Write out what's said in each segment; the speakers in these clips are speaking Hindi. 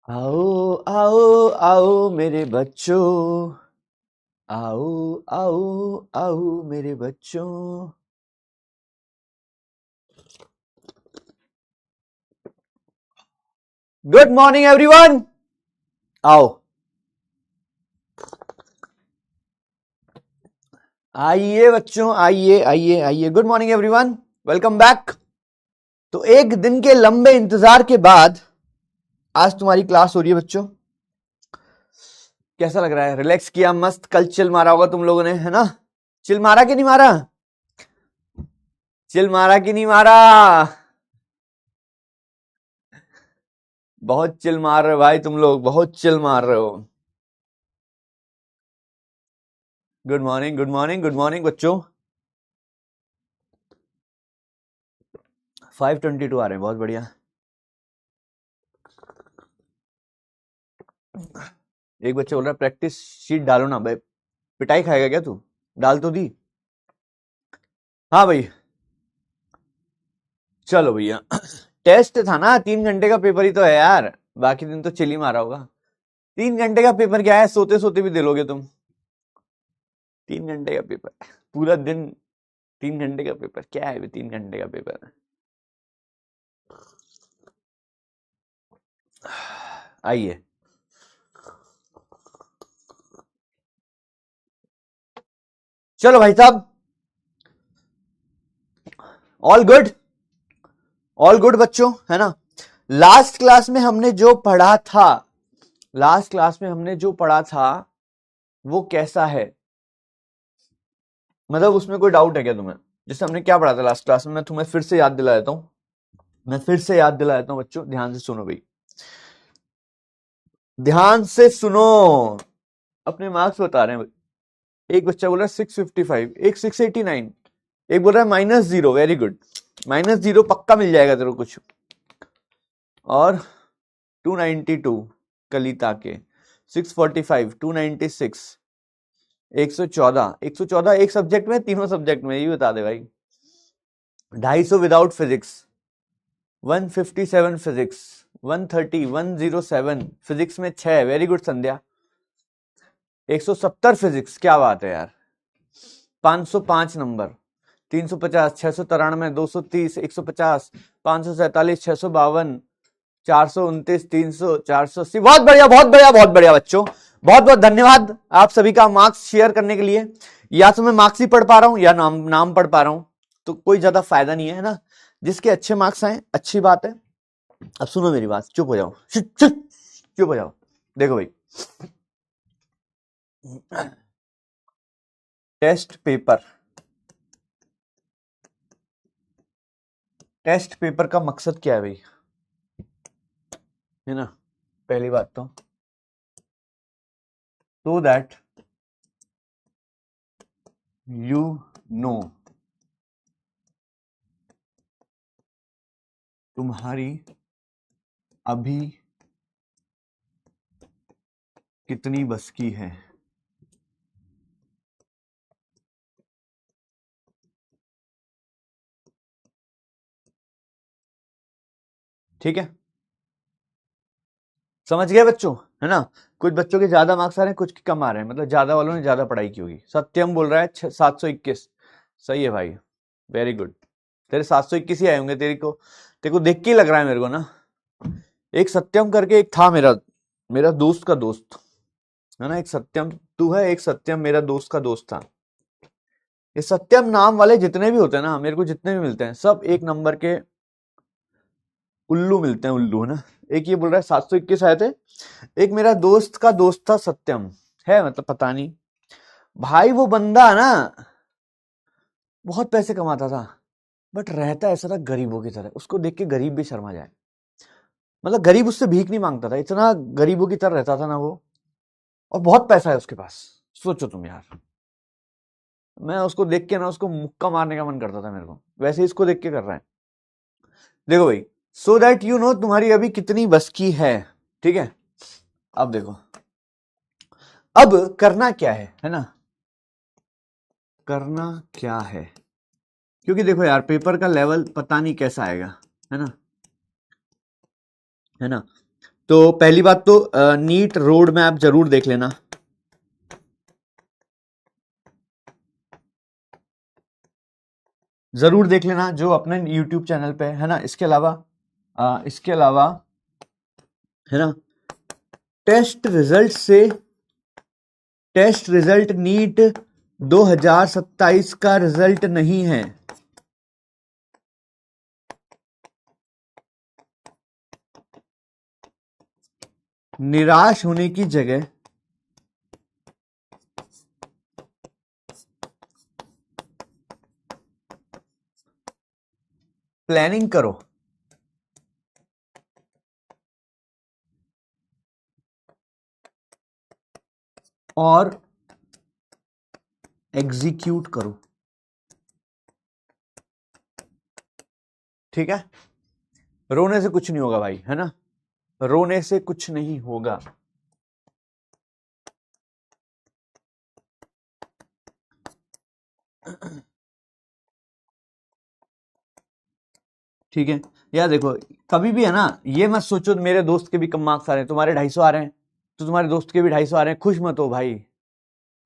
आओ आओ आओ मेरे बच्चों, आओ आओ आओ मेरे बच्चों। Good morning everyone. आओ आइए बच्चों, आइए आइए आइए। Good morning everyone, welcome back. तो एक दिन के लंबे इंतजार के बाद आज तुम्हारी क्लास हो रही है बच्चों। कैसा लग रहा है? रिलैक्स किया, मस्त। कल चिल मारा होगा तुम लोगों ने, है ना? चिल मारा कि नहीं मारा? चिल मारा कि नहीं मारा? बहुत चिल मार रहे हो भाई तुम लोग, बहुत चिल मार रहे हो। Good morning good morning good morning बच्चों। 5:22 आ रहे हैं, बहुत बढ़िया। एक बच्चा बोल रहा है प्रैक्टिस शीट डालो ना। भाई पिटाई खाएगा क्या तू? डाल तो दी। हाँ भाई, चलो भैया। टेस्ट था ना, 3 घंटे का पेपर ही तो है यार। बाकी दिन तो चिल ही मारा होगा। 3 घंटे का पेपर क्या है, सोते सोते भी दे लोगे तुम। 3 घंटे का पेपर, पूरा दिन। 3 घंटे का पेपर क्या है? 3 घंटे का पेपर। आइए, चलो भाई साहब। ऑल गुड, ऑल गुड बच्चों, है ना? लास्ट क्लास में हमने जो पढ़ा था, लास्ट क्लास में हमने जो पढ़ा था वो कैसा है? मतलब उसमें कोई डाउट है क्या तुम्हें? जैसे हमने क्या पढ़ा था लास्ट क्लास में, मैं तुम्हें फिर से याद दिला देता हूं। मैं फिर से याद दिला देता हूं बच्चों, ध्यान से सुनो भाई, ध्यान से सुनो। अपने मार्क्स बता रहे हैं भाई। एक बच्चा बोल रहा है 655, एक 689, एक बोल रहा है -0। वेरी गुड, -0 पक्का मिल जाएगा तेरे को कुछ। और 292 कलिता के, 645, 296, 114, 114 एक सब्जेक्ट में, तीनों सब्जेक्ट में, ये बता दे भाई। 250 विदाउट फिजिक्स, 157 फिजिक्स, 130, 107 फिजिक्स में 6। वेरी गुड संध्या। 170 फिजिक्स, क्या बात है यार। 505 नंबर, 350, 693, 230, 150, 547, 652, 429, 300, 480। बहुत बढ़िया बहुत बढ़िया बहुत बढ़िया बच्चों, बहुत बहुत धन्यवाद आप सभी का मार्क्स शेयर करने के लिए। या तो मैं मार्क्स ही पढ़ पा रहा हूं या नाम नाम पढ़ पा रहा हूं, तो कोई ज्यादा फायदा नहीं है ना। जिसके अच्छे मार्क्स आए अच्छी बात है। अब सुनो मेरी बात, चुप हो जाओ, चुप हो जाओ। देखो भाई, टेस्ट पेपर, टेस्ट पेपर का मकसद क्या है भाई? है ना? पहली बात तो so that you know तुम्हारी अभी कितनी बस की है। ठीक है, समझ गए बच्चों, है ना? कुछ बच्चों के ज्यादा मार्क्स आ रहे हैं, कुछ के कम आ रहे हैं, मतलब ज्यादा वालों ने ज्यादा पढ़ाई की होगी। सत्यम बोल रहा है 721। सही है भाई, वेरी गुड। तेरे 721 ही आए होंगे। तेरे को देख के ही लग रहा है मेरे को ना। एक सत्यम करके एक था मेरा मेरा दोस्त का दोस्त, है ना? एक सत्यम तू है, एक सत्यम मेरा दोस्त का दोस्त था। ये सत्यम नाम वाले जितने भी होते हैं ना, मेरे को जितने भी मिलते हैं, सब एक नंबर के उल्लू मिलते हैं, उल्लू, है ना? एक ये बोल रहा है 721 आए थे। एक मेरा दोस्त का दोस्त था सत्यम, है मतलब पता नहीं भाई। वो बंदा ना बहुत पैसे कमाता था, बट रहता ऐसा था गरीबों की तरह। उसको देख के गरीब भी शर्मा जाए। मतलब गरीब उससे भीख नहीं मांगता था, इतना गरीबों की तरह रहता था ना वो। और बहुत पैसा है उसके पास। सोचो तुम यार, मैं उसको देख के ना, उसको मुक्का मारने का मन करता था मेरे को। वैसे ही इसको देख के कर रहा है। देखो भाई, सो दैट यू नो तुम्हारी अभी कितनी बस की है। ठीक है, अब देखो, अब करना क्या है ना? करना क्या है? क्योंकि देखो यार, पेपर का लेवल पता नहीं कैसा आएगा, है ना? है ना? तो पहली बात तो नीट रोड मैप जरूर देख लेना। जरूर देख लेना जो अपने YouTube चैनल पे है ना। इसके अलावा है ना, टेस्ट रिजल्ट नीट 2027 का रिजल्ट नहीं है। निराश होने की जगह प्लानिंग करो और एग्जीक्यूट करो। ठीक है, रोने से कुछ नहीं होगा भाई, है ना, रोने से कुछ नहीं होगा। ठीक है यार, देखो कभी भी है ना, ये मत सोचो मेरे दोस्त के भी कम मार्क्स आ रहे हैं, तुम्हारे 250 आ रहे हैं तो तुम्हारे दोस्त के भी 250 आ रहे हैं, खुश मत हो भाई,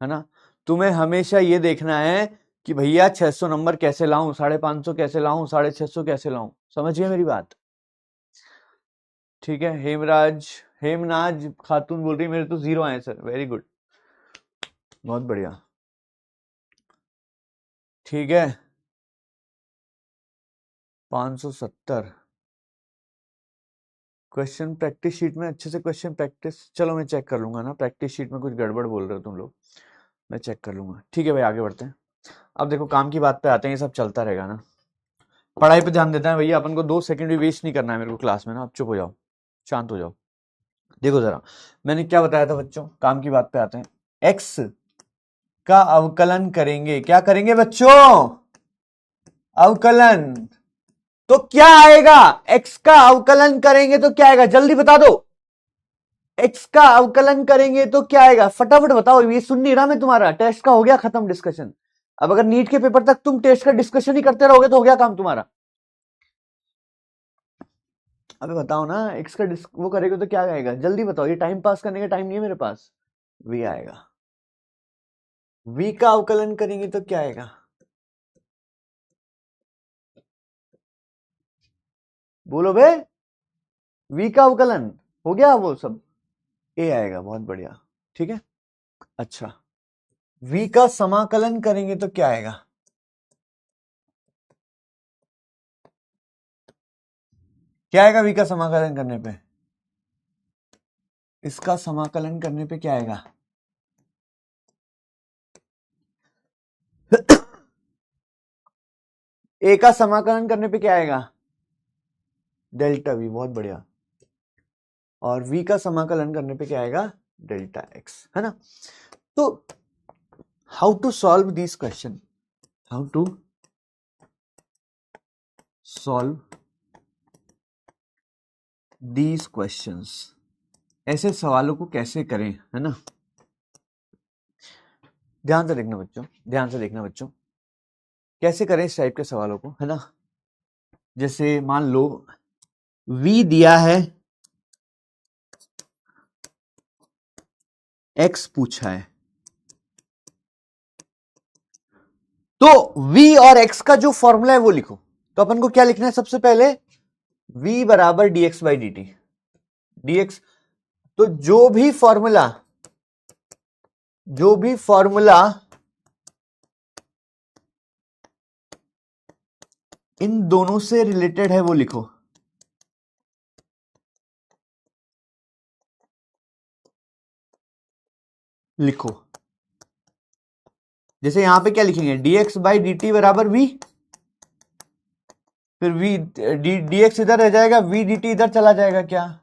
है ना। तुम्हें हमेशा ये देखना है कि भैया 600 नंबर कैसे लाऊं, 550 कैसे लाऊं, 650 कैसे लाऊं, समझिए मेरी बात। ठीक है, हेमनाज खातून बोल रही मेरे तो 0 आए सर, वेरी गुड, बहुत बढ़िया। ठीक है, 570 क्वेश्चन प्रैक्टिस शीट में अच्छे से क्वेश्चन प्रैक्टिस, चलो मैं चेक कर लूंगा ना, प्रैक्टिस शीट में कुछ गड़बड़ बोल रहे हो तुम लोग, मैं चेक कर लूंगा। ठीक है भाई, आगे बढ़ते हैं। अब देखो काम की बात पे आते हैं, ये सब चलता रहेगा ना, पढ़ाई पे ध्यान देता है भैया, अपन को 2 सेकंड भी वेस्ट नहीं करना है मेरे को क्लास में ना। अब चुप हो जाओ, शांत हो जाओ। देखो जरा, मैंने क्या बताया था बच्चों, काम की बात पे आते हैं। एक्स का अवकलन करेंगे, क्या करेंगे बच्चों, अवकलन, तो क्या आएगा, एक्स का अवकलन करेंगे तो क्या आएगा, जल्दी बता दो। एक्स का अवकलन करेंगे तो क्या आएगा, फटाफट बताओ, ये सुन नहीं रहा मैं तुम्हारा, टेस्ट का हो गया खत्म डिस्कशन। अब अगर नीट के पेपर तक तुम टेस्ट का डिस्कशन ही करते रहोगे तो हो गया काम तुम्हारा। अबे बताओ ना, एक्स का वो करेगा तो क्या आएगा, जल्दी बताओ, ये टाइम पास करने का टाइम नहीं है मेरे पास। वी आएगा, वी का अवकलन करेंगे तो क्या आएगा, बोलो बे, वी का अवकलन हो गया वो सब, ए आएगा, बहुत बढ़िया। ठीक है, अच्छा, वी का समाकलन करेंगे तो क्या आएगा, क्या आएगा वी का समाकलन करने पे, इसका समाकलन करने पे क्या आएगा, ए का समाकलन करने पे क्या आएगा, डेल्टा वी, बहुत बढ़िया। और v का समाकलन करने पे क्या आएगा, डेल्टा x, है ना। तो how to solve this question, how to solve these questions, ऐसे सवालों को कैसे करें, है ना। ध्यान से देखना बच्चों, ध्यान से देखना बच्चों, कैसे करें इस टाइप के सवालों को, है ना। जैसे मान लो v दिया है, x पूछा है, तो v और x का जो फॉर्मूला है वो लिखो। तो अपन को क्या लिखना है, सबसे पहले v बराबर dx बाई dt, dx, तो जो भी फॉर्मूला इन दोनों से रिलेटेड है वो लिखो। लिखो, जैसे यहां पे क्या लिखेंगे, dx बाई dt बराबर v, फिर v dx इधर रह जाएगा, v dt इधर चला जाएगा, क्या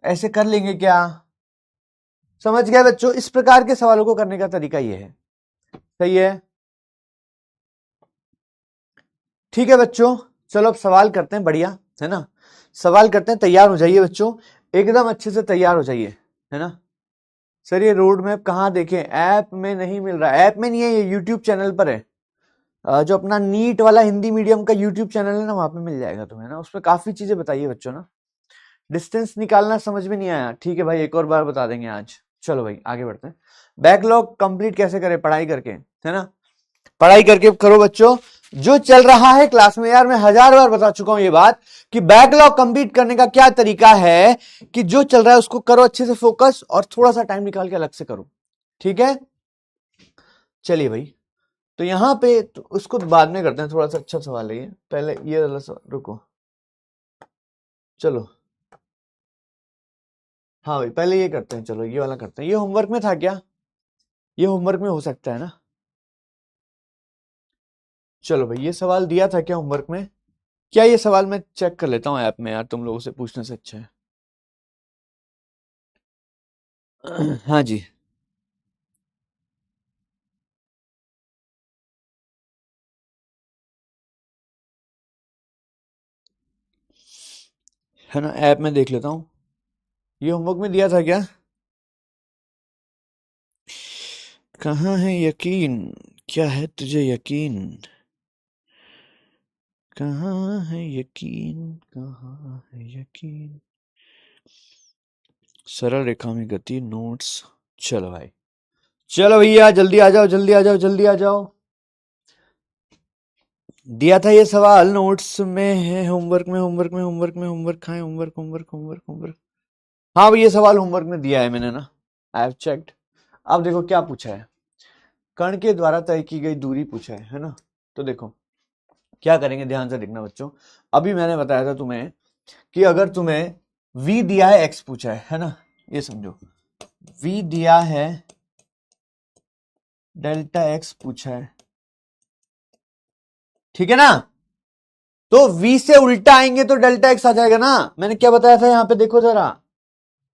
ऐसे कर लेंगे क्या, समझ गए बच्चों। इस प्रकार के सवालों को करने का तरीका ये है, सही है। ठीक है बच्चों, चलो अब सवाल करते हैं, बढ़िया है ना, सवाल करते हैं, तैयार हो जाइए बच्चों, एकदम अच्छे से तैयार हो जाइए, है ना। सर ये रोड मैप कहाँ देखें, ऐप में नहीं मिल रहा, ऐप में नहीं है, ये यूट्यूब चैनल पर है, जो अपना नीट वाला हिंदी मीडियम का यूट्यूब चैनल है ना, वहां पे मिल जाएगा तुम्हें ना, उसमें काफी चीजें बताइए बच्चों ना, डिस्टेंस निकालना समझ में नहीं आया, ठीक है भाई, एक और बार बता देंगे आज। चलो भाई आगे बढ़ते हैं। बैकलॉग कंप्लीट कैसे करें? पढ़ाई करके, है ना, पढ़ाई करके करो बच्चों। जो चल रहा है क्लास में, यार मैं 1000 बार बता चुका हूं ये बात कि बैकलॉग कंप्लीट करने का क्या तरीका है कि जो चल रहा है उसको करो अच्छे से फोकस, और थोड़ा सा टाइम निकाल के अलग से करो, ठीक है। चलिए भाई, तो यहां पे तो उसको बाद में करते हैं, थोड़ा सा अच्छा सवाल है ये, पहले ये वाला सवाल रुको। चलो हाँ भाई, पहले ये करते हैं, चलो ये वाला करते हैं। ये होमवर्क में था क्या? ये होमवर्क में हो सकता है ना? चलो भाई, ये सवाल दिया था क्या होमवर्क में? क्या ये सवाल मैं चेक कर लेता हूँ ऐप में, यार तुम लोगों से पूछने से अच्छा है। हाँ जी, है ना, ऐप में देख लेता हूँ। ये होमवर्क में दिया था क्या? कहाँ है यकीन? क्या है तुझे यकीन? कहाँ है यकीन? कहाँ है यकीन? सरल रेखा में गति नोट्स। चलो भाई, चलो भैया जल्दी आ जाओ, जल्दी आ जाओ, जल्दी आ जाओ। दिया था ये सवाल नोट्स में है, होमवर्क में, होमवर्क में, होमवर्क में, होमवर्क कहाँ है? Homework, homework, homework, homework. हाँ भाई, ये सवाल होमवर्क में दिया है मैंने ना, आई हैव चेक्ड। अब देखो क्या पूछा है, कण के द्वारा तय की गई दूरी पूछा है ना। तो देखो क्या करेंगे, ध्यान से देखना बच्चों। अभी मैंने बताया था तुम्हें कि अगर तुम्हें v दिया है, x पूछा है ना, ये समझो v दिया है, डेल्टा x पूछा है, ठीक है ना। तो v से उल्टा आएंगे तो डेल्टा x आ जाएगा ना। मैंने क्या बताया था यहाँ पे, देखो जरा,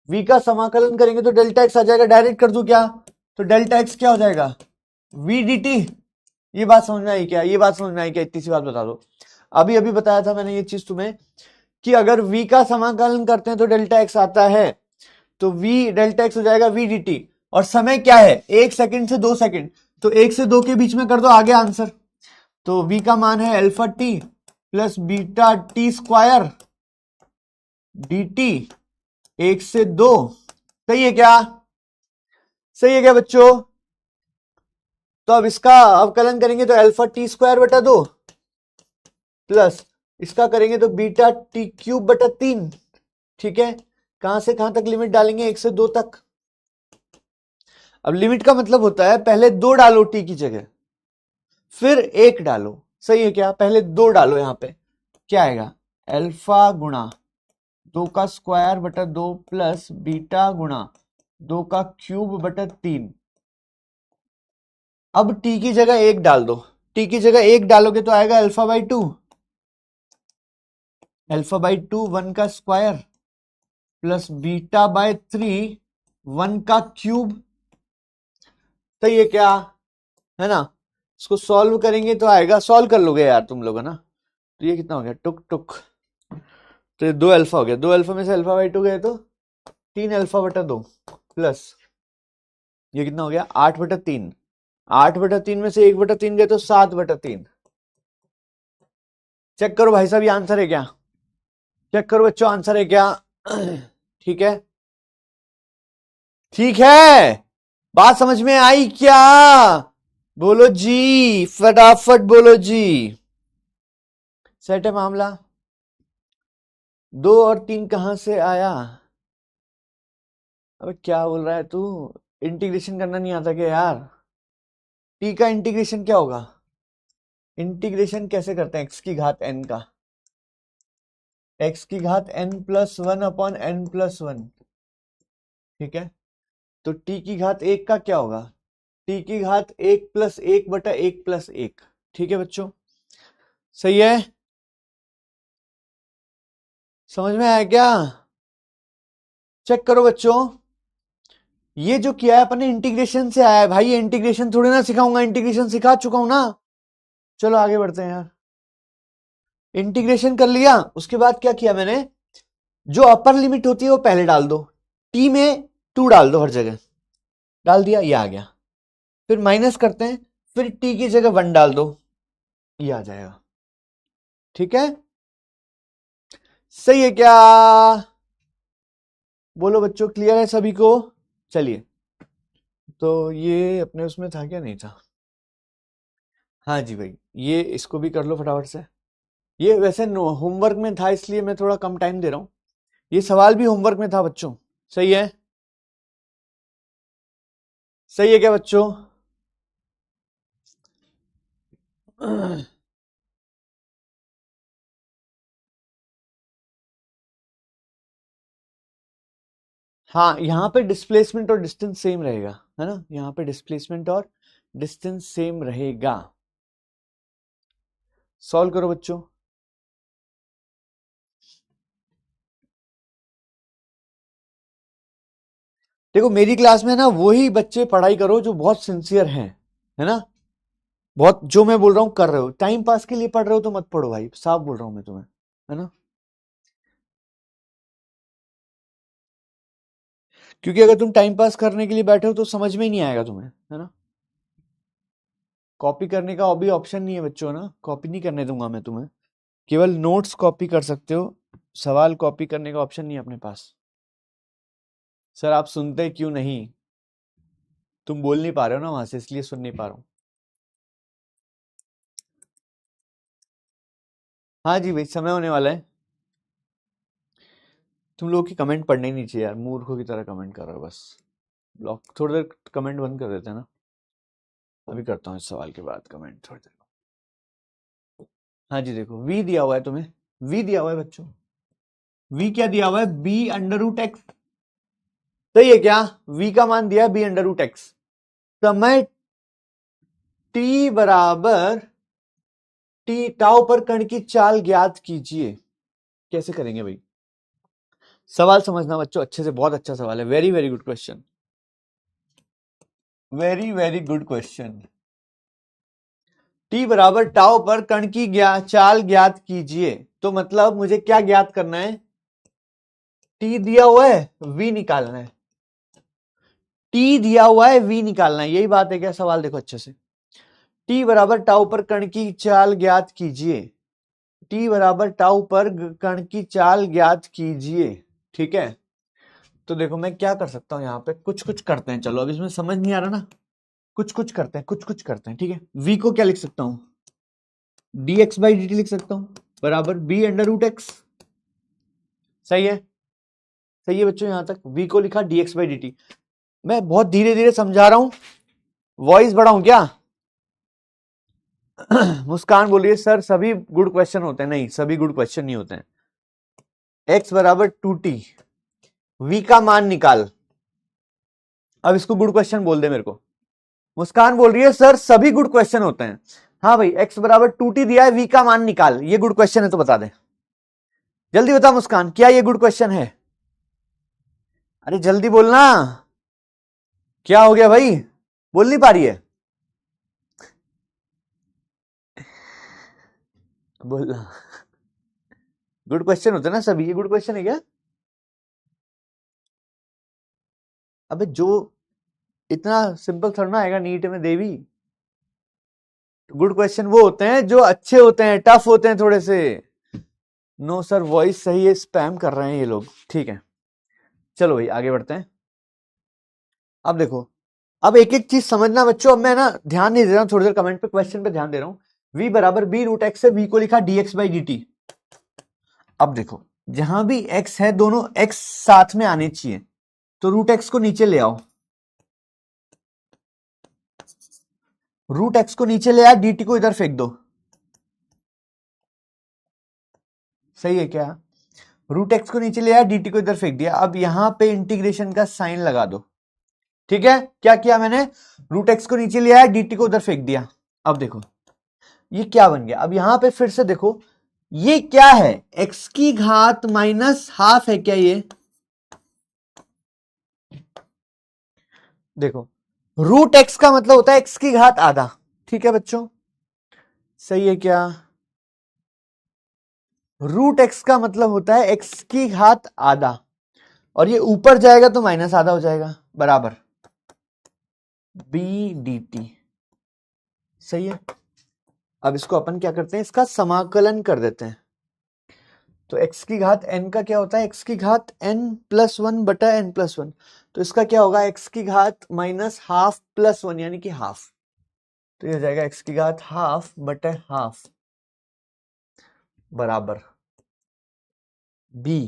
v का समाकलन करेंगे तो डेल्टा x आ जाएगा। डायरेक्ट कर दूं क्या? तो डेल्टा x क्या हो जाएगा? v dt। ये बात समझ में आई क्या? ये बात समझ में आई क्या? इतनी सी बात बता दो। अभी अभी बताया था मैंने ये चीज तुम्हें कि अगर v का समाकलन करते हैं तो डेल्टा x आता है, तो v डेल्टा x हो जाएगा v dt। और समय क्या है? 1 सेकंड से 2 सेकंड, तो 1 से 2 के बीच में कर दो आगे आंसर। तो v का मान है alpha T plus beta T square dt, 1 से 2। सही है क्या? सही है क्या बच्चों? तो अब इसका अवकलन करेंगे तो अल्फा टी स्क्वायर बटा 2 प्लस इसका करेंगे तो बीटा टी क्यूब बटा 3, ठीक है। कहां से कहां तक लिमिट डालेंगे? 1 से 2 तक। अब लिमिट का मतलब होता है पहले 2 डालो टी की जगह, फिर 1 डालो। सही है क्या? पहले 2 डालो, यहां पे क्या आएगा? अल्फा गुणा 2 का स्क्वायर बटा 2 प्लस बीटा गुणा 2 का क्यूब बटा 3। अब टी की जगह 1 डाल दो, टी की जगह 1 डालोगे तो आएगा अल्फा बाई 2, अल्फा बाई 2 1 का स्क्वायर प्लस बीटा बाय 3 1 का क्यूब। सही है क्या? है ना। इसको सॉल्व करेंगे तो आएगा, सॉल्व कर लोगे यार तुम लोग, है ना। तो ये कितना हो गया? टुक टुक, तो ये 2 अल्फा हो गया, 2 अल्फा में से अल्फा बाई 2 गए तो 3 अल्फा बटा 2 प्लस ये कितना हो गया? 8 बटा 3। 8 बटा 3 में से 1 बटा 3 गए तो 7 बटा 3। चेक करो भाई साहब, ये आंसर है क्या? चेक करो बच्चों, आंसर है क्या? ठीक है, ठीक है। बात समझ में आई क्या? बोलो जी, फटाफट बोलो जी। सेट है मामला। 2 और 3 कहां से आया? अबे क्या बोल रहा है तू? इंटीग्रेशन करना नहीं आता क्या यार? टी का इंटीग्रेशन क्या होगा? इंटीग्रेशन कैसे करते हैं? एक्स की घात एन का, एक्स की घात n plus 1 upon n plus 1, ठीक है। तो टी की घात 1 का क्या होगा? टी की घात 1 प्लस 1 बटा 1 प्लस 1, ठीक है बच्चों। सही है, समझ में आया क्या? चेक करो बच्चों, ये जो किया है अपने इंटीग्रेशन से आया है भाई। ये इंटीग्रेशन थोड़ी ना सिखाऊंगा, इंटीग्रेशन सिखा चुका हूं ना। चलो आगे बढ़ते हैं यार। इंटीग्रेशन कर लिया, उसके बाद क्या किया मैंने? जो अपर लिमिट होती है वो पहले डाल दो, टी में 2 डाल दो, हर जगह डाल दिया, ये आ गया। फिर माइनस करते हैं, फिर टी की जगह 1 डाल दो, ये आ जाएगा, ठीक है। सही है क्या? बोलो बच्चों, क्लियर है सभी को? चलिए, तो ये अपने उसमें था क्या, नहीं था? हाँ जी भाई, ये इसको भी कर लो फटाफट से। ये वैसे होमवर्क में था, इसलिए मैं थोड़ा कम टाइम दे रहा हूँ। ये सवाल भी होमवर्क में था बच्चों। सही है? सही है क्या बच्चों? हाँ, यहाँ पे डिस्प्लेसमेंट और डिस्टेंस सेम रहेगा, है ना? यहाँ पे डिस्प्लेसमेंट और डिस्टेंस सेम रहेगा। सॉल्व करो बच्चों। देखो, मेरी क्लास में ना वही बच्चे पढ़ाई करो जो बहुत सिंसियर हैं, है ना? बहुत जो मैं बोल रहा हूँ कर रहे हो। टाइम पास के लिए पढ़ रहे हो तो मत पढ़ो भाई, साफ बोल रहा हूँ मैं तुम्हें, है ना? क्योंकि अगर तुम टाइम पास करने के लिए बैठे हो तो समझ में ही नहीं आएगा तुम्हें, है ना? कॉपी करने का अभी ऑप्शन नहीं है बच्चों, ना कॉपी नहीं करने दूंगा मैं तुम्हें। केवल नोट्स कॉपी कर सकते हो, सवाल कॉपी करने का ऑप्शन नहीं है अपने पास। सर आप सुनते क्यों नहीं? तुम बोल नहीं पा रहे हो ना वहां से, इसलिए सुन नहीं पा रहा हूँ। हाँ जी भाई, समय होने वाला है। तुम लोग की कमेंट पढ़ने ही नहीं चाहिए यार, मूर्खों की तरह कमेंट कर रहे हो बस। ब्लॉक, थोड़ी देर कमेंट बंद कर देते हैं ना। अभी करता हूँ इस सवाल के बाद कमेंट थोड़ी देर। हाँ जी, देखो v दिया हुआ है तुम्हें, v दिया हुआ है बच्चों। v क्या दिया हुआ है? b under root x. सही है क्या? v का मान दिया है b अंडर रूट एक्स। समय t बराबर t टाउ पर कण की चाल ज्ञात कीजिए। कैसे करेंगे भाई? सवाल समझना बच्चों अच्छे से, बहुत अच्छा सवाल है। Very very good question, very very good question. t बराबर टाउ पर कण की चाल ज्ञात कीजिए, तो मतलब मुझे क्या ज्ञात करना है? t दिया हुआ है, v निकालना है। t दिया हुआ है, v निकालना है, यही बात है क्या? सवाल देखो अच्छे से। t बराबर टाउ पर कण की चाल ज्ञात कीजिए। t बराबर टाउ पर कण की चाल ज्ञात कीजिए। ठीक है, तो देखो मैं क्या कर सकता हूं, यहाँ पे कुछ कुछ करते हैं। चलो, अब इसमें समझ नहीं आ रहा ना, कुछ कुछ करते हैं, कुछ कुछ करते हैं। ठीक है, v को क्या लिख सकता हूं? dx बाई dt लिख सकता हूं, बराबर b अंडर रूट एक्स। सही है? सही है बच्चों, यहां तक v को लिखा dx बाई dt। मैं बहुत धीरे धीरे समझा रहा हूं, वॉइस बढ़ाऊं क्या? मुस्कान बोलिए सर सभी गुड क्वेश्चन होते हैं। नहीं, सभी गुड क्वेश्चन नहीं होते हैं। x बराबर 2t, v का मान निकाल। अब इसको गुड क्वेश्चन बोल दे मेरे को। मुस्कान बोल रही है सर सभी गुड क्वेश्चन होते हैं। हाँ भाई, x बराबर 2t दिया है, v का मान निकाल, ये गुड क्वेश्चन है तो बता दे। जल्दी बता मुस्कान, क्या ये गुड क्वेश्चन है? अरे जल्दी बोलना, क्या हो गया भाई? बोल नहीं पा रही है? बोलना। गुड क्वेश्चन होते हैं ना सभी, ये गुड क्वेश्चन है क्या? अबे जो इतना सिंपल थोड़ा ना आएगा नीट में देवी। गुड क्वेश्चन वो होते हैं जो अच्छे होते हैं, टफ होते हैं थोड़े से। नो सर, वॉइस सही है, स्पैम कर रहे हैं ये लोग। ठीक है, चलो भाई आगे बढ़ते हैं। अब देखो, अब एक एक चीज समझना बच्चों। अब मैं ना ध्यान नहीं दे रहा हूं, थोड़ी देर कमेंट पे, क्वेश्चन पे ध्यान दे रहा हूं। v बराबर b रूट एक्स है, v को लिखा dx बाई dt। अब देखो, जहां भी x है दोनों x साथ में आने चाहिए, तो रूट एक्स को नीचे ले आओ। रूट एक्स को नीचे ले आया, dt को इधर फेंक दो। सही है क्या? रूट एक्स को नीचे ले आया, dt को इधर फेंक दिया। अब यहां पे इंटीग्रेशन का साइन लगा दो। ठीक है, क्या किया मैंने? रूट एक्स को नीचे ले आया, dt को उधर फेंक दिया। अब देखो ये क्या बन गया। अब यहां पे फिर से देखो, ये क्या है? x की घात माइनस हाफ है क्या ये? देखो, रूट एक्स का मतलब होता है x की घात आधा। ठीक है बच्चों, सही है क्या? रूट एक्स का मतलब होता है x की घात आधा, और ये ऊपर जाएगा तो माइनस आधा हो जाएगा, बराबर b dt। सही है? अब इसको अपन क्या करते हैं, इसका समाकलन कर देते हैं। तो x की घात n का क्या होता है, x की घात n+1 बटा n+1, तो इसका क्या होगा, x की घात माइनस हाफ प्लस 1 यानी कि हाफ, तो ये हो जाएगा x की घात हाफ बटा हाफ बराबर b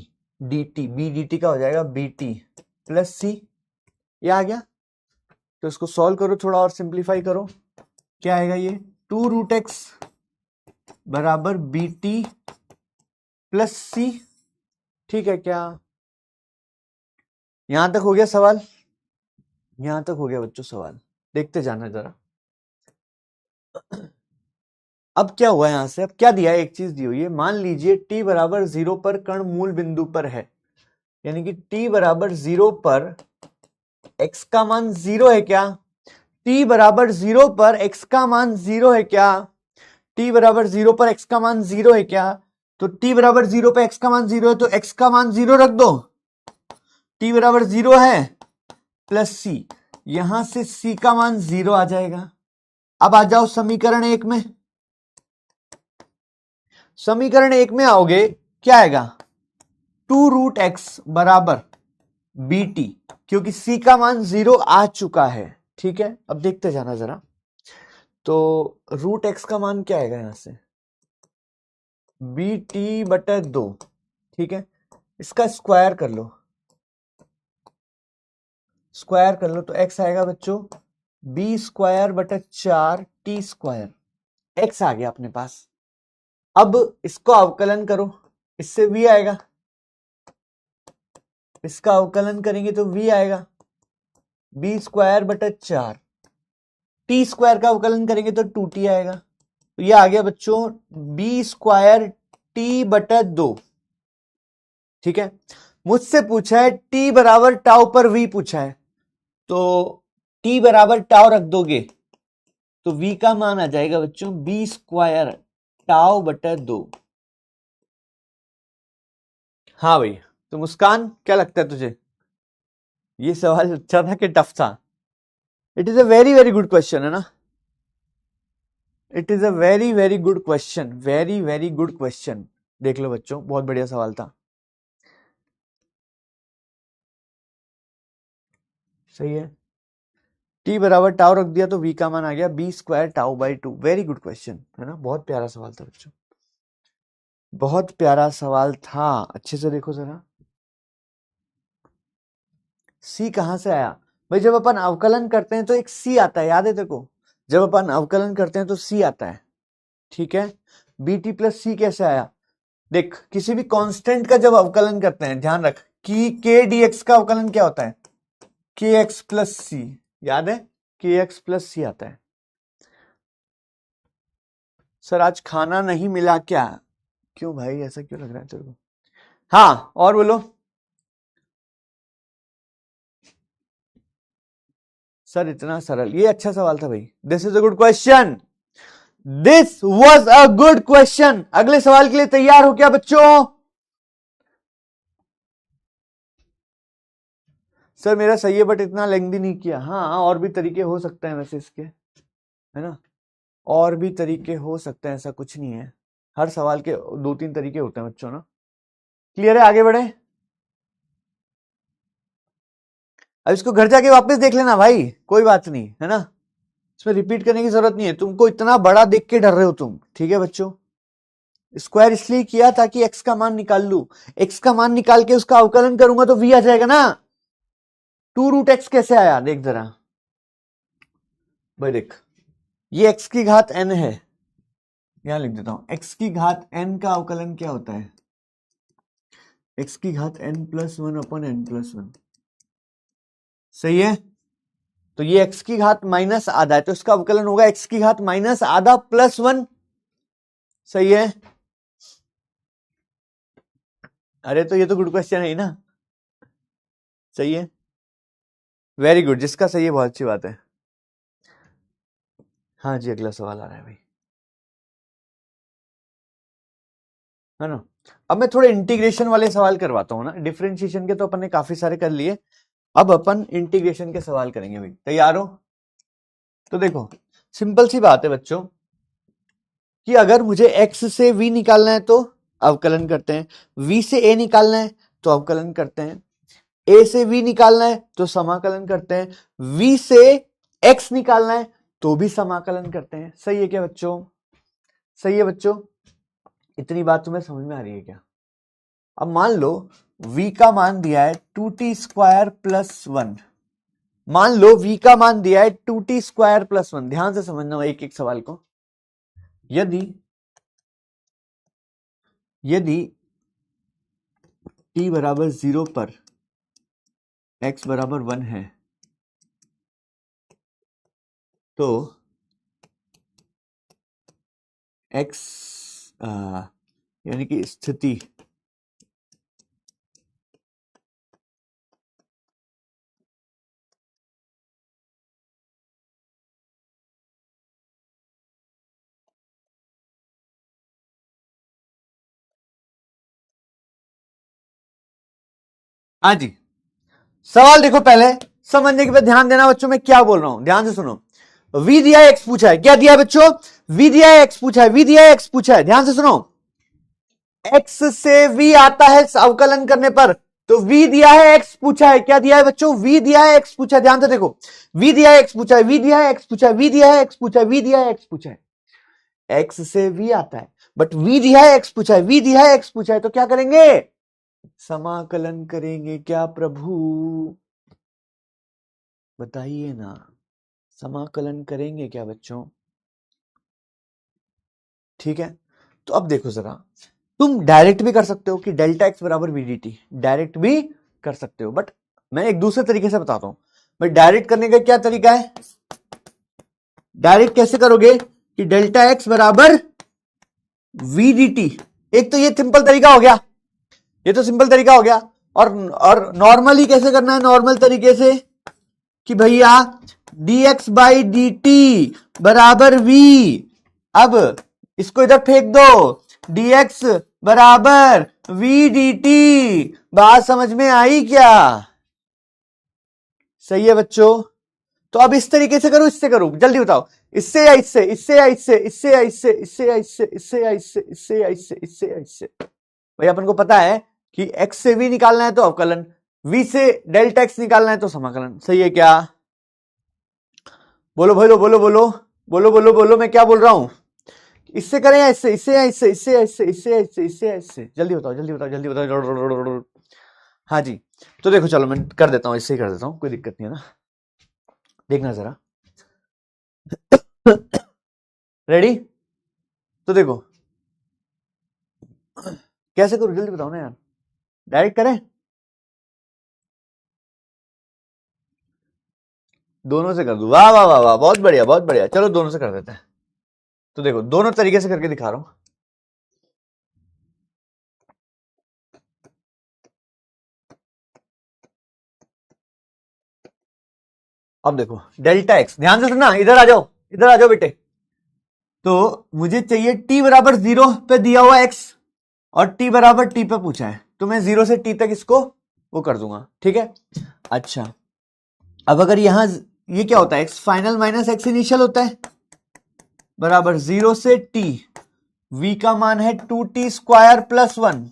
dt का हो जाएगा bt प्लस c, ये आ गया। तो इसको सॉल्व करो, थोड़ा और सिंप्लीफाई करो, क्या आएगा ये 2√x बराबर bt प्लस c, ठीक है क्या? यहां तक हो गया सवाल, यहां तक हो गया बच्चों सवाल, देखते जाना जरा। अब क्या हुआ यहां से, अब क्या दिया है, एक चीज दी हुई है, मान लीजिए t बराबर 0 पर कण मूल बिंदु पर है, यानी कि t बराबर 0 पर x का मान 0 है क्या? t बराबर 0 पर x का मान 0 है क्या? t बराबर 0 पर x का मान 0 है क्या? तो t बराबर 0 पर x का मान 0 है, तो x का मान 0 रख दो, t बराबर 0 है प्लस c, यहां से c का मान 0 आ जाएगा। अब आ जाओ समीकरण 1 में, समीकरण 1 में आओगे, क्या आएगा 2√x बराबर bt, क्योंकि c का मान 0 आ चुका है, ठीक है। अब देखते जाना जरा, तो √x का मान क्या आएगा यहां से bt बटा 2, ठीक है, इसका स्क्वायर कर लो, स्क्वायर कर लो, तो x आएगा बच्चों b स्क्वायर बटा 4 t स्क्वायर, x आ गया अपने पास। अब इसको अवकलन करो, इससे v आएगा, इसका अवकलन करेंगे तो v आएगा b स्क्वायर बटा 4, t स्क्वायर का अवकलन करेंगे तो 2t आएगा, तो ये आ गया बच्चों b स्क्वायर t बटा 2, ठीक है। मुझसे पूछा है t बराबर टाउ पर v पूछा है, तो t बराबर टाउ रख दोगे तो v का मान आ जाएगा बच्चों b स्क्वायर टाउ बटा 2। हाँ भाई, तो मुस्कान क्या लगता है तुझे, ये सवाल अच्छा था कि टफ था? It is a very very good question, है ना, it is a very very good question, very very good question. देख लो बच्चों, बहुत बढ़िया सवाल था, सही है। t बराबर टाउ रख दिया तो v का मान आ गया b square tau by 2, very good question, है ना, बहुत प्यारा सवाल था बच्चों, बहुत प्यारा सवाल था। अच्छे से देखो जरा, c कहां से आया भाई, जब अपन अवकलन करते हैं तो एक c आता है, याद है तेरे को, जब अपन अवकलन करते हैं तो c आता है, ठीक है। bt प्लस c कैसे आया, देख किसी भी कांस्टेंट का जब अवकलन करते हैं, ध्यान रख कि k dx का अवकलन क्या होता है kx प्लस c, याद है kx प्लस c आता है। सर आज खाना नहीं मिला क्या, क्यों भाई ऐसा क्यों लग रहा है तेरे को? हाँ और बोलो सर, इतना सरल, ये अच्छा सवाल था भाई, this is a good question, this was a good question. अगले सवाल के लिए तैयार हो क्या बच्चों? सर मेरा सही है बट इतना लेंथी नहीं किया। हाँ और भी तरीके हो सकते हैं वैसे इसके, है ना, और भी तरीके हो सकते हैं, ऐसा कुछ नहीं है, हर सवाल के 2-3 तरीके होते हैं बच्चों ना। क्लियर है, आगे बढ़े। अब इसको घर जाके वापस देख लेना भाई, कोई बात नहीं, है ना, इसमें रिपीट करने की जरूरत नहीं है, तुमको इतना बड़ा देख के डर रहे हो तुम, ठीक है बच्चों। स्क्वायर इसलिए किया ताकि x का मान निकाल लू, x का मान निकाल के उसका अवकलन करूंगा तो v आ जाएगा ना। 2√x कैसे आया, देख जरा भाई, देख ये x की घात n है, यहां लिख देता हूं, x की घात n का अवकलन क्या होता है, x की घात n+1 अपन n+1, सही है। तो ये x की घात माइनस आधा है, तो इसका अवकलन होगा x की घात माइनस आधा प्लस 1, सही है। अरे तो ये तो गुड क्वेश्चन है ही ना, सही है, वेरी गुड, जिसका सही है बहुत अच्छी बात है। हाँ जी, अगला सवाल आ रहा है भाई, है ना। अब मैं थोड़े इंटीग्रेशन वाले सवाल करवाता हूं ना, डिफरेंशिएशन के तो अपन ने काफी सारे कर लिए, अब अपन इंटीग्रेशन के सवाल करेंगे भाई, तैयार हो? तो देखो सिंपल सी बात है बच्चों कि अगर मुझे x से v निकालना है तो अवकलन करते हैं। v से a निकालना है तो अवकलन करते हैं, a से v निकालना है तो समाकलन करते हैं, v से x निकालना है तो भी समाकलन करते हैं। सही है क्या बच्चों? सही है बच्चों? इतनी बात तुम्हें समझ में आ रही है क्या? अब मान लो v का मान दिया है 2t² + 1। मान लो v का मान दिया है 2t² + 1। ध्यान से समझना एक एक सवाल को। यदि t बराबर 0 पर x बराबर 1 है तो x यानी कि स्थिति हाँ जी, सवाल देखो, पहले समझने के बाद ध्यान देना बच्चों, मैं क्या बोल रहा हूं ध्यान से सुनो। v दिया है, x पूछा है, क्या दिया है बच्चों? v दिया है, x पूछा है, v दिया है, x पूछा है। ध्यान से सुनो, x से v आता है अवकलन करने पर, तो v दिया है, x पूछा है, क्या दिया है बच्चों? v दिया है, x पूछा है। ध्यान से देखो, v दिया है, x पूछा है, v दिया है, x पूछा है, v दिया है, x पूछा है, v दिया है, x पूछा है। x से v आता है, बट v दिया है, x पूछा है, v दिया है, x पूछा है, तो क्या करेंगे? समाकलन करेंगे। क्या प्रभु बताइए ना, समाकलन करेंगे क्या बच्चों? ठीक है, तो अब देखो जरा, तुम डायरेक्ट भी कर सकते हो कि डेल्टा एक्स बराबर vdt, डायरेक्ट भी कर सकते हो, बट मैं एक दूसरे तरीके से बताता हूं। भाई डायरेक्ट करने का क्या तरीका है? डायरेक्ट कैसे करोगे कि डेल्टा एक्स बराबर vdt। एक तो ये सिंपल तरीका हो गया, ये तो सिंपल तरीका हो गया। और नॉर्मली कैसे करना है? नॉर्मल तरीके से कि भैया dx/dt बराबर v। अब इसको इधर फेंक दो, dx बराबर v dt। बात समझ में आई क्या? सही है बच्चों? तो अब इस तरीके से करो, इससे करो, जल्दी बताओ, इससे या इससे, इससे या इससे, इससे या इससे, इससे या इससे, इससे या इससे, इससे या इससे, इससे या इससे। भाई अपन को पता है कि x से v निकालना है तो अवकलन, v से डेल्टा x निकालना है तो समाकलन। सही है क्या? बोलो बोलो बोलो बोलो बोलो बोलो बोलो, मैं क्या बोल रहा हूं? इससे करें या इससे, इससे या इससे, इससे या इससे, इससे या इससे, इससे या इससे, जल्दी बताओ जल्दी बताओ जल्दी बताओ। हाँ जी, तो देखो चलो मैं कर देता हूं, इससे ही कर देता हूं, कोई दिक्कत नहीं है ना। देखना जरा, रेडी? तो देखो कैसे करूं, जल्दी बताओ ना यार। डायरेक्ट करें? दोनों से कर दूं? वाह वाह वाह वाह, बहुत बढ़िया बहुत बढ़िया, चलो दोनों से कर देते हैं। तो देखो दोनों तरीके से करके दिखा रहा हूं। अब देखो डेल्टा एक्स, ध्यान से सुनना, इधर आ जाओ, इधर आ जाओ बेटे। तो मुझे चाहिए t बराबर 0 पे दिया हुआ x और t बराबर t पे पूछा है, तो मैं 0 से t तक इसको वो कर दूंगा। ठीक है, अच्छा अब अगर यहां ये क्या होता है, x final minus x initial होता है, बराबर 0 से t, v का मान है 2t² + 1।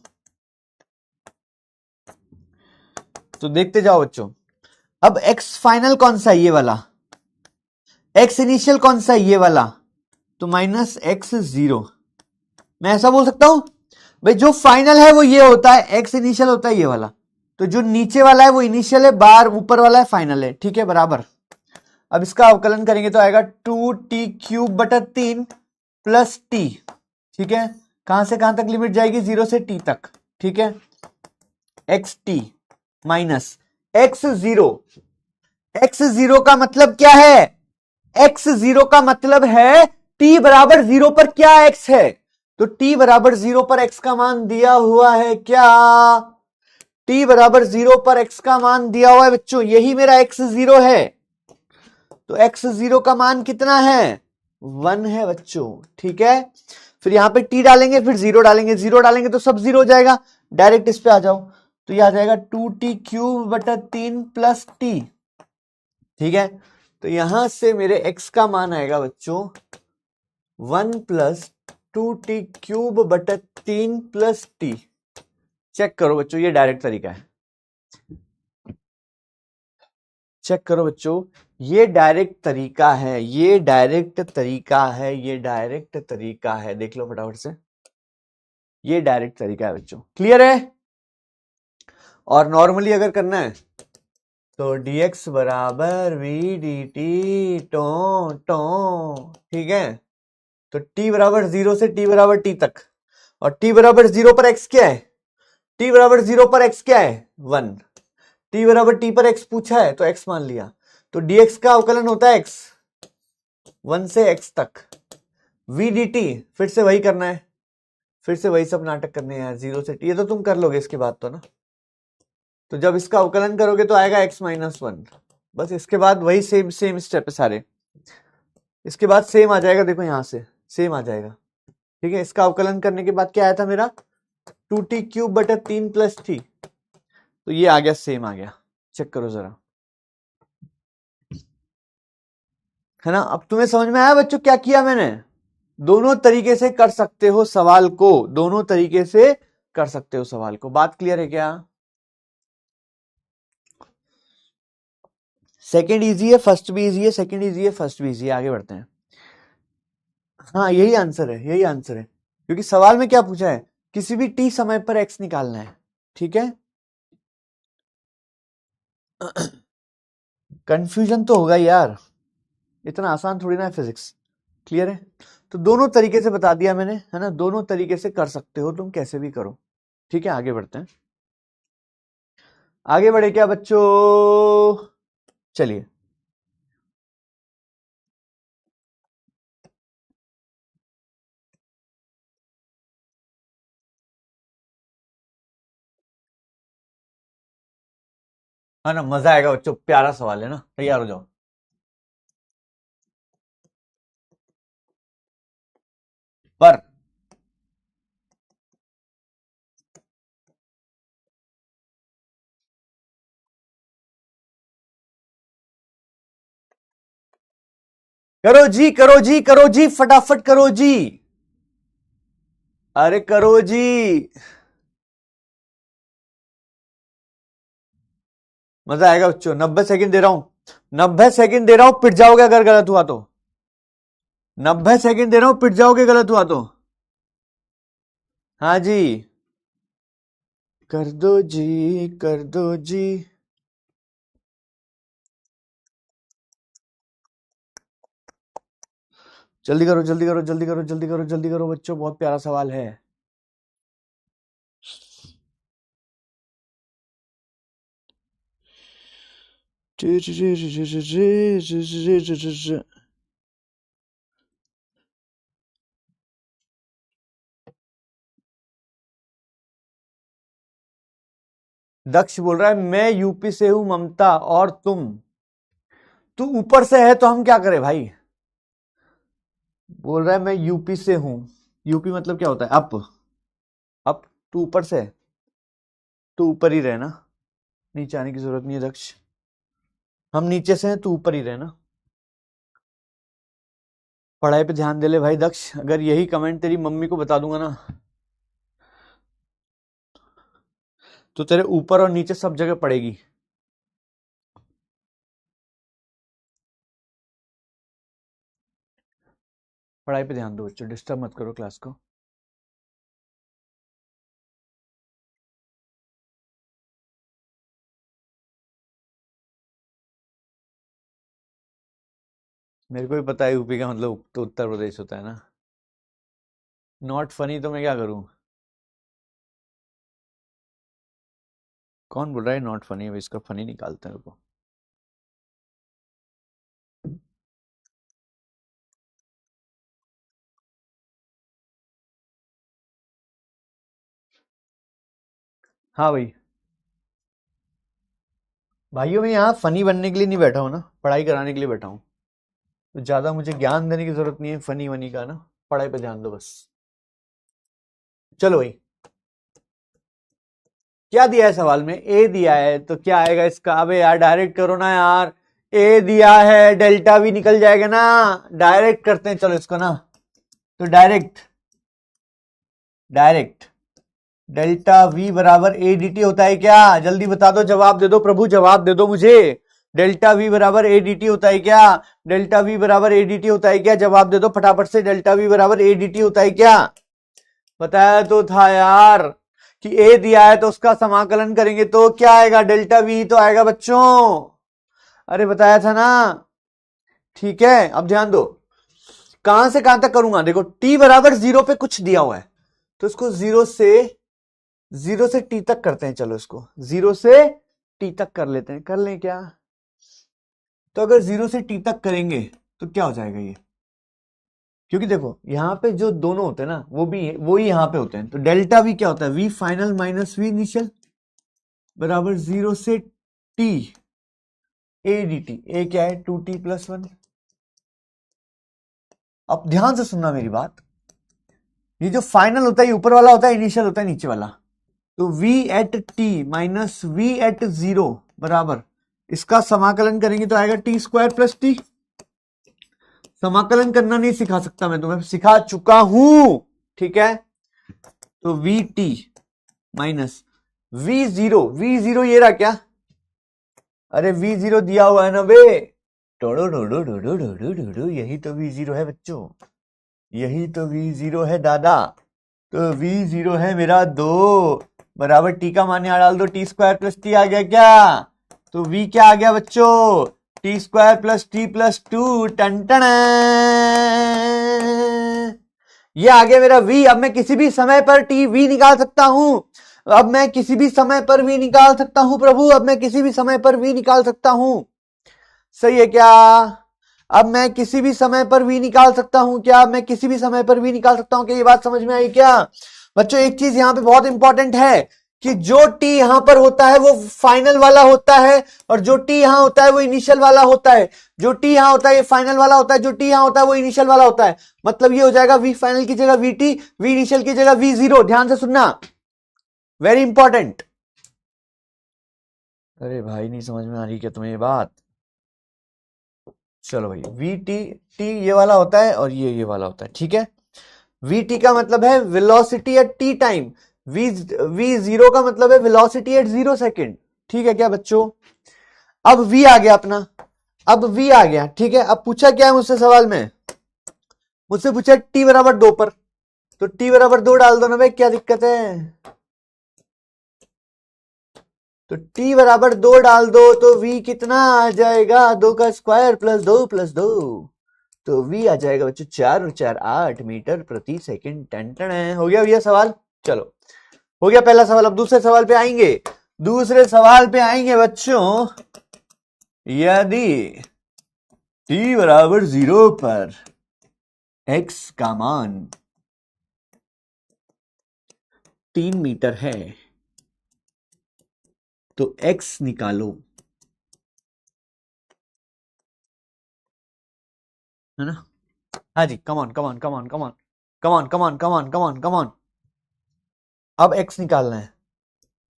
तो देखते जाओ बच्चों, अब x फाइनल कौन सा है? ये वाला। x इनिशियल कौन सा है? ये वाला। तो -x0। मैं ऐसा बोल सकता हूं भाई, जो फाइनल है वो ये होता है, x इनिशियल होता है ये वाला, तो जो नीचे वाला है वो इनिशियल है, बार ऊपर वाला है फाइनल है। ठीक है, बराबर। अब इसका अवकलन करेंगे तो आएगा 2t³ + t। ठीक है, कहां से कहां तक लिमिट जाएगी? 0 से t तक। ठीक है, xt माइनस x0। x0 का मतलब क्या है? x0 का मतलब है t बराबर 0 पर क्या x है? तो t बराबर 0 पर x का मान दिया हुआ है क्या? t बराबर 0 पर x का मान दिया हुआ है बच्चों, यही मेरा x0 है। तो x0 का मान कितना है? 1 है बच्चों। ठीक है, फिर यहां पे t डालेंगे, फिर 0 डालेंगे, 0 डालेंगे तो सब 0 हो जाएगा। डायरेक्ट इस पे आ जाओ, तो ये आ जाएगा 2t³ + t। ठीक है, तो यहां से मेरे x का मान आएगा बच्चों 1 + 2t³ बटा 3 प्लस टी। चेक करो बच्चों, ये डायरेक्ट तरीका है। चेक करो बच्चों, ये डायरेक्ट तरीका है, ये डायरेक्ट तरीका है, ये डायरेक्ट तरीका है। देख लो फटाफट से, ये डायरेक्ट तरीका है बच्चों। क्लियर है? और नॉर्मली अगर करना है तो dx बराबर v dt टो टो, ठीक है। तो t बराबर 0 से t बराबर t तक, और t बराबर 0 पर x क्या है? t बराबर 0 पर x क्या है? 1। t बराबर t पर x पूछा है तो x मान लिया, तो dx का अवकलन होता है x 1 से x तक। v dt फिर से वही करना है, फिर से वही सब नाटक करने हैं 0 से t। ये तो तुम कर लोगे इसके बाद तो ना। तो जब इसका अवकलन करोगे तो आएगा x माइनस 1। बस इसके बाद वही सेम स्टेप है सारे। इसके बाद सेम आ जाएगा, देखो यहां से सेम आ जाएगा, ठीक है। इसका अवकलन करने के बाद क्या आया था मेरा? 2t³ बटा 3 प्लस टी। तो ये आ गया, सेम आ गया। चेक करो जरा, है ना। अब तुम्हें समझ में आया बच्चों क्या किया मैंने? दोनों तरीके से कर सकते हो सवाल को, दोनों तरीके से कर सकते हो सवाल को। बात क्लियर है क्या? सेकंड इजी है, फर्स्ट भी इजी है, सेकंड इजी है, फर्स्ट भी इजी है। आगे बढ़ते हैं। हाँ यही आंसर है, यही आंसर है, क्योंकि सवाल में क्या पूछा है? किसी भी टी समय पर एक्स निकालना है, ठीक है। कंफ्यूजन तो होगा यार, इतना आसान थोड़ी ना है फिजिक्स। क्लियर है? तो दोनों तरीके से बता दिया मैंने, है ना। दोनों तरीके से कर सकते हो तुम, कैसे भी करो, ठीक है। आगे बढ़ते हैं। आगे बढ़े क्या बच्चों? चलिए, है ना, मजा आएगा बच्चों, प्यारा सवाल है ना। तैयार हो जाओ। पर करो जी, करो जी, करो जी, फटाफट करो जी, अरे करो जी। मजा आएगा बच्चों। 90 सेकंड दे रहा हूं, 90 सेकंड दे रहा हूं, पिट जाओगे अगर गलत हुआ तो। 90 सेकंड दे रहा हूं, पिट जाओगे गलत हुआ तो। हाँ जी, कर दो जी, कर दो जी। जल्दी करो, जल्दी करो, जल्दी करो, जल्दी करो, जल्दी करो बच्चों, बहुत प्यारा सवाल है। दक्ष बोल रहा है मैं यूपी से हूं ममता, और तुम? तू ऊपर से है तो हम क्या करें भाई? बोल रहा है मैं यूपी से हूं। यूपी मतलब क्या होता है? अप। अप। तू ऊपर से है तो ऊपर ही रहना, नीचे आने की जरूरत नहीं है दक्ष। हम नीचे से हैं, तू ऊपर ही रहना। पढ़ाई पे ध्यान दे ले भाई दक्ष, अगर यही कमेंट तेरी मम्मी को बता दूंगा ना तो तेरे ऊपर और नीचे सब जगह पड़ेगी। पढ़ाई पे ध्यान दो बच्चों, डिस्टर्ब मत करो क्लास को। मेरे को भी पता है यूपी का मतलब तो उत्तर प्रदेश होता है ना। नॉट फनी तो मैं क्या करूं? कौन बोल रहा है नॉट फनी? अब इसका फनी निकालते हैं रुको। हाँ भाई, भाइयों मैं यहाँ फनी बनने के लिए नहीं बैठा हूँ ना, पढ़ाई कराने के लिए बैठा हूँ। तो ज्यादा मुझे ज्ञान देने की जरूरत नहीं है फनी वनी का ना। पढ़ाई पे ध्यान दो बस। चलो भाई, क्या दिया है सवाल में? ए दिया है, तो क्या आएगा इसका? अबे यार डायरेक्ट करो ना यार। ए दिया है, डेल्टा भी निकल जाएगा ना। डायरेक्ट करते हैं चलो इसको ना, तो डायरेक्ट डायरेक्ट डेल्टा वी बराबर ए डी टी होता है क्या? जल्दी बता दो, जवाब दे दो प्रभु, जवाब दे दो मुझे। डेल्टा वी बराबर ए डी टी होता है क्या? डेल्टा वी बराबर ए डी टी होता है क्या? जवाब दे दो फटाफट से, डेल्टा वी बराबर ए डी टी होता है क्या? बताया तो था यार कि ए दिया है तो उसका समाकलन करेंगे तो क्या आएगा? डेल्टा वी तो आएगा बच्चों। अरे बताया था ना। ठीक है, अब ध्यान दो, कहां से कहां तक करूंगा। देखो टी बराबर 0 पे कुछ दिया हुआ है तो इसको 0 से टी तक करते हैं। चलो इसको 0 से टी तक कर लेते हैं, कर लें क्या? तो अगर 0 से टी तक करेंगे तो क्या हो जाएगा ये? क्योंकि देखो यहां पे जो दोनों होते हैं ना वो ही यहां पे होते हैं, तो डेल्टा वी क्या होता है? V final minus v initial बराबर 0 से t a d t. A क्या है? 2t+1। अब ध्यान से सुनना मेरी बात, ये जो फाइनल होता है ये ऊपर वाला होता है, इनिशियल होता है नीचे वाला। तो v at t minus v at 0 बराबर, इसका समाकलन करेंगे तो आएगा t² + t। समाकलन करना नहीं सिखा सकता मैं तुम्हें, सिखा चुका हूं, ठीक है। तो वी टी माइनस v0 ये रहा क्या? अरे v0 दिया हुआ है ना बे, टोडो डोडो डोडो डोडो डोडो, यही तो v0 है बच्चों, यही तो v0 है दादा। तो v0 है मेरा 2 बराबर टी का मान यहां डाल दो, t² + t आ गया क्या? तो v क्या आ गया बच्चों? t² + t+2 ton. ये आ गया मेरा v। अब मैं किसी भी समय पर t v निकाल सकता हूं, अब मैं किसी भी समय पर v निकाल सकता हूं प्रभु, अब मैं किसी भी समय पर v निकाल सकता हूं। सही है क्या? अब मैं किसी भी समय पर v निकाल सकता हूं क्या? मैं किसी भी समय पर v निकाल सकता हूं क्या? ये बात समझ में आई क्या बच्चों? एक चीज यहां पे बहुत इंपॉर्टेंट है कि जो t यहां पर होता है वो फाइनल वाला होता है, और जो t यहां होता है वो इनिशियल वाला होता है। जो t यहां होता है ये फाइनल वाला होता है, जो t यहां होता है वो इनिशियल वाला होता है। मतलब ये हो जाएगा v फाइनल की जगह vt, v इनिशियल की जगह v0। ध्यान से सुनना, वेरी इंपॉर्टेंट। अरे भाई नहीं समझ में आ रही क्या तुम्हें ये बात? चलो भाई, वी टी ये वाला होता है और ये वाला होता है, ठीक है। वी टी का मतलब है velocity at T time, we zero का मतलब है वेलोसिटी एट 0 सेकेंड, ठीक है क्या बच्चों? अब वी आ गया अपना, अब वी आ गया, ठीक है। अब पूछा क्या है मुझसे सवाल में? मुझसे पूछा टी बराबर 2 पर, तो टी बराबर 2 डाल दो ना भाई, क्या दिक्कत है? तो t बराबर 2 डाल दो तो v कितना आ जाएगा? 2 का स्क्वायर + 2 + 2, तो v आ जाएगा बच्चों 4 और 4 8 मीटर प्रति सेकंड। टन है। हो गया भैया सवाल? चलो हो गया पहला सवाल। अब दूसरे सवाल पे आएंगे, दूसरे सवाल पे आएंगे बच्चों। यदि t बराबर 0 पर x का मान 3 मीटर है तो x निकालो, है ना? हाँ जी, come on come on come on come on come on come on come on come on come on. अब x निकालना है,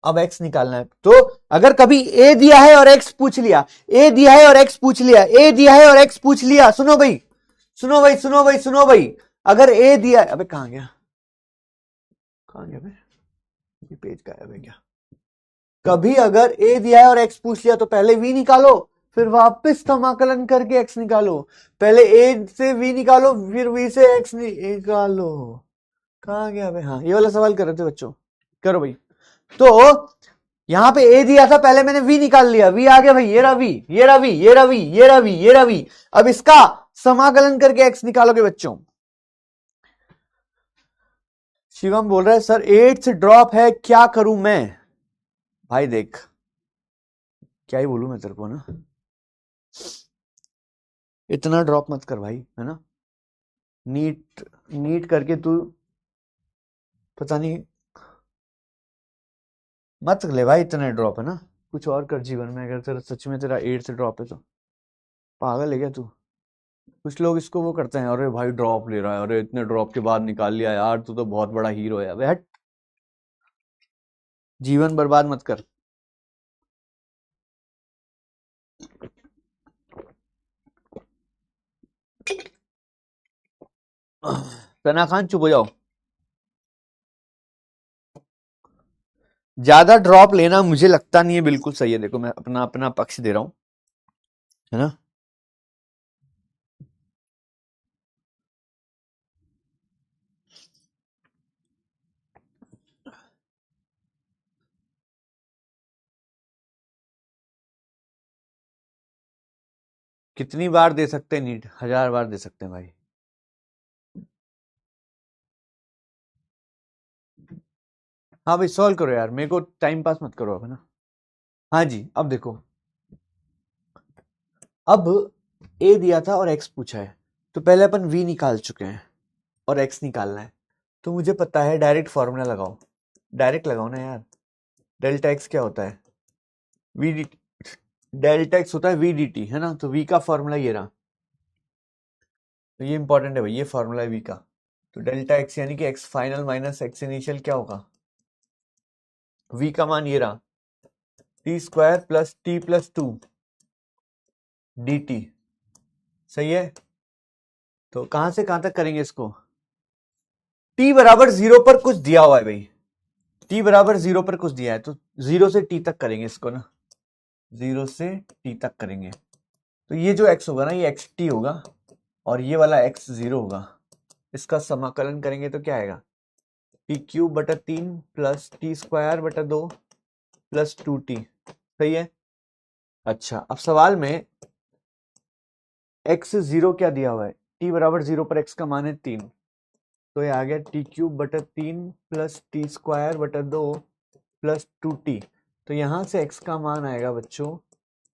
अब x निकालना है। तो अगर कभी a दिया है और x पूछ लिया, a दिया है और x पूछ लिया, a दिया है और x पूछ लिया, सुनो भाई सुनो भाई सुनो भाई सुनो भाई, अगर a दिया, अबे कहां गया, कहां गया ये पेज गायब है क्या? कभी अगर a दिया है और x पूछ लिया तो पहले v निकालो, फिर वापस समाकलन करके x निकालो। पहले a से v निकालो, फिर v से x निकालो। कहां गया भाई? हाँ, ये वाला सवाल कर रहे थे बच्चों, करो भाई। तो यहां पे a दिया था, पहले मैंने v निकाल लिया, v आ गया भाई, ये रहा v, ये रहा v, ये रहा v, ये रहा v, ये रहा v। अब इसका समाकलन करके x निकालोगे बच्चों। शिवम बोल रहा है सर 8th ड्रॉप है, क्या करूं मैं? भाई देख, क्या ही बोलूं मैं तेरे को ना, इतना ड्रॉप मत कर भाई, है ना? नीट नीट करके तू पता नहीं मत ले भाई, इतने ड्रॉप है ना, कुछ और कर जीवन में। अगर तेरा सच में तेरा 8th ड्रॉप है तो पागल है क्या तू? कुछ लोग इसको वो करते हैं, अरे भाई ड्रॉप ले रहा है, अरे इतने ड्रॉप के बाद निकाल लिया यार, तू तो बहुत बड़ा हीरो है। अबे हट, जीवन बर्बाद मत कर। सना खान चुप हो जाओ। ज्यादा ड्रॉप लेना मुझे लगता नहीं है बिल्कुल सही है। देखो मैं अपना अपना पक्ष दे रहा हूं, है ना। कितनी बार दे सकते हैं नीट? 1000 बार दे सकते हैं भाई। हाँ भाई सॉल्व करो यार, मेरे को टाइम पास मत करो अब, है ना। हाँ जी, अब देखो, अब ए दिया था और एक्स पूछा है, तो पहले अपन वी निकाल चुके हैं और एक्स निकालना है। तो मुझे पता है, डायरेक्ट फॉर्मूला लगाओ, डायरेक्ट लगाओ ना यार। डेल्टा एक्स क्या होता है? वी डी, डेल्टा एक्स होता है वी डी टी, है ना। तो वी का फॉर्मूला ये रहा, तो ये इंपॉर्टेंट है भाई, ये फॉर्मूला है वी का। तो डेल्टा एक्स यानी कि x final minus x initial क्या होगा? वी का मान ये रहा, T square plus T plus two D T. सही है। तो कहां से कहां तक करेंगे इसको? टी बराबर 0 पर कुछ दिया हुआ है भाई, टी बराबर 0 पर कुछ दिया है, तो 0 से टी तक करेंगे इसको ना, 0 से टी तक करेंगे। तो ये जो x होगा ना, ये एक्स टी होगा, और ये वाला x 0 होगा। इसका समाकलन करेंगे तो क्या आएगा? टी क्यूब बटा 3 प्लस टी स्क्वायर बटा 2 प्लस 2t। सही है। अच्छा, अब सवाल में x 0 क्या दिया हुआ है? t बराबर 0 पर x का मान है 3, तो ये आ गया टी क्यूब बटा 3 प्लस टी स्क्वायर बटा 2 प्लस 2t। तो यहां से x का मान आएगा बच्चों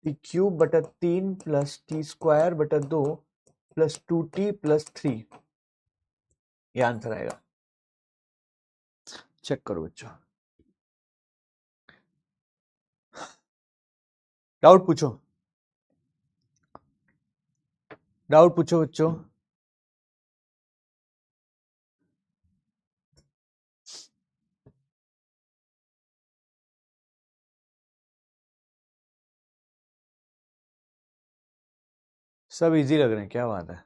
टी क्यूब बटा 3 प्लस टी स्क्वायर बटा 2 प्लस 2t प्लस 3। ये आंसर आएगा। चेक करो बच्चों, डाउट पूछो, डाउट पूछो बच्चों। सब इजी लग रहे हैं, क्या बात है।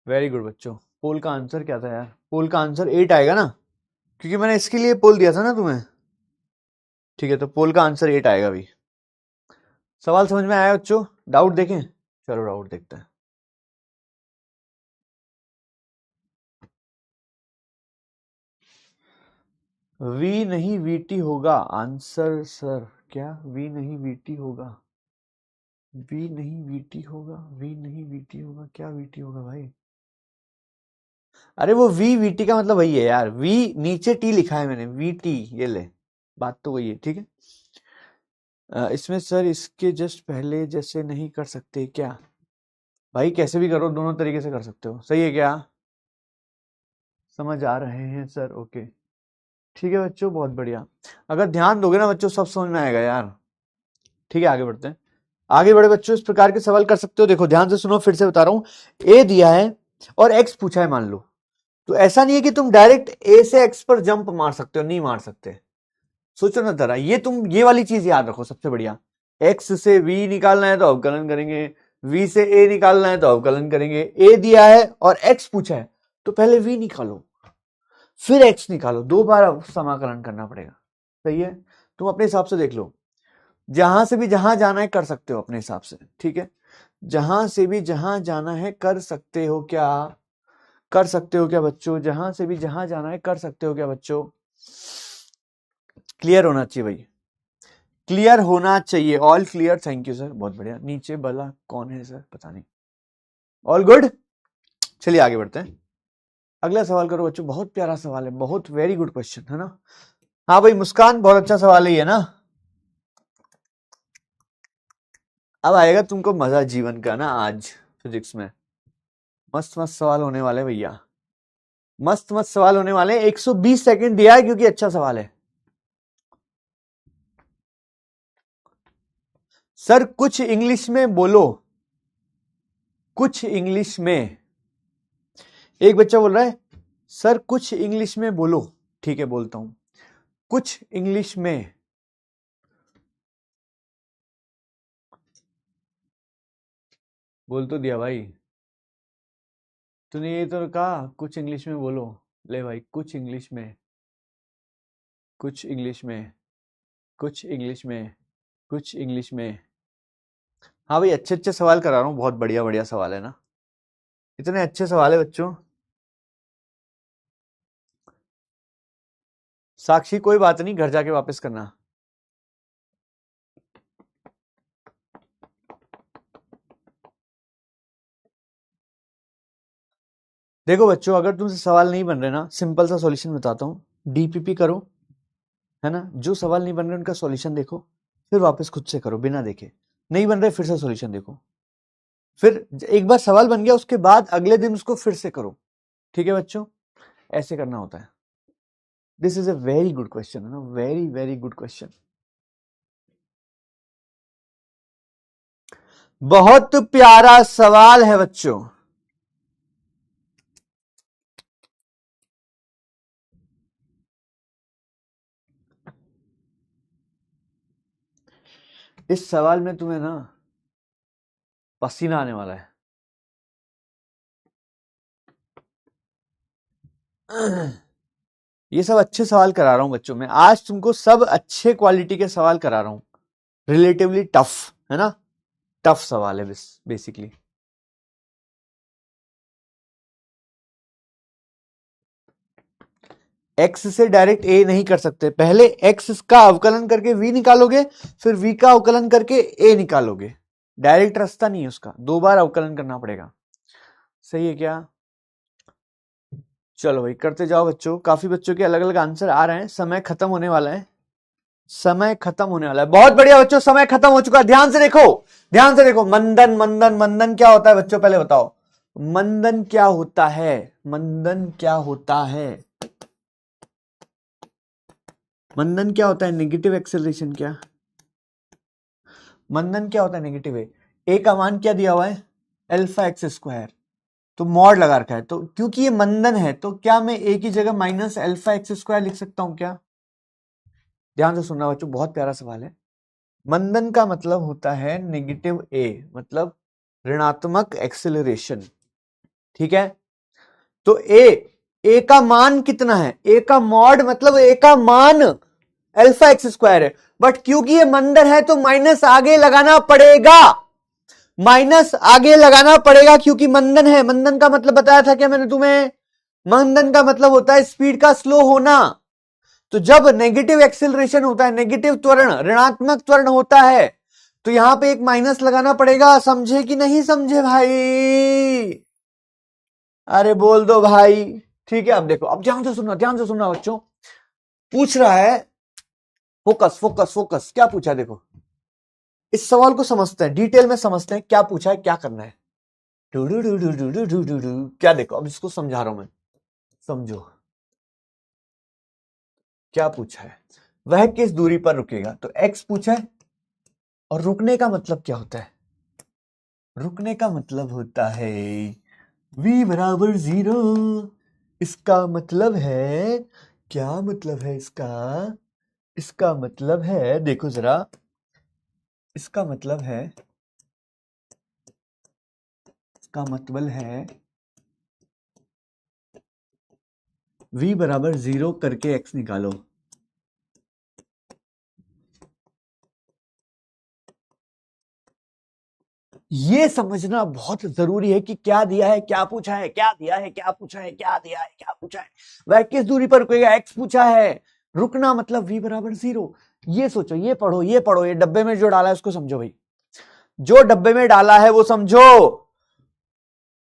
वेरी गुड बच्चों। पोल का आंसर क्या था यार? पोल का आंसर 8 आएगा ना, क्योंकि मैंने इसके लिए पोल दिया था ना तुम्हें। ठीक है, तो पोल का आंसर 8 आएगा अभी। सवाल समझ में आया बच्चों? डाउट देखें, चलो डाउट देखते हैं। वी नहीं वीटी होगा आंसर सर। क्या वी नहीं वीटी होगा? वी नहीं वीटी होगा, वी नहीं वीटी होगा, क्या वीटी होगा भाई? अरे वो वी वीटी का मतलब वही है यार, वी नीचे टी लिखा है मैंने, वी टी, ये ले, बात तो वही है। ठीक है। इसमें सर इसके जस्ट पहले जैसे नहीं कर सकते क्या? भाई कैसे भी करो, दोनों तरीके से कर सकते हो। सही है क्या? समझ आ रहे हैं सर? ओके, ठीक है बच्चों, बहुत बढ़िया। अगर ध्यान दोगे ना बच्चों, सब समझ में आएगा यार। ठीक है, आगे बढ़ते हैं। आगे बढ़े बच्चों, इस प्रकार के सवाल कर सकते हो। देखो ध्यान से सुनो, फिर से बता रहा हूं। ए दिया है और एक्स पूछा है मान लो, तो ऐसा नहीं है कि तुम डायरेक्ट ए से एक्स पर जंप मार सकते हो, नहीं मार सकते। सोचो ना जरा, ये तुम ये वाली चीज याद रखो सबसे बढ़िया। एक्स से वी निकालना है तो अवकलन करेंगे, वी से ए निकालना है तो अवकलन करेंगे। ए दिया है और एक्स पूछा है, तो पहले वी निकालो फिर एक्स निकालो, 2 बार समाकलन करना पड़ेगा। सही है। तुम अपने हिसाब से देख लो, जहां से भी जहां जाना है कर सकते हो अपने हिसाब से। ठीक है, जहां से भी जहां जाना है कर सकते हो क्या? कर सकते हो क्या बच्चों? जहां से भी जहां जाना है कर सकते हो क्या बच्चों? क्लियर होना चाहिए भाई, क्लियर होना चाहिए। All clear, thank you sir, बहुत बढ़िया। नीचे वाला कौन है सर? पता नहीं। ऑल गुड, चलिए आगे बढ़ते हैं। अगला सवाल करो बच्चों, बहुत प्यारा सवाल है, बहुत वेरी गुड क्वेश्चन, है ना। हाँ भाई मुस्कान, बहुत अच्छा सवाल है ये ना। अब आएगा तुमको मजा जीवन का ना आज फिजिक्स में। मस्त मस्त सवाल होने वाले भैया, मस्त मस्त सवाल होने वाले। 120 सेकंड दिया है क्योंकि अच्छा सवाल है। सर कुछ इंग्लिश में बोलो, कुछ इंग्लिश में। एक बच्चा बोल रहा है सर कुछ इंग्लिश में बोलो। ठीक है, बोलता हूं, कुछ इंग्लिश में। बोल तो दिया भाई, तूने ये तो कहा कुछ इंग्लिश में बोलो। ले भाई, कुछ इंग्लिश में। कुछ इंग्लिश में, कुछ इंग्लिश में, कुछ इंग्लिश में। हाँ भाई, अच्छे अच्छे सवाल करा रहा हूँ, बहुत बढ़िया बढ़िया सवाल है ना, इतने अच्छे सवाल है बच्चों। साक्षी कोई बात नहीं, घर जाके वापस करना। देखो बच्चों, अगर तुमसे सवाल नहीं बन रहे ना, सिंपल सा सॉल्यूशन बताता हूँ, डीपीपी करो, है ना। जो सवाल नहीं बन रहे उनका सॉल्यूशन देखो, फिर वापस खुद से करो बिना देखे। नहीं बन रहे फिर से सॉल्यूशन देखो, फिर एक बार सवाल बन गया उसके बाद अगले दिन उसको फिर से करो। ठीक है बच्चों, ऐसे करना होता है। This is a very good question, है ना, वेरी वेरी गुड क्वेश्चन। बहुत प्यारा सवाल है बच्चों। इस सवाल में तुम्हें ना पसीना आने वाला है। ये सब अच्छे सवाल करा रहा हूं बच्चों में, आज तुमको सब अच्छे क्वालिटी के सवाल करा रहा हूं, रिलेटिवली टफ, है ना, टफ सवाल है बेसिकली। एक्स से डायरेक्ट ए नहीं कर सकते, पहले एक्स का अवकलन करके वी निकालोगे, फिर वी का अवकलन करके ए निकालोगे। डायरेक्ट रास्ता नहीं है उसका, दो बार अवकलन करना पड़ेगा। सही है क्या? चलो भाई करते जाओ बच्चों, काफी बच्चों के अलग अलग आंसर आ रहे हैं, समय खत्म होने वाला है, समय खत्म होने वाला है। बहुत बढ़िया बच्चों, समय खत्म हो चुका है, ध्यान से देखो, ध्यान से देखो। मंदन मंदन मंदन क्या होता है बच्चों, पहले बताओ मंदन क्या होता है, मंदन क्या होता है, मंदन क्या होता है, नेगेटिव एक्सेलरेशन क्या, मंदन क्या होता है, नेगेटिव है। ए का मान क्या दिया हुआ है, अल्फा एक्स स्क्वायर, तो मॉड लगा रखा है, तो क्योंकि ये मंदन है तो क्या मैं ए की जगह माइनस अल्फा एक्स स्क्वायर लिख सकता हूं क्या? ध्यान से सुनना बच्चों, बहुत प्यारा सवाल है। मंदन का मतलब होता है नेगेटिव ए, मतलब ऋणात्मक एक्सेलरेशन। ठीक है, तो ए का मान कितना है, ए का मॉड मतलब ए का मान अल्फा एक्स स्क्वायर है, बट क्योंकि ये मंदन है तो माइनस आगे लगाना पड़ेगा, माइनस आगे लगाना पड़ेगा क्योंकि मंदन है। मंदन का मतलब बताया था क्या मैंने तुम्हें, मंदन का मतलब होता है स्पीड का स्लो होना। तो जब नेगेटिव एक्सेलरेशन होता है, नेगेटिव त्वरण, ऋणात्मक त्वरण होता है, तो यहां पे एक माइनस लगाना पड़ेगा। समझे कि नहीं समझे भाई? अरे बोल दो भाई। ठीक है, अब देखो, अब ध्यान से सुनना, ध्यान से सुनना बच्चों। पूछ रहा है, फोकस फोकस फोकस, क्या पूछा है देखो, इस सवाल को समझते हैं, डिटेल में समझते हैं क्या पूछा है, क्या करना है। Do do do do do do do do do. क्या देखो, अब इसको समझा रहा हूं मैं, समझो क्या पूछा है। वह किस दूरी पर रुकेगा, तो एक्स पूछा है, और रुकने का मतलब क्या होता है, रुकने का मतलब होता है v बराबर 0। इसका मतलब है, क्या मतलब है इसका, इसका मतलब है, देखो जरा, इसका मतलब है, इसका मतलब है v बराबर 0 करके x निकालो। ये समझना बहुत जरूरी है कि क्या दिया है, क्या पूछा है, क्या दिया है, क्या पूछा है, क्या दिया है, क्या पूछा है। वह किस दूरी पर रुकेगा, एक्स पूछा है, रुकना मतलब v बराबर 0। ये सोचो, ये पढ़ो, ये पढ़ो, ये डब्बे में जो डाला है उसको समझो भाई, जो डब्बे में डाला है वो समझो।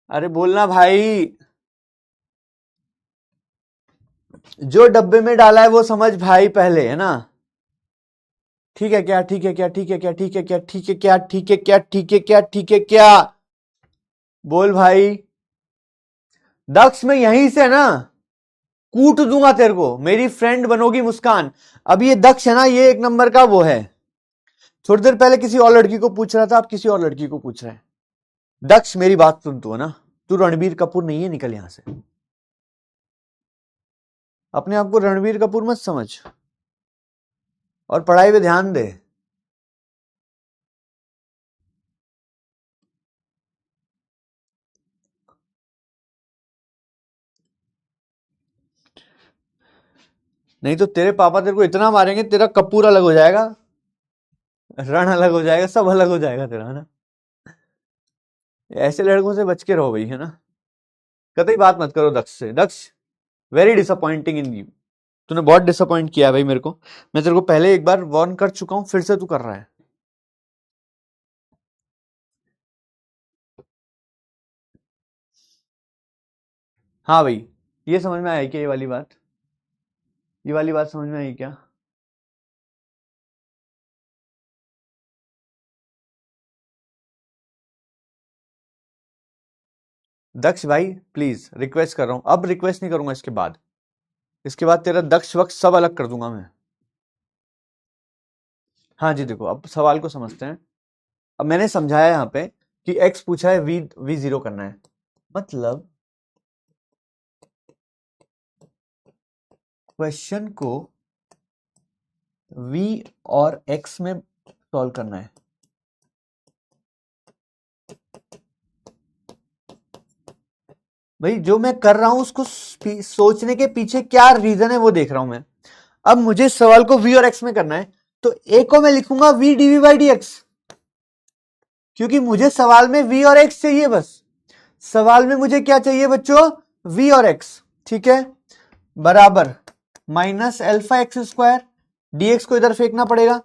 अरे बोलना भाई, जो डब्बे में डाला है वो समझ भाई पहले, है ना। ठीक है क्या, ठीक है क्या, ठीक है क्या, ठीक है क्या, ठीक है क्या, ठीक है क्या, ठीक है क्या, ठीक है क्या, बोल भाई। दक्ष में यहीं से ना कूट दूंगा तेरे को, मेरी फ्रेंड बनोगी मुस्कान। अब ये दक्ष है ना, ये एक नंबर का वो है, थोड़ी देर पहले किसी और लड़की को पूछ रहा था, अब किसी और लड़की को पूछ रहा है। दक्ष मेरी बात सुन, तू है ना, तू रणबीर कपूर नहीं है, निकल यहां से, अपने आप को रणबीर कपूर मत समझ, और पढ़ाई पे ध्यान दे। नहीं तो तेरे पापा तेरे को इतना मारेंगे, तेरा कपूर अलग हो जाएगा, रण अलग हो जाएगा, सब अलग हो जाएगा तेरा, है ना। ऐसे लड़कों से बच के रहो भाई, है ना। कतई बात मत करो दक्ष से। दक्ष, वेरी डिसअपॉइंटिंग इन यू। तूने बहुत डिसअपॉइंट किया है भाई मेरे को। मैं तेरे को पहले एक बार वार्न कर चुका हूं, फिर से तू कर रहा है। हाँ भाई, ये समझ में आई क्या, ये वाली बात, ये वाली बात समझ में आई क्या? दक्ष भाई प्लीज रिक्वेस्ट कर रहा हूं, अब रिक्वेस्ट नहीं करूंगा इसके बाद। इसके बाद तेरा दक्ष वक्त सब अलग कर दूंगा मैं। हाँ जी, देखो अब सवाल को समझते हैं। अब मैंने समझाया यहाँ पे कि x पूछा है, v जीरो करना है, मतलब क्वेश्चन को v और x में सॉल्व करना है। भाई जो मैं कर रहा हूं उसको सोचने के पीछे क्या रीजन है वो देख रहा हूं मैं। अब मुझे सवाल को v और x में करना है, तो a को मैं लिखूंगा v dv by dx, क्योंकि मुझे सवाल में v और x चाहिए। बस सवाल में मुझे क्या चाहिए बच्चों, v और x, ठीक है, बराबर minus alpha x square, dx को इधर फेंकना पड़ेगा,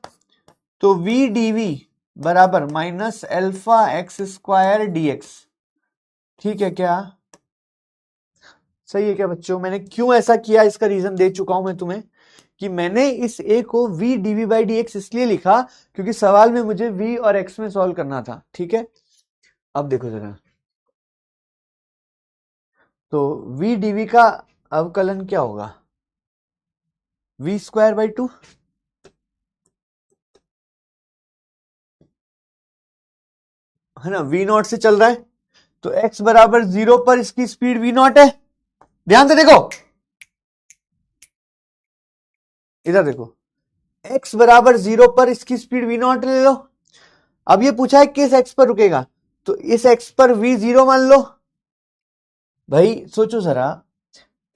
तो v dv बराबर minus alpha x square dx। ठीक है क्या, सही है क्या बच्चों? मैंने क्यों ऐसा किया इसका रीजन दे चुका हूं मैं तुम्हें, कि मैंने इस a को v dv by dx इसलिए लिखा क्योंकि सवाल में मुझे v और x में सॉल्व करना था। ठीक है, अब देखो जरा, तो v dv का अवकलन क्या होगा, v स्क्वायर बाई 2, है ना, v नॉट से चल रहा है, तो x बराबर 0 पर इसकी स्पीड v नॉट है। ध्यान से देखो, इधर देखो, x बराबर 0 पर इसकी स्पीड v नॉट ले लो। अब ये पूछा है किस x पर रुकेगा, तो इस x पर v जीरो मान लो। भाई सोचो जरा,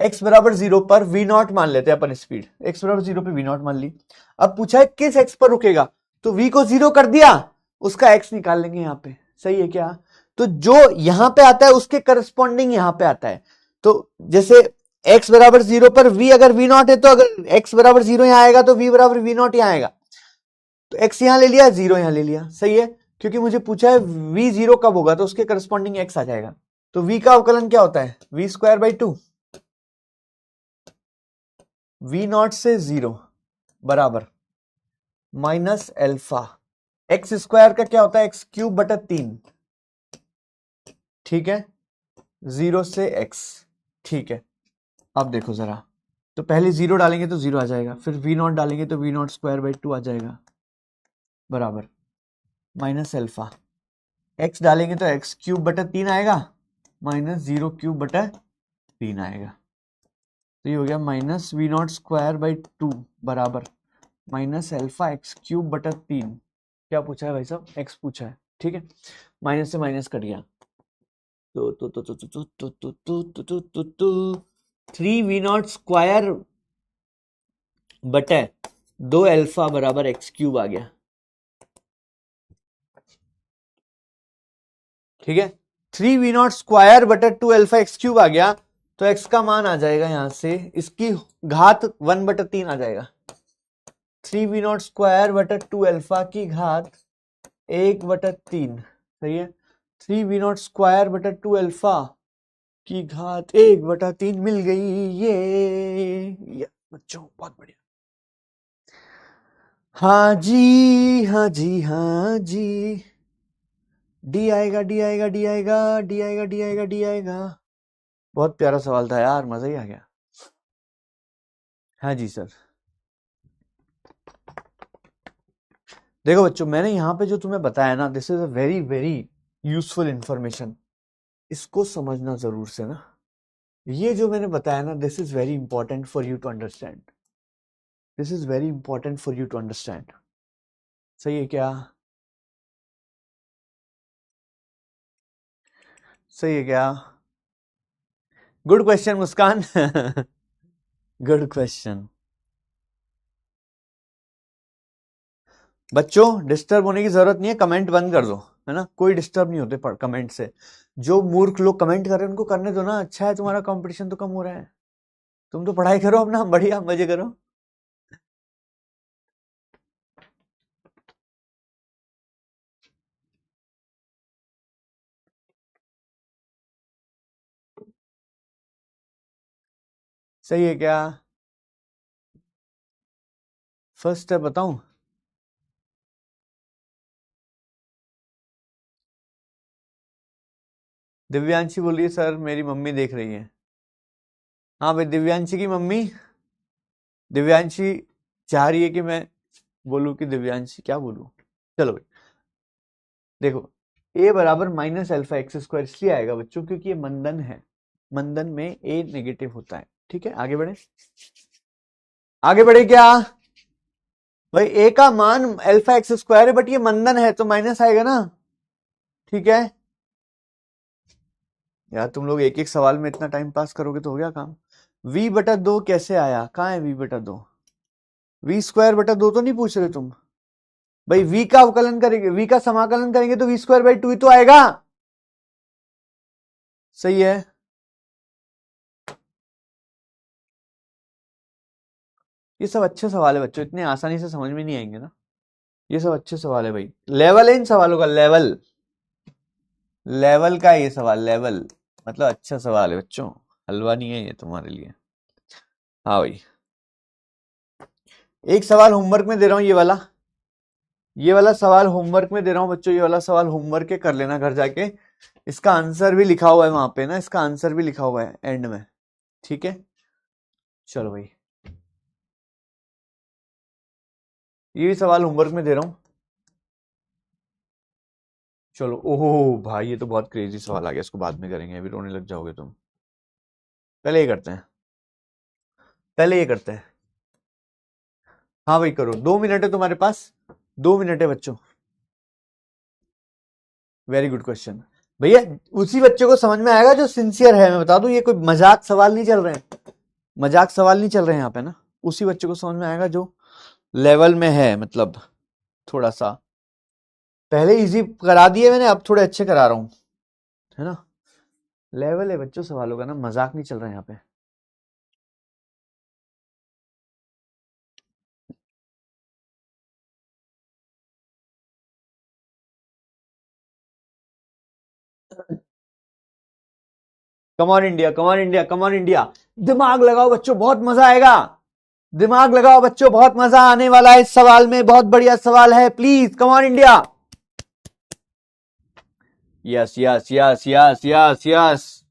x बराबर 0 पर v नॉट मान लेते हैं अपन स्पीड, x बराबर 0 पे v नॉट मान ली। अब पूछा है किस x पर रुकेगा, तो v को 0 कर दिया, उसका x निकाल लेंगे यहाँ पे। सही है क्या? तो जो यहां पे आता है उसके करस्पॉन्डिंग यहां पे आता है। तो जैसे x बराबर 0 पर v अगर v नॉट है, तो अगर x बराबर 0 यहां आएगा तो v बराबर v नॉट यहां आएगा। तो x यहां ले लिया, 0 यहां ले लिया। सही है, क्योंकि मुझे पूछा है v 0 कब होगा, तो उसके करस्पॉन्डिंग x आ जाएगा। तो v का अवकलन क्या होता है, v square by 2, v not से 0 बराबर माइनस एल्फा एक्स स्क्वायर का क्या होता है, एक्स क्यूब बटा 3, ठीक है, 0 से x। ठीक है, अब देखो जरा, तो पहले 0 डालेंगे तो 0 आ जाएगा, फिर v नॉट डालेंगे तो v नॉट स्क्वायर बाई 2 आ जाएगा, बराबर माइनस एल्फा x डालेंगे तो x क्यूब बटा 3 आएगा, माइनस 0 क्यूब बटा 3 आएगा। तो ये हो गया minus v naught square by 2 बराबर माइनस एल्फा एक्स क्यूब बटा 3। क्या पूछा है भाई साहब, x पूछा है। ठीक है, माइनस से माइनस कट गया, तो 3v नॉट स्क्वायर बटे 2 अल्फा बराबर एक्स क्यूब आ गया। ठीक है, 3v नॉट स्क्वायर बटे 2 अल्फा एक्स क्यूब आ गया, तो x का मान आ जाएगा यहां से, इसकी घात 1 बटा 3 आ जाएगा। 3v नॉट स्क्वायर बटा 2 अल्फा की घात 1 बटा 3। सही है, 3v नॉट स्क्वायर बटा 2 अल्फा की घात 1 बटा 3 मिल गई। ये बच्चों बहुत बढ़िया। हाँ जी, हाँ जी, हाँ जी, डी आएगा, डी आएगा, डी आएगा, डी आएगा, डी आएगा, डी आएगा। बहुत प्यारा सवाल था यार, मजा ही आ गया। हाँ जी सर। देखो बच्चों, मैंने यहाँ पे जो तुम्हें बताया ना, this is a very very useful information, इसको समझना जरूर से ना। ये जो मैंने बताया ना, this is very important for you to understand, this is very important for you to understand. सही है क्या? सही है क्या? Good question Muskan. Good question. बच्चों डिस्टर्ब होने की जरूरत नहीं है, कमेंट बंद कर दो, है ना, कोई डिस्टर्ब नहीं होते कमेंट से। जो मूर्ख लोग कमेंट कर रहे हैं उनको करने दो ना, अच्छा है, तुम्हारा कंपटीशन तो कम हो रहा है, तुम तो पढ़ाई करो अपना, बढ़िया मजे करो। सही है क्या? फर्स्ट स्टेप बताऊं? दिव्यांशी बोल रही है सर मेरी मम्मी देख रही है। हाँ भाई, दिव्यांशी की मम्मी, दिव्यांशी चाह रही है कि मैं बोलूं कि दिव्यांशी क्या बोलूं। चलो भाई, देखो, a बराबर माइनस अल्फा एक्स स्क्वायर इसलिए आएगा बच्चों क्योंकि ये मंदन है, मंदन में a नेगेटिव होता है। ठीक है, आगे बढ़े, आगे बढ़े क्या? भाई a का मान अल्फा एक्स स्क्वायर है, बट ये मंदन है तो माइनस आएगा ना। ठीक है यार, तुम लोग एक एक सवाल में इतना टाइम पास करोगे तो हो गया काम। v बटा 2 कैसे आया? कहाँ है v बटा 2? v स्क्वायर बटा 2 तो नहीं पूछ रहे तुम? भाई v का अवकलन करेंगे, v का समाकलन करेंगे तो v स्क्वायर बाई 2 ही तो आएगा। सही है। ये सब अच्छे सवाल है बच्चों, इतने आसानी से समझ में नहीं आएंगे ना, ये सब अच्छे सवाल है भाई, लेवल है इन सवालों का, लेवल, लेवल का ये सवाल, लेवल मतलब अच्छा सवाल है बच्चों, हलवा नहीं है ये तुम्हारे लिए। हाँ भाई, एक सवाल होमवर्क में दे रहा हूं, ये वाला सवाल होमवर्क में दे रहा हूं बच्चों, ये वाला सवाल होमवर्क के कर लेना घर जाके, इसका आंसर भी लिखा हुआ है वहां पे ना, इसका आंसर भी लिखा हुआ है एंड में। ठीक है, चलो भाई, ये भी सवाल होमवर्क में दे रहा हूं। चलो, ओहो भाई ये तो बहुत क्रेजी सवाल आ गया, इसको बाद में करेंगे, अभी रोने लग जाओगे तुम। पहले ये करते हैं, पहले ये करते हैं। हाँ भाई करो, 2 मिनट है तुम्हारे पास, 2 मिनट है बच्चों। वेरी गुड क्वेश्चन भैया, उसी बच्चे को समझ में आएगा जो सिंसियर है, मैं बता दूं, ये कोई मजाक सवाल नहीं चल रहे हैं, मजाक सवाल नहीं चल रहे हैं यहाँ पे ना, उसी बच्चे को समझ में आएगा जो लेवल में है, मतलब थोड़ा सा, पहले इजी करा दिए मैंने, अब थोड़े अच्छे करा रहा हूँ, है ना, लेवल है बच्चों सवालों का ना, मजाक नहीं चल रहा है यहाँ पे। Come on India, come on India, come on India, दिमाग लगाओ बच्चों, बहुत मजा आएगा, दिमाग लगाओ बच्चों, बहुत मजा आने वाला है इस सवाल में, बहुत बढ़िया सवाल है, please come on India. Yes yes yes yes yes yes.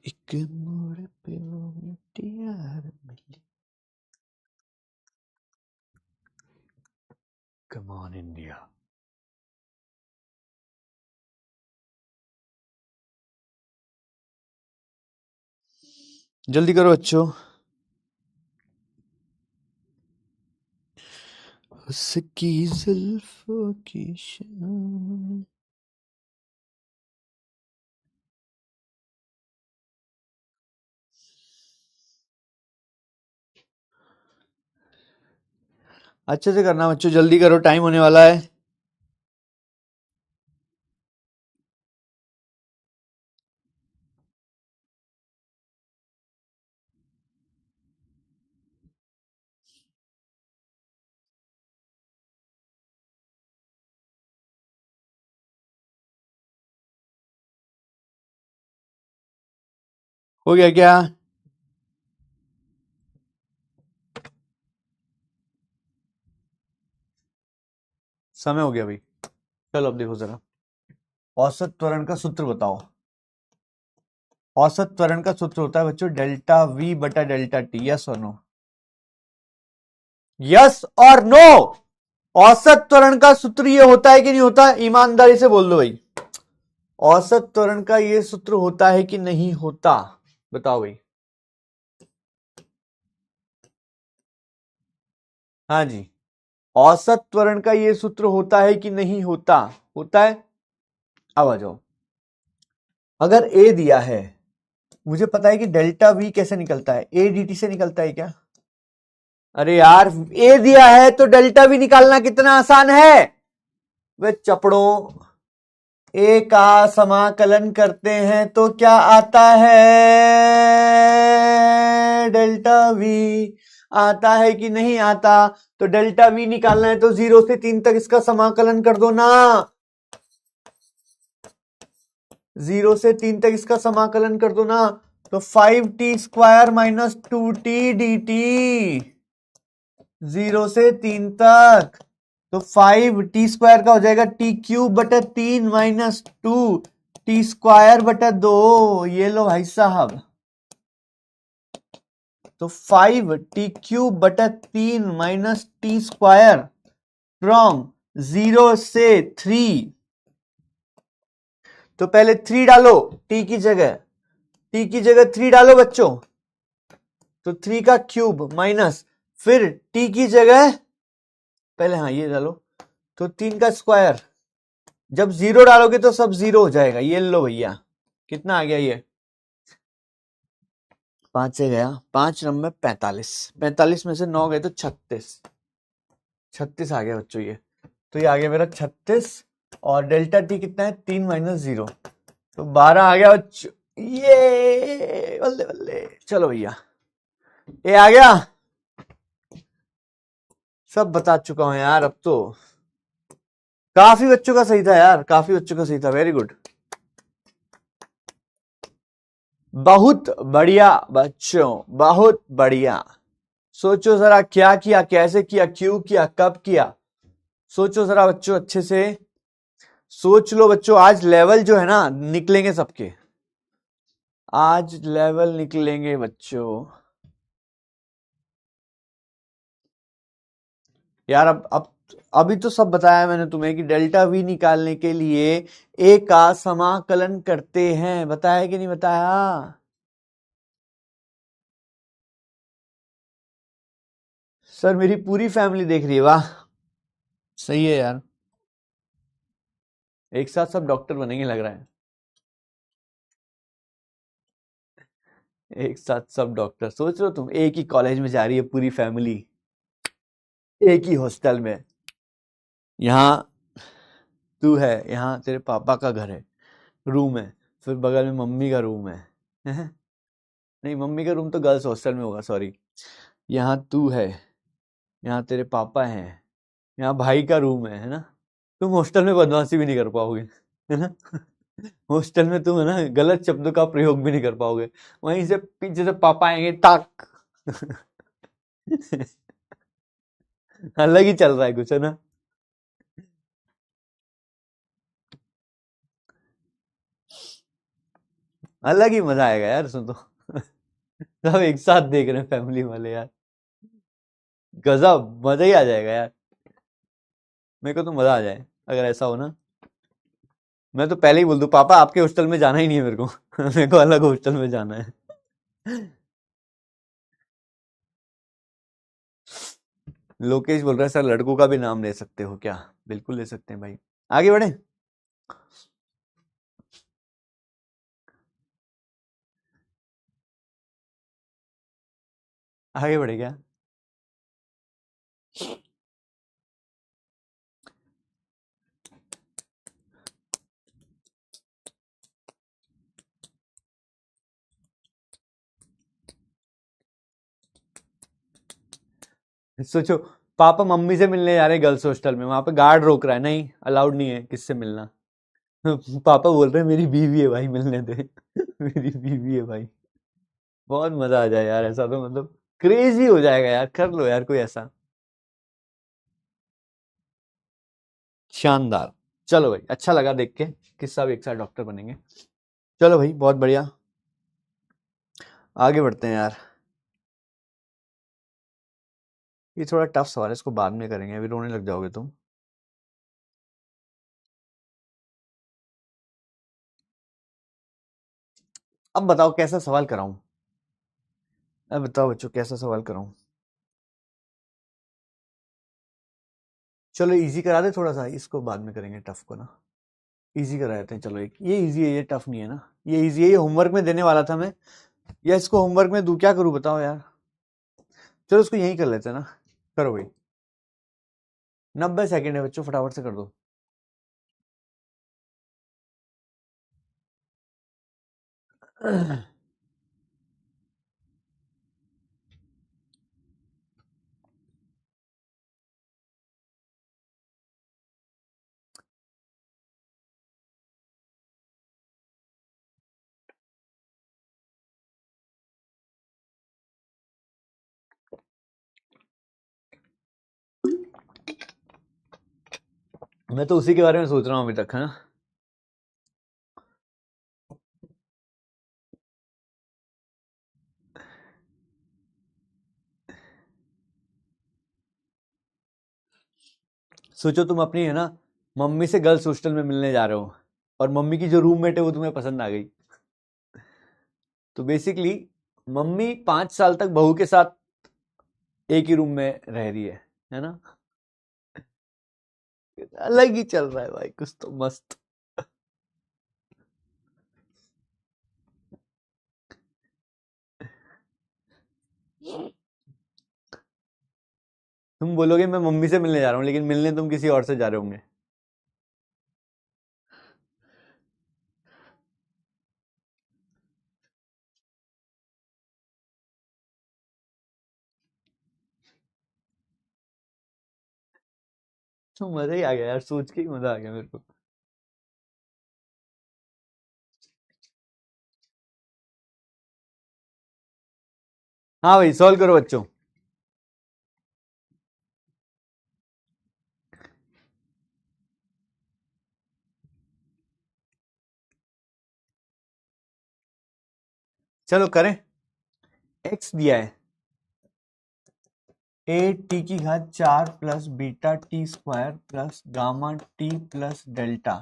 एक मोड़ पे वो मुटियार मिली। कम ऑन इंडिया, जल्दी करो बच्चों। उसकी जुल्फों की शान। अच्छे से करना बच्चों, जल्दी करो, टाइम होने वाला है। हो गया क्या? समय हो गया भाई, चलो अब देखो जरा, औसत त्वरण का सूत्र बताओ। औसत त्वरण का सूत्र होता है बच्चों डेल्टा वी बटा डेल्टा टी, यस और नो, यस और नो। औसत त्वरण का सूत्र ये होता है कि नहीं होता, ईमानदारी से बोल दो भाई, औसत त्वरण का ये सूत्र होता है कि नहीं होता, बताओ भाई। हाँ जी, औसत त्वरण का ये सूत्र होता है कि नहीं होता? होता है। अब आ जाओ, अगर ए दिया है, मुझे पता है कि डेल्टा वी कैसे निकलता है, ए डी टी से निकलता है क्या? अरे यार, ए दिया है तो डेल्टा वी निकालना कितना आसान है। वे चपड़ों, ए का समाकलन करते हैं तो क्या आता है? डेल्टा वी आता है कि नहीं आता? तो डेल्टा वी निकालना है तो 0 से 3 तक इसका समाकलन कर दो ना। 0 से 3 तक इसका समाकलन कर दो ना। तो 5t² माइनस 2t dt 0 से 3 तक। तो 5t² का हो जाएगा t³/3 माइनस 2t²/2। ये लो भाई साहब, तो 5t³/3 माइनस t² फ्रॉम 0 से 3। तो पहले 3 डालो t की जगह, 3 डालो बच्चों। तो 3 का क्यूब माइनस, फिर t की जगह पहले, हाँ ये डालो, तो 3 का स्क्वायर। जब 0 डालोगे तो सब 0 हो जाएगा। ये लो भैया, कितना आ गया ये? 5 से गया, 5 नंबर 45, 45 में से 9 गए तो 36, 36 आ गया बच्चों ये। तो ये आ गया मेरा 36, और डेल्टा टी कितना है? 3 माइनस 0, तो 12 आ गया बच्चों। ये बल्ले बल्ले, चलो भैया ये आ गया। सब बता चुका हूं यार अब तो। काफी बच्चों का सही था यार, काफी बच्चों का सही था, वेरी गुड, बहुत बढ़िया बच्चों, बहुत बढ़िया। सोचो जरा, क्या किया, कैसे किया, क्यों किया, कब किया? सोचो जरा बच्चों, अच्छे से सोच लो बच्चों। आज लेवल जो है ना निकलेंगे सबके, आज लेवल निकलेंगे बच्चों। यार अब अभी तो सब बताया मैंने तुम्हें कि डेल्टा वी निकालने के लिए ए का समाकलन करते हैं, बताया कि नहीं बताया? सर मेरी पूरी फैमिली देख रही है, वाह सही है यार। एक साथ सब डॉक्टर बनेंगे लग रहा है, एक साथ सब डॉक्टर। सोच लो तुम, एक ही कॉलेज में जा रही है पूरी फैमिली, एक ही हॉस्टल में। यहाँ तू है, यहाँ तेरे पापा का घर है, रूम है, फिर बगल में मम्मी का रूम है। नहीं, मम्मी का रूम तो गर्ल्स हॉस्टल में होगा, सॉरी। यहाँ तू है, यहाँ तेरे पापा हैं, यहाँ भाई का रूम है ना? तुम हॉस्टल में बदमाशी भी नहीं कर पाओगे, है ना? हॉस्टल में तुम है ना गलत शब्दों का प्रयोग भी नहीं कर पाओगे। वहीं से पीछे से पापा आएंगे, ताक। अलग ही चल रहा है कुछ, है ना? अलग ही मजा आएगा यार, सुन तो। सब एक साथ देख रहे हैं फैमिली वाले यार, गजब मजा ही आ जाएगा यार। मेरे को तो मजा आ जाए अगर ऐसा हो ना। मैं तो पहले ही बोल दूं, पापा आपके हॉस्टल में जाना ही नहीं है मेरे को। मेरे को अलग हॉस्टल में जाना है। लोकेश बोल रहा है सर लड़कों का भी नाम ले सकते हो क्या? बिल्कुल ले सकते हैं भाई, आगे बढ़े। आगे बढ़े क्या? सोचो, पापा मम्मी से मिलने जा रहे हैं गर्ल्स हॉस्टल में, वहां पे गार्ड रोक रहा है, नहीं अलाउड नहीं है किससे मिलना। पापा बोल रहे हैं मेरी बीवी है भाई, मिलने दे। मेरी बीवी है भाई। बहुत मजा आ जाए यार, ऐसा तो मतलब क्रेजी हो जाएगा यार, कर लो यार कोई ऐसा। शानदार। चलो भाई, अच्छा लगा देख के कि सब एक साथ डॉक्टर बनेंगे। चलो भाई, बहुत बढ़िया, आगे बढ़ते हैं यार। ये थोड़ा टफ सवाल है, इसको बाद में करेंगे, अभी रोने लग जाओगे तुम। अब बताओ कैसा सवाल कराऊं? अब बताओ बच्चों कैसा सवाल कराऊं? चलो इजी करा दे थोड़ा सा, इसको बाद में करेंगे टफ को ना, इजी करा देते हैं। चलो एक ये इजी है, ये टफ नहीं है ना, ये इजी है, ये होमवर्क में देने वाला था मैं, या इसको होमवर्क में दूं, क्या करूं बताओ यार। चलो इसको यही कर लेते हैं ना, करो भाई। 90 सेकेंड है बच्चों, फटाफट से कर दो। मैं तो उसी के बारे में सोच रहा हूँ अभी तक, है ना। सोचो तुम अपनी, है ना, मम्मी से गर्ल्स हॉस्टल में मिलने जा रहे हो, और मम्मी की जो रूममेट है वो तुम्हें पसंद आ गई। तो बेसिकली मम्मी 5 साल तक बहू के साथ एक ही रूम में रह रही है ना। अलग ही चल रहा है भाई कुछ तो मस्त। तुम बोलोगे मैं मम्मी से मिलने जा रहा हूँ, लेकिन मिलने तुम किसी और से जा रहे होंगे। तो मजा ही आ गया यार, सोच के ही मजा आ गया मेरे को। हाँ भाई सॉल्व करो बच्चों। चलो करें। एक्स दिया है ए टी की घात 4 plus beta T square plus gamma T plus delta,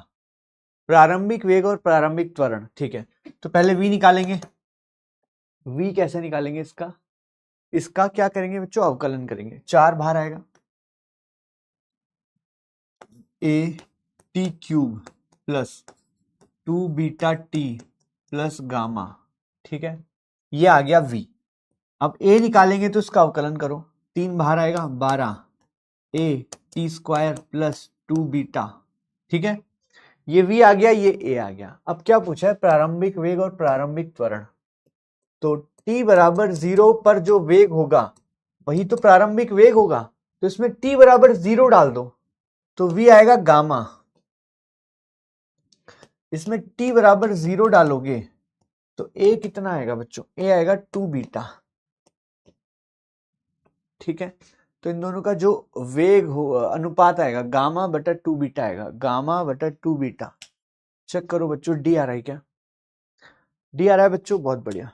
प्रारंभिक वेग और प्रारंभिक त्वरण। ठीक है, तो पहले v निकालेंगे। v कैसे निकालेंगे इसका, इसका क्या करेंगे बच्चों, अवकलन करेंगे। 4 बाहर आएगा, A T cube plus 2 beta T plus gamma. ठीक है, ये आ गया v। अब a निकालेंगे तो इसका अवकलन करो, 3 बाहर आएगा, 12 A T square plus 2 beta. ठीक है, ये v आ गया, ये a आ गया। अब क्या पूछा है, प्रारंभिक वेग और प्रारंभिक त्वरण। तो t बराबर 0 पर जो वेग होगा वही तो प्रारंभिक वेग होगा, तो इसमें t बराबर 0 डाल दो, तो v आएगा गामा। इसमें t बराबर 0 डालोगे तो a कितना आएगा बच्चों, a आएगा 2 बीटा। ठीक है, तो इन दोनों का जो वेग हो अनुपात आएगा, गामा बटा 2 बीटा आएगा, गामा बटा 2 बीटा। चेक करो बच्चों, डी आ रहा है क्या, डी आ रहा है बच्चों, बहुत बढ़िया।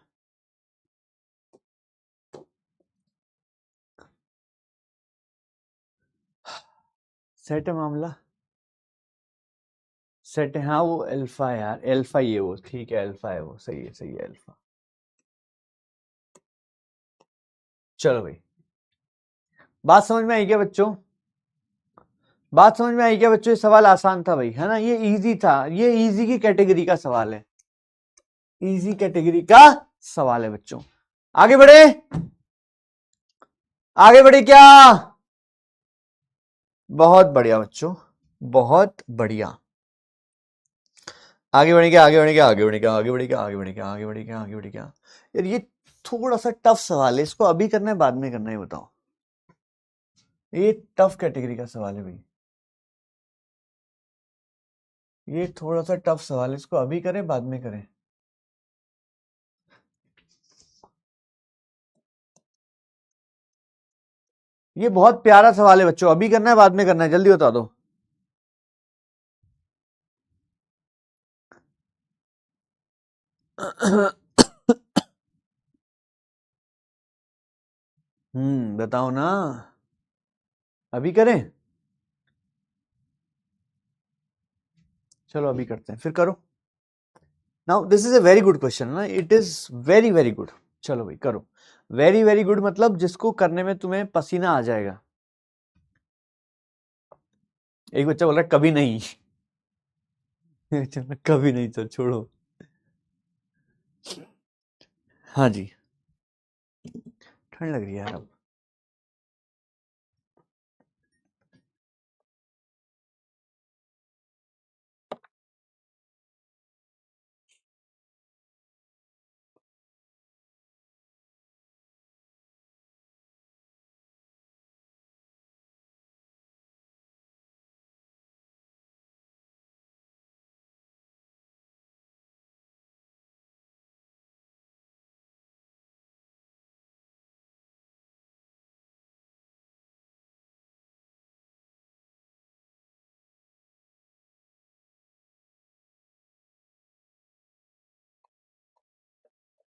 सेट है मामला, सेट है। हाँ वो अल्फा है यार, अल्फा ही है वो, ठीक है अल्फा है वो, सही है सही है अल्फा। चलो भाई, बात समझ में आई क्या बच्चों, बात समझ में आई क्या बच्चों। ये सवाल आसान था भाई, है ना, ये इजी था, ये इजी की कैटेगरी का सवाल है, इजी कैटेगरी का सवाल है बच्चों। आगे बढ़े, आगे बढ़े क्या, बहुत बढ़िया बच्चों, बहुत बढ़िया। आगे बढ़े क्या, आगे बढ़े क्या, आगे बढ़े क्या, आगे बढ़े क्या, आगे बढ़े क्या, आगे बढ़े क्या, आगे बढ़े क्या। यार ये थोड़ा सा टफ सवाल है, इसको अभी करना है बाद में करना है, बताओ। ये टफ कैटेगरी का सवाल है भाई, ये थोड़ा सा टफ सवाल है, इसको अभी करें बाद में करें। ये बहुत प्यारा सवाल है बच्चों, अभी करना है बाद में करना है, जल्दी बता दो। बताओ ना, अभी करें, चलो अभी करते हैं, फिर करो। Now this is a very good question ना, it is very very good. चलो भाई करो, वेरी वेरी गुड मतलब जिसको करने में तुम्हें पसीना आ जाएगा। एक बच्चा बोल रहा है कभी नहीं। कभी नहीं, चल छोड़ो। हाँ जी, ठंड लग रही है यार अब।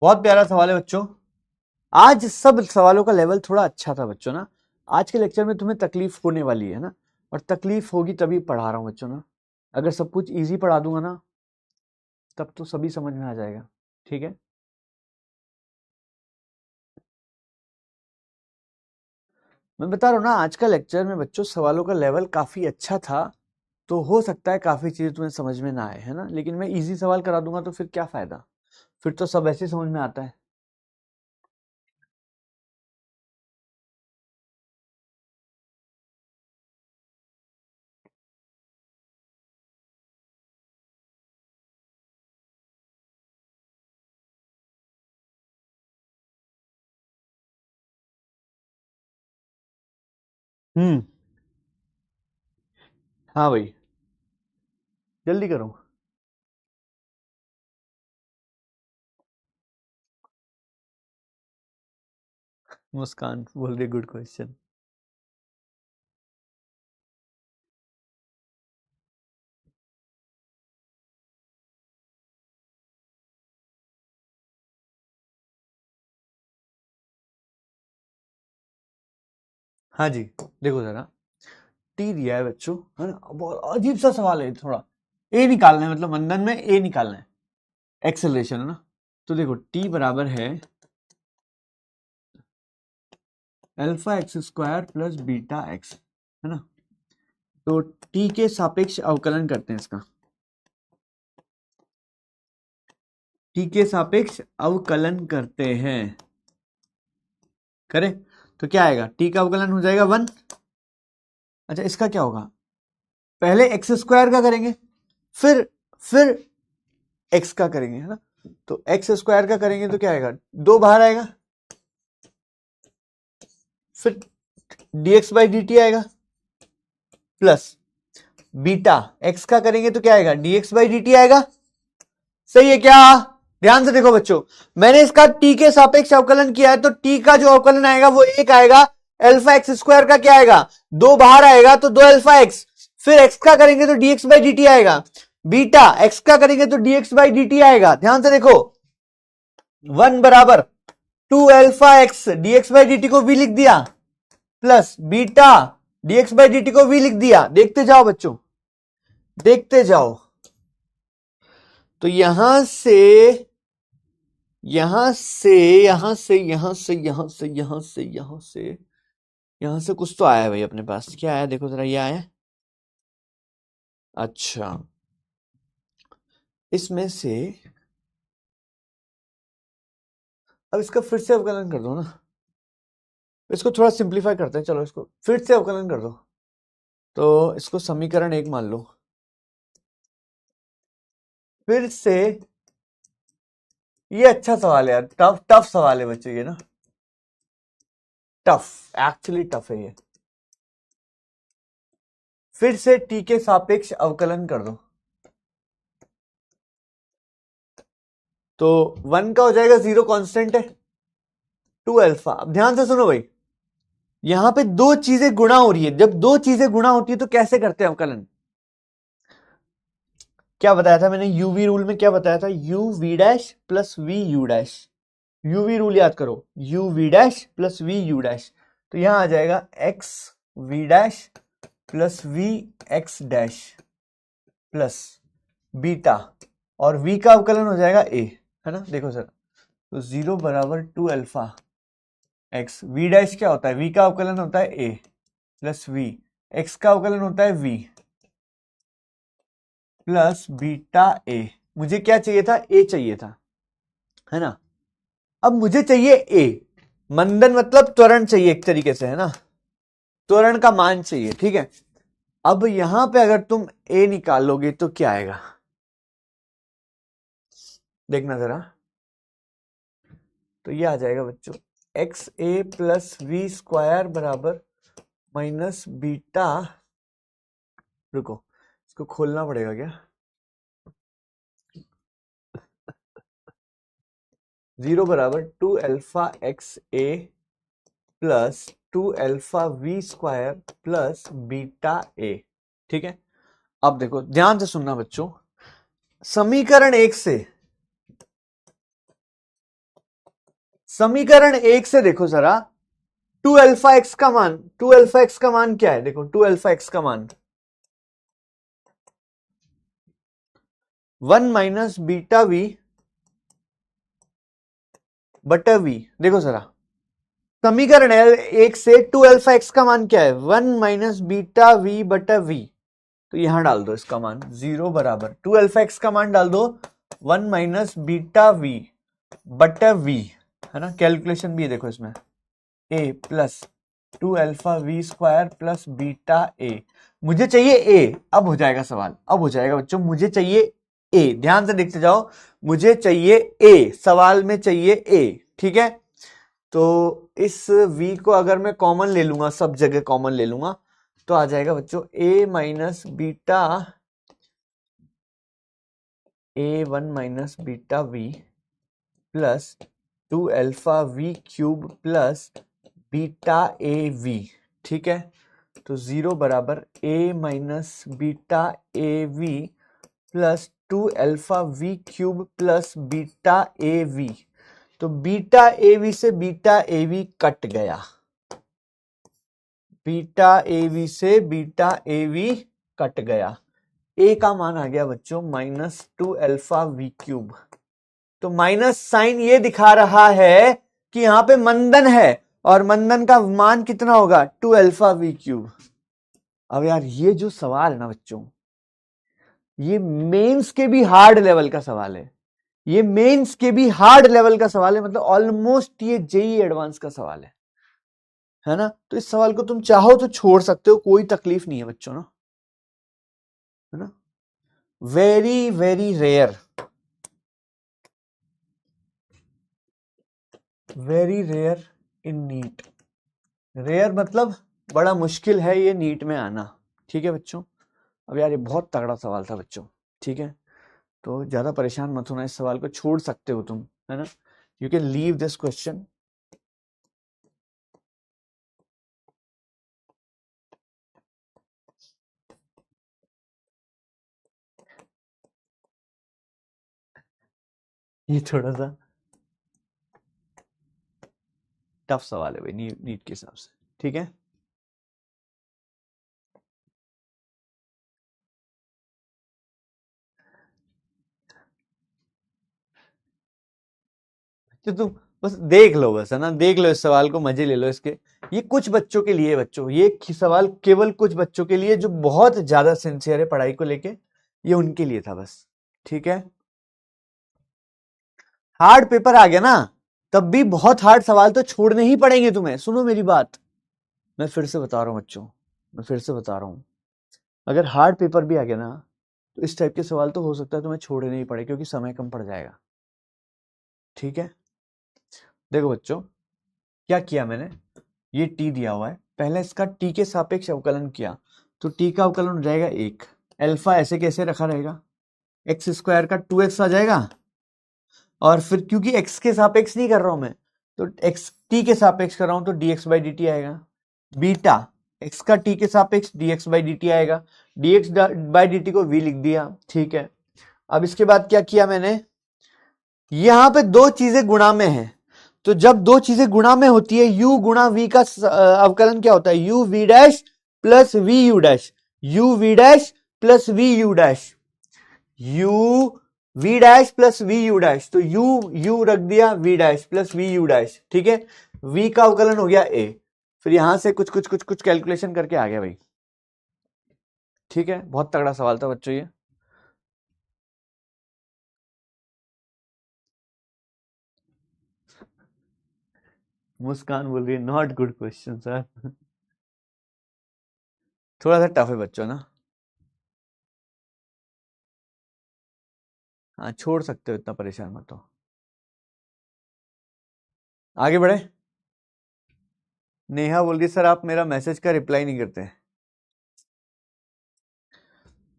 बहुत प्यारा सवाल है बच्चों। आज सब सवालों का लेवल थोड़ा अच्छा था बच्चों ना। आज के लेक्चर में तुम्हें तकलीफ होने वाली है ना, और तकलीफ होगी तभी पढ़ा रहा हूँ बच्चों ना। अगर सब कुछ इजी पढ़ा दूंगा ना, तब तो सभी समझ में आ जाएगा। ठीक है, मैं बता रहा हूँ ना, आज का लेक्चर में बच्चों सवालों का लेवल काफी अच्छा था। तो हो सकता है काफी चीजें तुम्हें समझ में ना आए, है ना, लेकिन मैं इजी सवाल करा दूंगा तो फिर क्या फायदा। फिर तो सब ऐसे ही समझ में आता है। हम्म। हाँ भाई, जल्दी करो। मुस्कान बोल रही गुड क्वेश्चन। हाँ जी, देखो जरा, टी दिया है बच्चों, है ना, बहुत अजीब सा सवाल है थोड़ा। ए निकालना है, मतलब मंदन में ए निकालना है, एक्सेलरेशन, है ना। तो देखो टी बराबर है alpha x square plus beta x, है ना। तो टी के सापेक्ष अवकलन करते हैं इसका। टी के सापेक्ष अवकलन करते हैं, करें तो क्या आएगा, टी का अवकलन हो जाएगा 1। अच्छा, इसका क्या होगा, पहले एक्स स्क्वायर का करेंगे, फिर एक्स का करेंगे, है ना। तो एक्स स्क्वायर का करेंगे तो क्या आएगा, 2 बाहर आएगा, फिर dx बाई डी टी आएगा, प्लस बीटा एक्स का करेंगे तो क्या आएगा, dx बाई डी टी आएगा। सही है क्या, ध्यान से देखो बच्चों, मैंने इसका t के सापेक्ष अवकलन किया है, तो t का जो अवकलन आएगा वो 1 आएगा। अल्फा एक्स स्क्वायर का क्या आएगा, 2 बाहर आएगा तो 2 अल्फा एक्स, फिर x का करेंगे तो dx बाई डी टी आएगा। बीटा x का करेंगे तो dx बाई डी टी आएगा। ध्यान से देखो, 1 बराबर 2 alpha x, dx by D T को v लिख दिया, plus beta dx by D T को v लिख दिया। देखते जाओ बच्चों, देखते जाओ। तो यहां से यहां से यहां से यहां से यहां से यहां से यहां से यहां से कुछ तो आया है भाई अपने पास। क्या आया देखो जरा, ये आया। अच्छा, इसमें से अब इसका फिर से अवकलन कर दो ना। इसको थोड़ा सिंप्लीफाई करते हैं, चलो इसको फिर से अवकलन कर दो। तो इसको समीकरण 1 मान लो। फिर से, ये अच्छा सवाल है यार, टफ टफ सवाल है बच्चों ये ना, टफ, एक्चुअली टफ है ये। फिर से टी के सापेक्ष अवकलन कर दो, तो 1 का हो जाएगा 0, कांस्टेंट है, 2 अल्फा। अब ध्यान से सुनो भाई, यहां पे दो चीजें गुणा हो रही है, जब दो चीजें गुणा होती है तो कैसे करते हैं अवकलन। क्या बताया था मैंने, यूवी रूल में क्या बताया था, u v dash plus v u dash. U v rule याद करो, u v dash plus v u dash. तो यहां आ जाएगा x v dash plus v x dash plus beta, और v का अवकलन हो जाएगा a, है ना। देखो सर, तो 0 बराबर 2 अल्फा एक्स, वी डैश क्या होता है, v का अवकलन होता है a प्लस v, x का अवकलन होता है v, प्लस बीटा ए। मुझे क्या चाहिए था? ए चाहिए था, है ना। अब मुझे चाहिए ए, मंदन मतलब त्वरण चाहिए एक तरीके से, है ना, त्वरण का मान चाहिए, ठीक है। अब यहां पे अगर तुम ए निकालोगे तो क्या आएगा, देखना जरा। तो ये आ जाएगा बच्चों, x a plus v square बराबर माइनस बीटा, रुको इसको खोलना पड़ेगा क्या, 0 बराबर 2 alpha x a plus 2 alpha v square plus beta a, ठीक है। अब देखो ध्यान से सुनना बच्चों, समीकरण एक से देखो जरा, 2 अल्फा एक्स का मान, 2 अल्फा एक्स का मान क्या है, देखो 2 अल्फा एक्स का मान 1 माइनस बीटा वी बटा वी। देखो जरा समीकरण एक से 2 अल्फा एक्स का मान क्या है, 1 माइनस बीटा वी बटा वी। तो यहां डाल दो इसका मान 0 बराबर 2 अल्फा एक्स का मान डाल दो 1 माइनस बीटा वी बटा वी, है ना। कैलकुलेशन भी है देखो इसमें, a plus 2 alpha v square plus beta a. मुझे चाहिए ए, अब हो जाएगा सवाल, अब हो जाएगा बच्चों, मुझे चाहिए ए, ध्यान से देखते जाओ, मुझे चाहिए ए, सवाल में चाहिए ए, ठीक है। तो इस v को अगर मैं कॉमन ले लूंगा, सब जगह कॉमन ले लूंगा, तो आ जाएगा बच्चों a minus beta a1 minus beta v plus 2 alpha v cube plus beta A V, ठीक है। तो 0 बराबर a minus beta A V plus 2 alpha v cube plus beta A V. तो बीटा ए वी से बीटा ए वी कट गया, बीटा ए वी से बीटा ए वी कट गया, ए का मान आ गया बच्चों माइनस 2 अल्फा वी क्यूब। तो माइनस साइन ये दिखा रहा है कि यहां पे मंदन है, और मंदन का मान कितना होगा 2 अल्फा वी क्यूब। अब यार ये जो सवाल है ना बच्चों, ये मेंस के भी हार्ड लेवल का सवाल है, ये मेंस के भी हार्ड लेवल का सवाल है, मतलब ऑलमोस्ट ये जेई एडवांस का सवाल है ना। तो इस सवाल को तुम चाहो तो छोड़ सकते हो, कोई तकलीफ नहीं है बच्चों ना, है ना। Very very rare, very rare in NEET. Rare मतलब बड़ा मुश्किल है ये नीट में आना, ठीक है बच्चों। अब यार ये बहुत तगड़ा सवाल था बच्चों, ठीक है। तो ज्यादा परेशान मत होना, इस सवाल को छोड़ सकते हो तुम, है ना। You can leave this question. ये थोड़ा सा टफ सवाल है भाई नीट के हिसाब से, ठीक है। तो तुम बस देख लो, बस है ना, देख लो इस सवाल को, मजे ले लो इसके। ये कुछ बच्चों के लिए बच्चों, ये सवाल केवल कुछ बच्चों के लिए जो बहुत ज्यादा सिंसियर है पढ़ाई को लेके, ये उनके लिए था बस, ठीक है। हार्ड पेपर आ गया ना, तब भी बहुत हार्ड सवाल तो छोड़ने ही पड़ेंगे तुम्हें। सुनो मेरी बात, मैं फिर से बता रहा हूं बच्चों, मैं फिर से बता रहा हूं, अगर हार्ड पेपर भी आ गया ना, तो इस टाइप के सवाल तो हो सकता है तुम्हें छोड़ने ही पड़े, क्योंकि समय कम पड़ जाएगा, ठीक है। देखो बच्चों क्या किया मैंने, ये टी दिया हुआ है, पहले इसका टी के सापेक्ष अवकलन किया, तो टी का अवकलन हो जाएगा 1। अल्फा ऐसे कैसे रखा रहेगा, एक्स स्क्वायर का 2x आ जाएगा, और फिर क्योंकि x के सापेक्ष नहीं कर रहा हूं मैं, तो x t के सापेक्ष कर रहा हूं, तो dx बाई dt आएगा। बीटा x का t के सापेक्ष dx बाई dt आएगा, dx बाई dt को v लिख दिया, ठीक है। अब इसके बाद क्या किया मैंने, यहां पे दो चीजें गुणा में है, तो जब दो चीजें गुणा में होती है, u गुणा v का अवकलन क्या होता है, u v dash plus v u dash, u v dash plus v u dash, u v dash plus v u dash, तो u रख दिया, v dash plus v u dash, ठीक है। v का अवकलन हो गया a, फिर यहां से कुछ कुछ कुछ कुछ कैलकुलेशन करके आ गया भाई, ठीक है। बहुत तगड़ा सवाल था बच्चों ये, मुस्कान बोल रही है नॉट गुड क्वेश्चन सर। थोड़ा सा टफ है बच्चों ना। हाँ छोड़ सकते हो, इतना परेशान मत हो। आगे बढ़े। नेहा बोल रही सर आप मेरा मैसेज का रिप्लाई नहीं करते।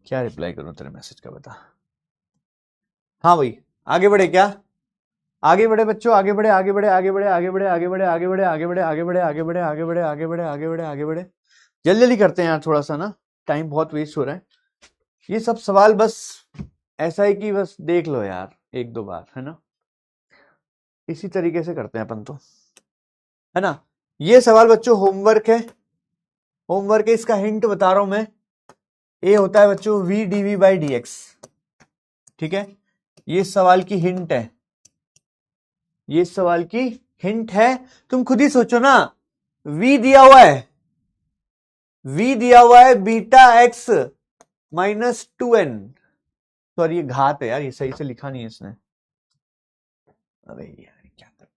क्या रिप्लाई करूं तेरे मैसेज का बता। हाँ भाई आगे बढ़े क्या। आगे बढ़े बच्चों, आगे बढ़े आगे बढ़े आगे बढ़े आगे बढ़े आगे बढ़े आगे बढ़े आगे बढ़े आगे बढ़े आगे बढ़े आगे बढ़े आगे बढ़े आगे बढ़े आगे बढ़े। जल्दी जल्दी करते हैं यार, थोड़ा सा ना टाइम बहुत वेस्ट हो रहा है। ये सब सवाल बस ऐसा है कि बस देख लो यार एक दो बार, है ना। इसी तरीके से करते हैं अपन तो, है ना। ये सवाल बच्चों होमवर्क है, होमवर्क है, इसका हिंट बता रहा हूं मैं। ए होता है बच्चों v d v by d x, ठीक है। ये सवाल की हिंट है, ये सवाल की हिंट है। तुम खुद ही सोचो ना, v दिया हुआ है, v दिया हुआ है beta x minus 2n। Sorry ये घात है यार, ये सही से लिखा नहीं है इसने। अरे यार क्या कर,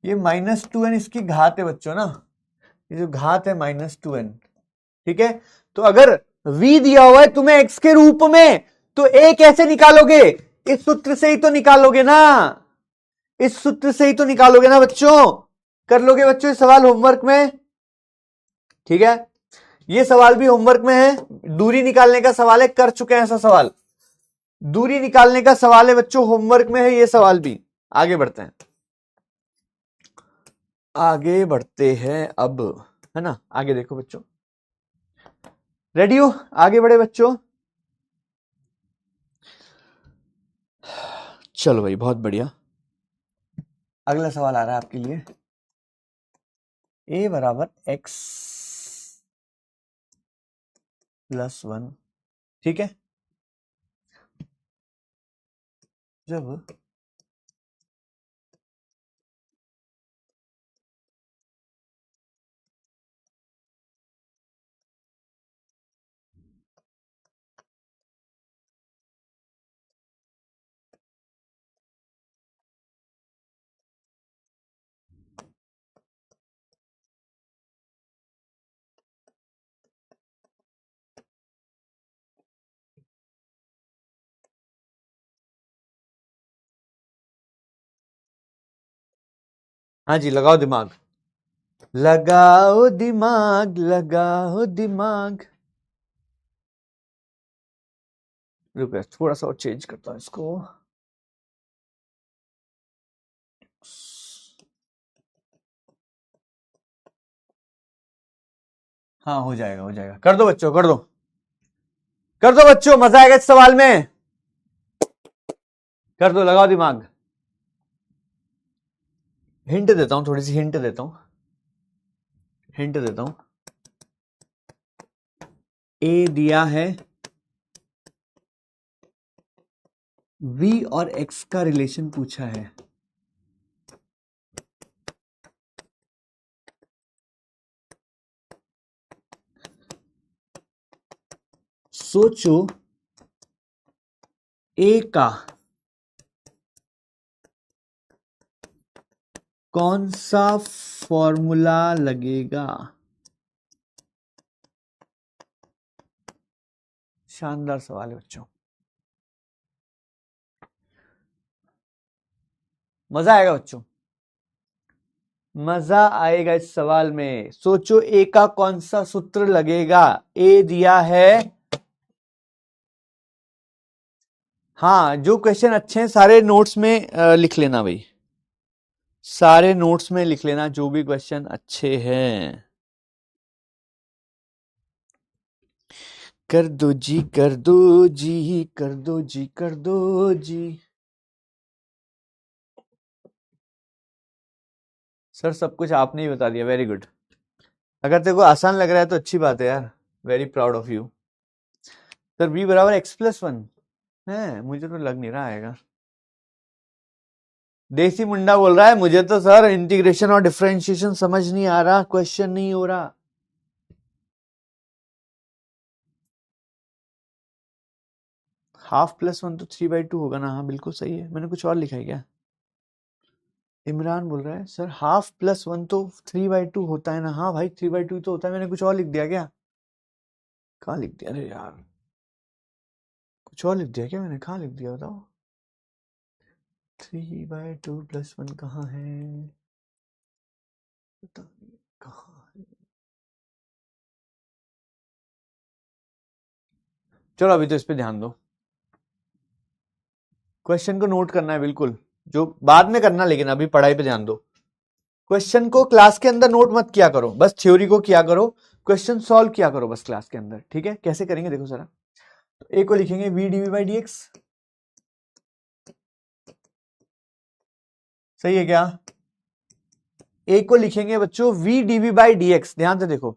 ये -2n इसकी घात है बच्चों ना, ये जो घात है -2n, ठीक है। तो अगर v दिया हुआ है तुम्हें x के रूप में, तो a कैसे निकालोगे, इस सूत्र से ही तो निकालोगे ना, इस सूत्र से ही तो निकालोगे ना बच्चों। कर लोगे बच्चों ये सवाल होमवर्क में, ठीक है। ये सवाल भी होमवर्क में है, दूरी निकालने का सवाल है, कर चुके हैं ऐसा सवाल। दूरी निकालने का सवाल है बच्चों, होमवर्क में है ये सवाल भी। आगे बढ़ते हैं, आगे बढ़ते हैं अब, है ना। आगे देखो बच्चों, रेडी हो, आगे बढ़े बच्चों। चलो भाई बहुत बढ़िया। अगला सवाल आ रहा है आपके लिए, a बराबर x प्लस 1, ठीक है। जब हाँ जी लगाओ दिमाग, लगाओ दिमाग, लगाओ दिमाग। रुको थोड़ा सा और चेंज करता हूं इसको। हाँ हो जाएगा हो जाएगा, कर दो बच्चों कर दो, कर दो बच्चों, मजा आएगा इस सवाल में। कर दो, लगाओ दिमाग। हिंट देता हूं, थोड़ी सी हिंट देता हूं, हिंट देता हूं। ए दिया है, v और x का रिलेशन पूछा है। सोचो a का कौन सा फॉर्मूला लगेगा। शानदार सवाल है बच्चों, मजा आएगा बच्चों, मजा आएगा इस सवाल में। सोचो ए का कौन सा सूत्र लगेगा। ए दिया है, हाँ जो क्वेश्चन अच्छे हैं सारे नोट्स में लिख लेना भाई, सारे नोट्स में लिख लेना जो भी क्वेश्चन अच्छे हैं। कर दो जी कर दो जी कर दो जी कर दो जी। सर सब कुछ आपने ही बता दिया, वेरी गुड। अगर तेरे को आसान लग रहा है तो अच्छी बात है यार, very proud of you. Sir b बराबर x प्लस 1 है, मुझे तो लग नहीं रहा आएगा। देसी मुंडा बोल रहा है मुझे तो सर इंटीग्रेशन और डिफरेंशिएशन समझ नहीं आ रहा, क्वेश्चन नहीं हो रहा। हाफ प्लस वन तो 3/2 होगा ना। हाँ बिल्कुल सही है, मैंने कुछ और लिखा है क्या? इमरान बोल रहा है सर हाफ प्लस वन तो 3/2 होता है ना। हाँ भाई 3/2 तो होता है, मैंने कुछ और लिख दिया क्या? कहाँ लिख दिया? अरे यार कुछ और लिख दिया क्या मैंने? कहाँ लिख दिया बताओ? 3/2 प्लस वन कहाँ है? पता नहीं कहाँ है। चलो अभी तो इस पे ध्यान दो, क्वेश्चन को नोट करना है बिल्कुल, जो बाद में करना, लेकिन अभी पढ़ाई पे ध्यान दो। क्वेश्चन को क्लास के अंदर नोट मत किया करो, बस थ्योरी को किया करो, क्वेश्चन सॉल्व किया करो बस क्लास के अंदर, ठीक है? कैसे करेंगे देखो जरा। ए को लिखेंगे v d v by d x, सही है क्या? ए को लिखेंगे बच्चों v d v by d x, ध्यान से देखो,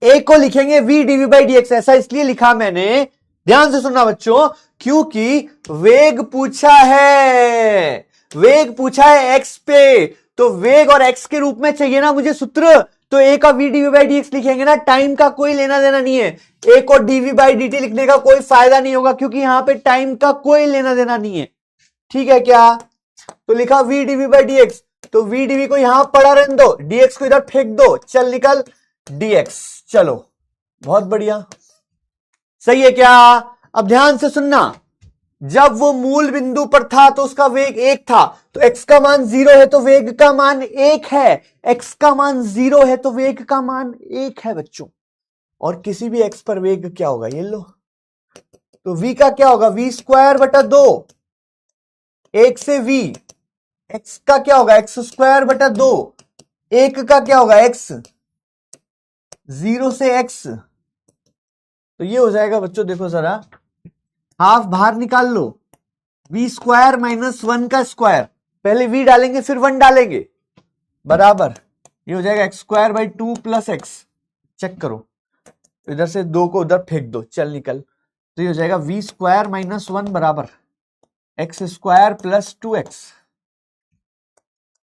ए को लिखेंगे v d v by d x. ऐसा इसलिए लिखा मैंने, ध्यान से सुनना बच्चों, क्योंकि वेग पूछा है, वेग पूछा है एक्स पे, तो वेग और एक्स के रूप में चाहिए ना मुझे सूत्र, तो ए का v d v by d x लिखेंगे ना। टाइम का कोई लेना देना नहीं है, ए को डीवी बाई डी टी लिखने का कोई फायदा नहीं होगा, क्योंकि यहां पे टाइम का कोई लेना देना नहीं है, ठीक है क्या? तो लिखा v d v by d x, तो वी डीवी को यहां पड़ा रहने दो, डीएक्स को इधर फेंक दो, चल निकल डीएक्स। चलो बहुत बढ़िया, सही है क्या? अब ध्यान से सुनना, जब वो मूल बिंदु पर था तो उसका वेग 1 था, तो x का मान 0 है तो वेग का मान 1 है, x का मान 0 है तो वेग का मान 1 है बच्चों। और किसी भी x पर वेग क्या होगा, ये लो, तो v का क्या होगा, v²/2, 1 से v, x का क्या होगा, x²/2, 1 का क्या होगा x, 0 से x, तो ये हो जाएगा बच्चों, देखो जरा, हाफ बाहर निकाल लो, v² - 1 का स्क्वायर, पहले v डालेंगे फिर 1 डालेंगे, बराबर ये हो जाएगा x²/2 + x, चेक करो, इधर से 2 को उधर फेंक दो, चल निकल, तो ये हो जाएगा v² - 1 बराबर x² + 2x,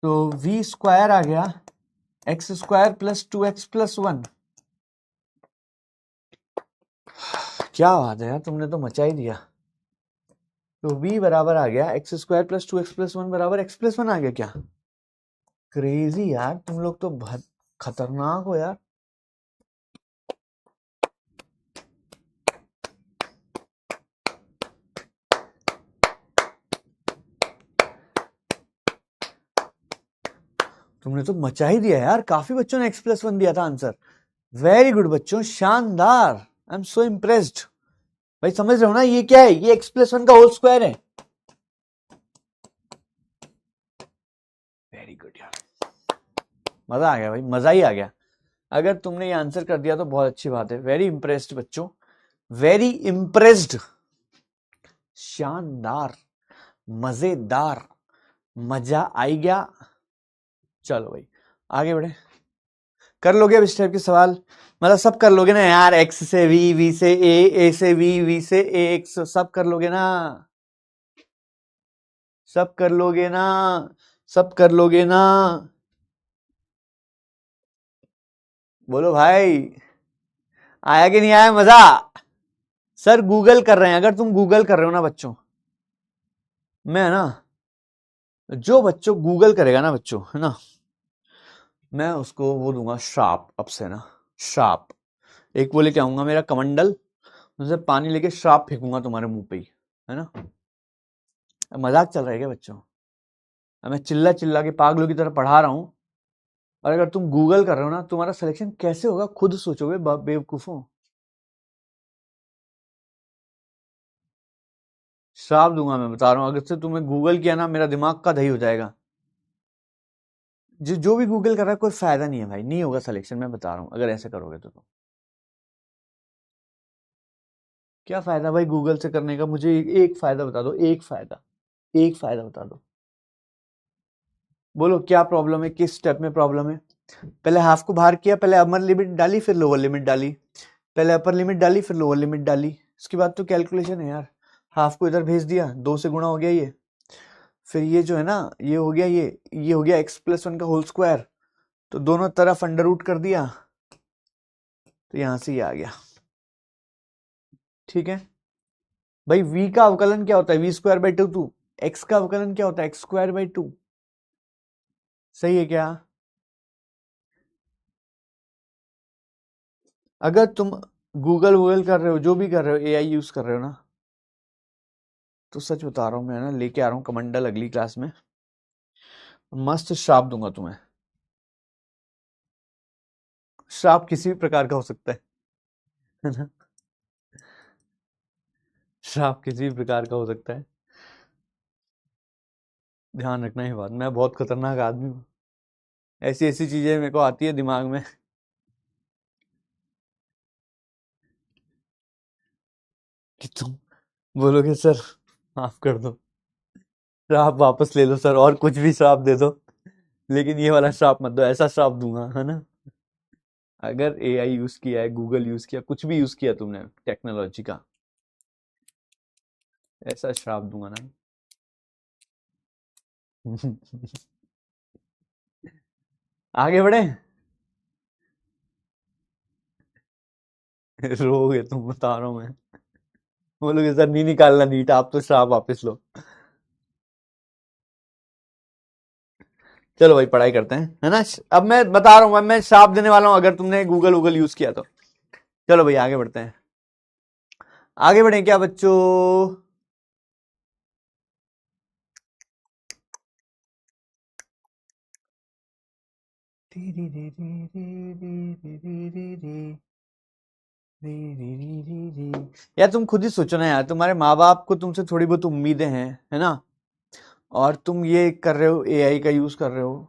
तो v² आ गया x² + 2x + 1। क्या बात है यार, तुमने तो मचा ही दिया। तो v बराबर आ गया x² + 2x + 1 बराबर x + 1 आ गया क्या? क्रेजी यार, तुम लोग तो बहुत खतरनाक हो यार। तुमने तो मचा ही दिया यार, काफी बच्चों ने x + 1 दिया था आंसर, वेरी गुड बच्चों, शानदार, आई एम सो इम्प्रेस्ड। भाई समझ रहे हो ना, ये क्या है, ये x + 1 का होल स्क्वायर है। वेरी गुड यार, मजा आ गया भाई, मजा ही आ गया। अगर तुमने ये आंसर कर दिया तो बहुत अच्छी बात है, वेरी इंप्रेस्ड बच्चों, वेरी इंप्रेस्ड, शानदार, मजेदार, मजा आई गया। चलो भाई आगे बढ़े, कर लोगे अब इस टाइप के सवाल, मतलब सब कर लोगे ना यार, x से v, v से a से v, v से a x, सब कर लोगे ना, सब कर लोगे ना, सब कर लोगे ना, बोलो भाई, आया कि नहीं आया मजा? सर गूगल कर रहे हैं, अगर तुम गूगल कर रहे हो ना बच्चों, मैं ना, जो बच्चों गूगल करेगा ना बच्चों, है ना, मैं उसको वो दूंगा श्राप, अब से ना श्राप, एक वो लेके आऊंगा मेरा कमंडल, उनसे पानी लेके श्राप फेंकूंगा तुम्हारे मुंह पे ही, है ना? मजाक चल रहा है क्या बच्चों? मैं चिल्ला चिल्ला के पागलों की तरह पढ़ा रहा हूं, और अगर तुम गूगल कर रहे हो ना, तुम्हारा सिलेक्शन कैसे होगा खुद सोचोगे बेवकूफों। श्राप दूंगा मैं, बता रहा हूं, अगर से तुमने गूगल किया ना, मेरा दिमाग का दही हो जाएगा। जो भी गूगल कर रहा है कोई फायदा नहीं है भाई, नहीं होगा सिलेक्शन, मैं बता रहा हूं, अगर ऐसे करोगे तो तुम। क्या फायदा भाई गूगल से करने का, मुझे एक फायदा बता दो, एक फायदा, एक फायदा बता दो, बोलो क्या प्रॉब्लम है, किस स्टेप में प्रॉब्लम है? पहले हाफ को बाहर किया, पहले अपर लिमिट डाली फिर लोअर लिमिट डाली, पहले अपर लिमिट डाली फिर लोअर लिमिट डाली, इसके बाद तो कैलकुलेशन है यार। हाफ को इधर भेज दिया, 2 से गुणा हो गया ये, फिर ये जो है ना, ये हो गया, ये हो गया x + 1 का होल स्क्वायर, तो दोनों तरफ अंडर रूट कर दिया, तो यहां से ये आ गया, ठीक है? भाई v का अवकलन क्या होता है? V square by two. x का अवकलन क्या होता है? X square by two. सही है क्या? अगर तुम गूगल कर रहे हो, जो भी कर रहे हो, एआई यूज कर रहे हो ना, तो सच बता रहा हूं मैं ना, लेके आ रहा हूं कमंडल अगली क्लास में, मस्त श्राप दूंगा तुम्हें। श्राप किसी भी प्रकार का हो सकता है ना? श्राप किसी भी प्रकार का हो सकता है। ध्यान रखना ही बात, मैं बहुत खतरनाक आदमी हूँ। ऐसी ऐसी चीजें मेरे को आती है दिमाग में कि तुम बोलोगे सर माफ कर दो, श्राप वापस ले लो सर, और कुछ भी श्राप दे दो, लेकिन ये वाला श्राप मत दो। ऐसा श्राप दूंगा, है ना? अगर एआई यूज किया है, गूगल यूज किया, कुछ भी यूज किया तुमने टेक्नोलॉजी का, ऐसा श्राप दूंगा ना। आगे बढ़े। रोगे तुम, बता रहा हूं मैं। बोलोगे सर नहीं निकालना नीट, आप तो श्राप वापस लो। चलो भाई पढ़ाई करते हैं, है ना? अब मैं बता रहा हूँ, मैं श्राप देने वाला हूं अगर तुमने गूगल यूज किया तो। चलो भाई आगे बढ़ते हैं। आगे बढ़े क्या बच्चों? यार तुम खुद ही सोचो ना यार, तुम्हारे माँ बाप को तुमसे थोड़ी बहुत उम्मीदें हैं, है ना? और तुम ये कर रहे हो, एआई का यूज कर रहे हो,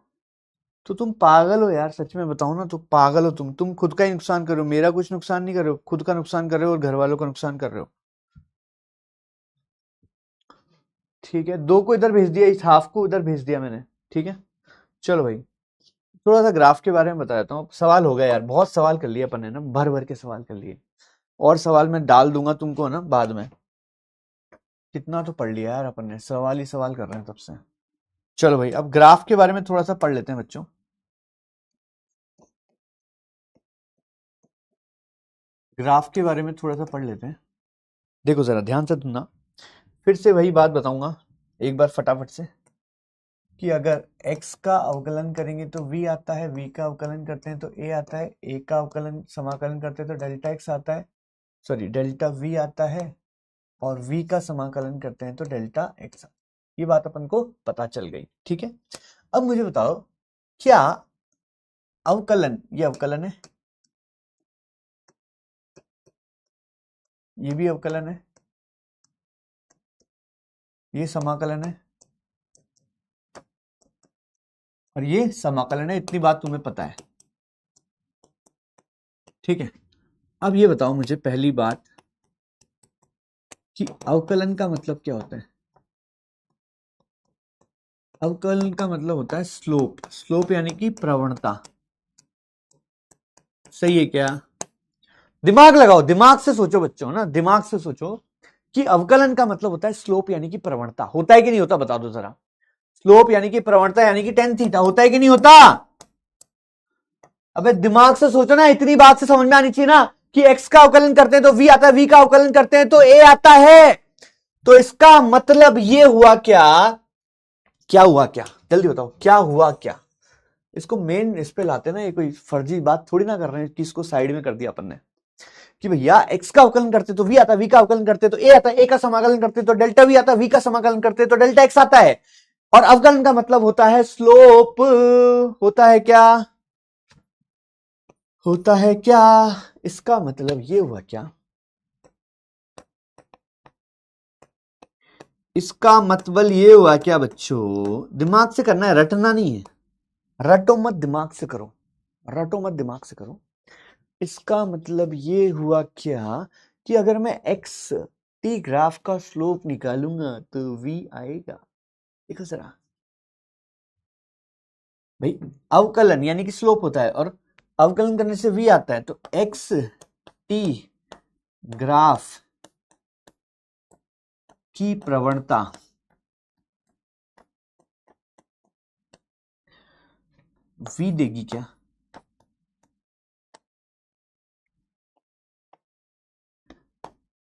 तो तुम पागल हो यार। सच में बताओ ना, तो पागल हो तुम खुद का ही नुकसान कर रहे हो। मेरा कुछ नुकसान नहीं कर रहे हो, खुद का नुकसान कर रहे हो और घर वालों का नुकसान कर रहे हो। ठीक है, दो को इधर भेज दिया, इस हाफ को उधर भेज दिया मैंने। ठीक है, चलो भाई थोड़ा सा ग्राफ के बारे में बता देता हूँ। सवाल हो गया यार, बहुत सवाल कर लिए अपन ने ना, भर भर के सवाल कर लिए। और सवाल मैं डाल दूंगा तुमको ना बाद में। कितना तो पढ़ लिया यार अपन ने, सवाल ही सवाल कर रहे हैं तब से। चलो भाई अब ग्राफ के बारे में थोड़ा सा पढ़ लेते हैं बच्चों। ग्राफ के बारे में थोड़ा सा पढ़ लेते हैं। देखो जरा ध्यान से सुनना, फिर से वही बात बताऊंगा एक बार फटाफट से, कि अगर x का अवकलन करेंगे तो v आता है, v का अवकलन करते हैं तो a आता है, a का अवकलन समाकलन करते हैं तो डेल्टा x आता है, सॉरी डेल्टा v आता है, और v का समाकलन करते हैं तो डेल्टा x। ये बात अपन को पता चल गई, ठीक है? अब मुझे बताओ, क्या अवकलन, ये अवकलन है, ये भी अवकलन है, ये समाकलन है, और ये समाकलन है, इतनी बात तुम्हें पता है, ठीक है? अब ये बताओ मुझे पहली बात कि अवकलन का मतलब क्या होता है? अवकलन का मतलब होता है स्लोप। स्लोप यानी कि प्रवणता। सही है क्या? दिमाग लगाओ, दिमाग से सोचो बच्चों, ना दिमाग से सोचो कि अवकलन का मतलब होता है स्लोप यानी कि प्रवणता। होता है कि नहीं होता बता दो जरा। स्लोप यानी कि प्रवणता यानी कि टेन थीटा, होता है कि नहीं होता? अबे दिमाग से सोचो ना, इतनी बात से समझ में आनी चाहिए ना कि x का अवकलन करते हैं तो v आता है, v का अवकलन करते हैं तो a आता है। तो इसका मतलब ये हुआ क्या? क्या हुआ क्या? जल्दी बताओ क्या हुआ क्या? इसको मेन इस पे लाते ना, ये कोई फर्जी बात थोड़ी ना कर रहे हैं कि इसको साइड में कर दिया अपन ने, कि भैया x का अवकलन करते तो v आता है, v का अवकलन करते तो a आता है, a का समाकलन करते तो डेल्टा v आता है, v का समाकलन करते तो डेल्टा x आता है। और अवकलन का मतलब होता है स्लोप। होता है क्या? होता है क्या? इसका मतलब ये हुआ क्या? इसका मतलब ये हुआ क्या बच्चों? दिमाग से करना है, रटना नहीं है। रटो मत, दिमाग से करो। रटो मत, दिमाग से करो। इसका मतलब ये हुआ क्या कि अगर मैं एक्स टी ग्राफ का स्लोप निकालूंगा तो v आएगा। देखो जरा भाई, अवकलन यानी कि स्लोप होता है, और अवकलन करने से v आता है, तो एक्स टी ग्राफ की प्रवणता v देगी क्या?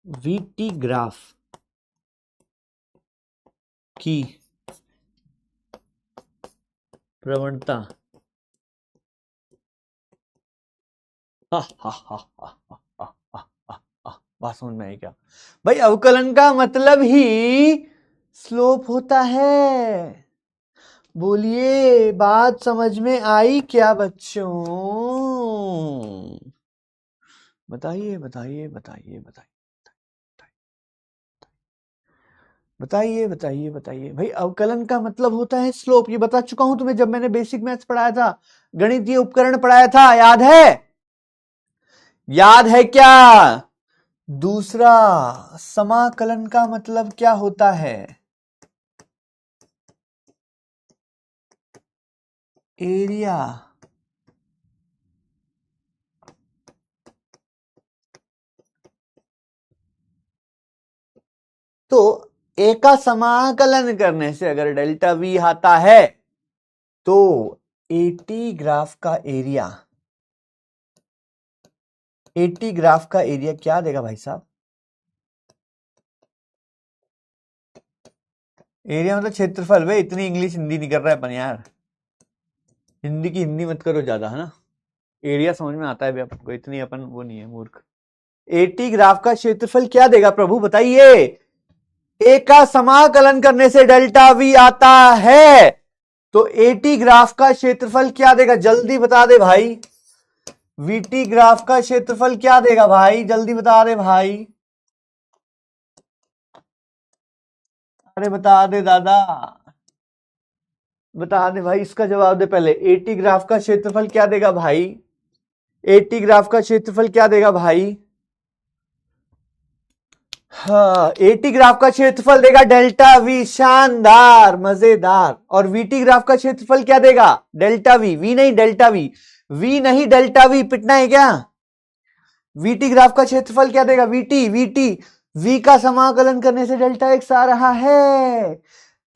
वी टी ग्राफ की प्रवणता। बात समझ में आई क्या भाई? अवकलन का मतलब ही स्लोप होता है। बोलिए, बात समझ में आई क्या बच्चों? बताइए बताइए बताइए बताइए बताइए बताइए बताइए भाई। अवकलन का मतलब होता है स्लोप। ये बता चुका हूं तुम्हें जब मैंने बेसिक मैथ्स पढ़ाया था, गणितीय उपकरण पढ़ाया था, याद है? याद है क्या? दूसरा, समाकलन का मतलब क्या होता है? एरिया। तो ए का समाकलन करने से अगर डेल्टा वी आता है तो एटी ग्राफ का एरिया, एटी ग्राफ का एरिया क्या देगा भाई साहब? एरिया मतलब क्षेत्रफल। भाई इतनी इंग्लिश हिंदी नहीं कर रहा है अपन यार, हिंदी की हिंदी मत करो ज्यादा, है ना? एरिया समझ में आता है भी अपन को, इतनी अपन वो नहीं है मूर्ख। एटी ग्राफ का क्षेत्रफल क्या देगा प्रभु बताइए? ए का समाकलन करने से डेल्टा वी आता है तो एटी ग्राफ का क्षेत्रफल क्या देगा? जल्दी बता दे भाई। वीटी ग्राफ का क्षेत्रफल क्या देगा भाई? जल्दी बता दे भाई। अरे बता दे दादा, बता दे भाई, इसका जवाब दे पहले। एटी ग्राफ का क्षेत्रफल क्या देगा भाई? एटी ग्राफ का क्षेत्रफल क्या देगा भाई? हाँ, एटी ग्राफ का क्षेत्रफल देगा डेल्टा वी। शानदार, मजेदार। और वीटी ग्राफ का क्षेत्रफल क्या देगा? Delta we. वी नहीं डेल्टा वी, वी नहीं डेल्टा वी। पिटना है क्या? वीटी ग्राफ का क्षेत्रफल क्या देगा? वीटी। वीटी, वी का समाकलन करने से डेल्टा एक्स आ रहा है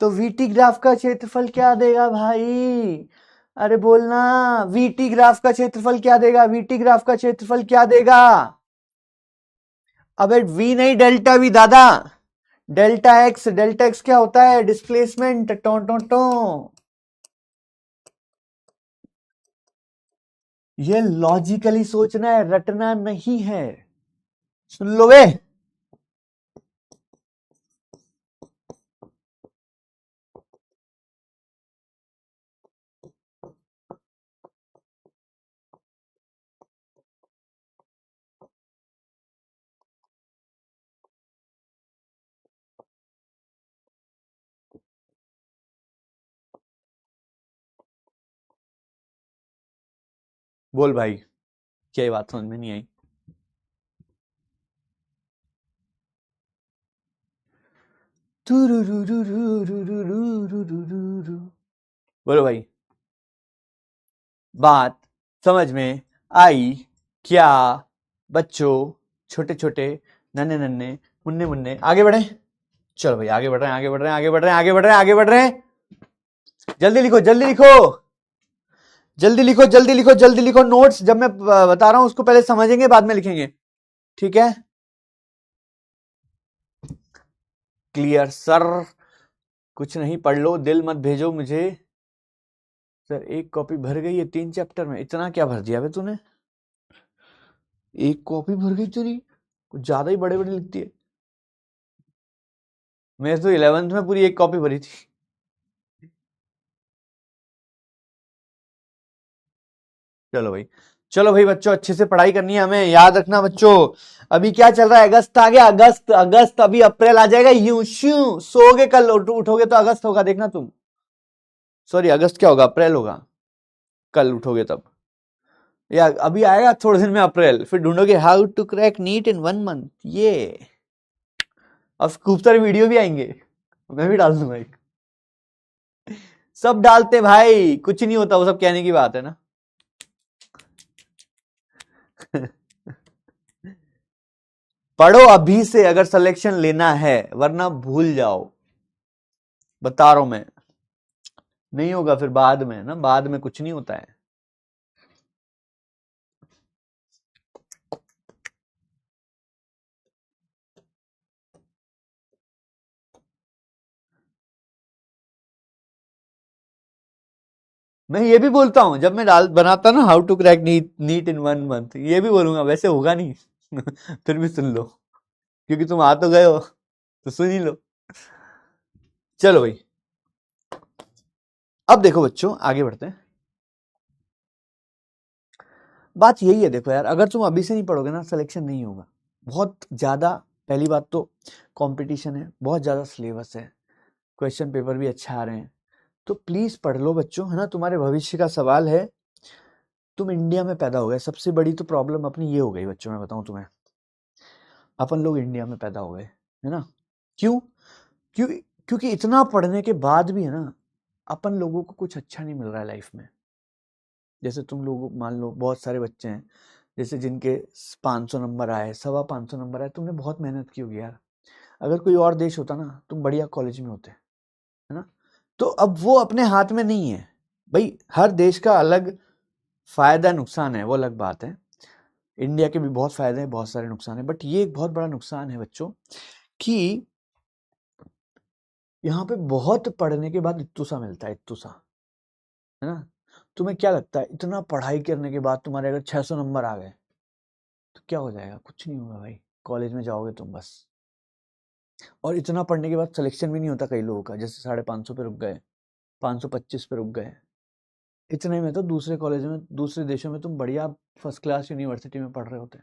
तो वीटी ग्राफ का क्षेत्रफल क्या देगा भाई? अरे बोलना, वीटी ग्राफ का क्षेत्रफल क्या देगा? वीटी ग्राफ का क्षेत्रफल क्या देगा? अबे वी नहीं डेल्टा वी दादा, डेल्टा एक्स। डेल्टा एक्स क्या होता है? डिस्प्लेसमेंट। टो टो टो। ये लॉजिकली सोचना है, रटना नहीं है। सुन लो वे। बोल भाई, क्या ये बात समझ में नहीं आई? बोलो भाई, बात समझ में आई क्या बच्चों? छोटे छोटे, नन्हे नन्हे, मुन्ने मुन्ने, आगे बढ़े। चलो भाई आगे बढ़ रहे हैं, आगे बढ़ रहे हैं, आगे बढ़ रहे हैं, आगे बढ़ रहे हैं, आगे बढ़ रहे हैं। जल्दी लिखो, जल्दी लिखो, जल्दी लिखो, जल्दी लिखो, जल्दी लिखो। नोट्स जब मैं बता रहा हूं उसको पहले समझेंगे, बाद में लिखेंगे, ठीक है? Clear sir? कुछ नहीं, पढ़ लो, दिल मत भेजो मुझे। सर एक कॉपी भर गई है 3 चैप्टर में, इतना क्या भर दिया बे तूने? एक कॉपी भर गई तेरी, कुछ ज्यादा ही बड़े बड़े लिखती है। मैं तो 11th में पूरी एक कॉपी भरी थी। चलो भाई, चलो भाई बच्चों, अच्छे से पढ़ाई करनी है हमें, याद रखना बच्चों। अभी क्या चल रहा है? अगस्त आ गया, अगस्त। अगस्त अभी अप्रैल आ जाएगा, यूं श्यू सोओगे, कल उठोगे तो अगस्त होगा, देखना तुम। सॉरी, अगस्त क्या होगा? अप्रैल होगा। कल उठोगे तब, या अभी आएगा थोड़े दिन में अप्रैल, फिर ढूंढोगे how to crack NEET in 1 month. ये अब खूब सारे वीडियो भी आएंगे, मैं भी डाल दूंगा एक। सब डालते भाई, कुछ नहीं होता, वो सब कहने की बात है ना। पढ़ो अभी से अगर सिलेक्शन लेना है, वरना भूल जाओ, बता रहा हूं मैं। नहीं होगा फिर बाद में ना, बाद में कुछ नहीं होता है। मैं ये भी बोलता हूँ जब मैं डाल बनाता ना how to crack NEET in 1 month, ये भी बोलूंगा, वैसे होगा नहीं फिर भी सुन लो, क्योंकि तुम आ तो गए हो तो सुन ही लो। चलो भाई, अब देखो बच्चों, आगे बढ़ते हैं। बात यही है, देखो यार, अगर तुम अभी से नहीं पढ़ोगे ना, सिलेक्शन नहीं होगा। बहुत ज्यादा, पहली बात तो कंपटीशन है, बहुत ज्यादा सिलेबस है, क्वेश्चन पेपर भी अच्छा आ रहे हैं, तो प्लीज पढ़ लो बच्चों, है ना, तुम्हारे भविष्य का सवाल है। तुम इंडिया में पैदा हो गए, सबसे बड़ी तो प्रॉब्लम अपनी ये हो गई बच्चों, मैं बताऊं तुम्हें, अपन लोग इंडिया में पैदा हो गए, है ना। क्यों? क्यों? क्योंकि इतना पढ़ने के बाद भी, है ना, अपन लोगों को कुछ अच्छा नहीं मिल रहा है लाइफ में। जैसे तुम लोग मान लो, बहुत सारे बच्चे हैं जैसे जिनके 500 नंबर आए, 525 नंबर आए, तुमने बहुत मेहनत की होगी यार। अगर कोई और देश होता ना, तुम बढ़िया कॉलेज में होते, है ना। तो अब वो अपने हाथ में नहीं है भाई, हर देश का अलग फायदा नुकसान है, वो अलग बात है। इंडिया के भी बहुत फायदे हैं, बहुत सारे नुकसान है, बट ये एक बहुत बड़ा नुकसान है बच्चों, कि यहाँ पे बहुत पढ़ने के बाद इत्तू सा मिलता है, इत्तू सा, है ना। तुम्हें क्या लगता है, इतना पढ़ाई करने के बाद तुम्हारे अगर 600 नंबर आ गए तो क्या हो जाएगा? कुछ नहीं होगा भाई, कॉलेज में जाओगे तुम बस। और इतना पढ़ने के बाद सिलेक्शन भी नहीं होता कई लोगों का, जैसे 550 पे रुक गए, 525 पे रुक गए, इतने में तो दूसरे कॉलेज में, दूसरे देशों में तुम बढ़िया फर्स्ट क्लास यूनिवर्सिटी में पढ़ रहे होते।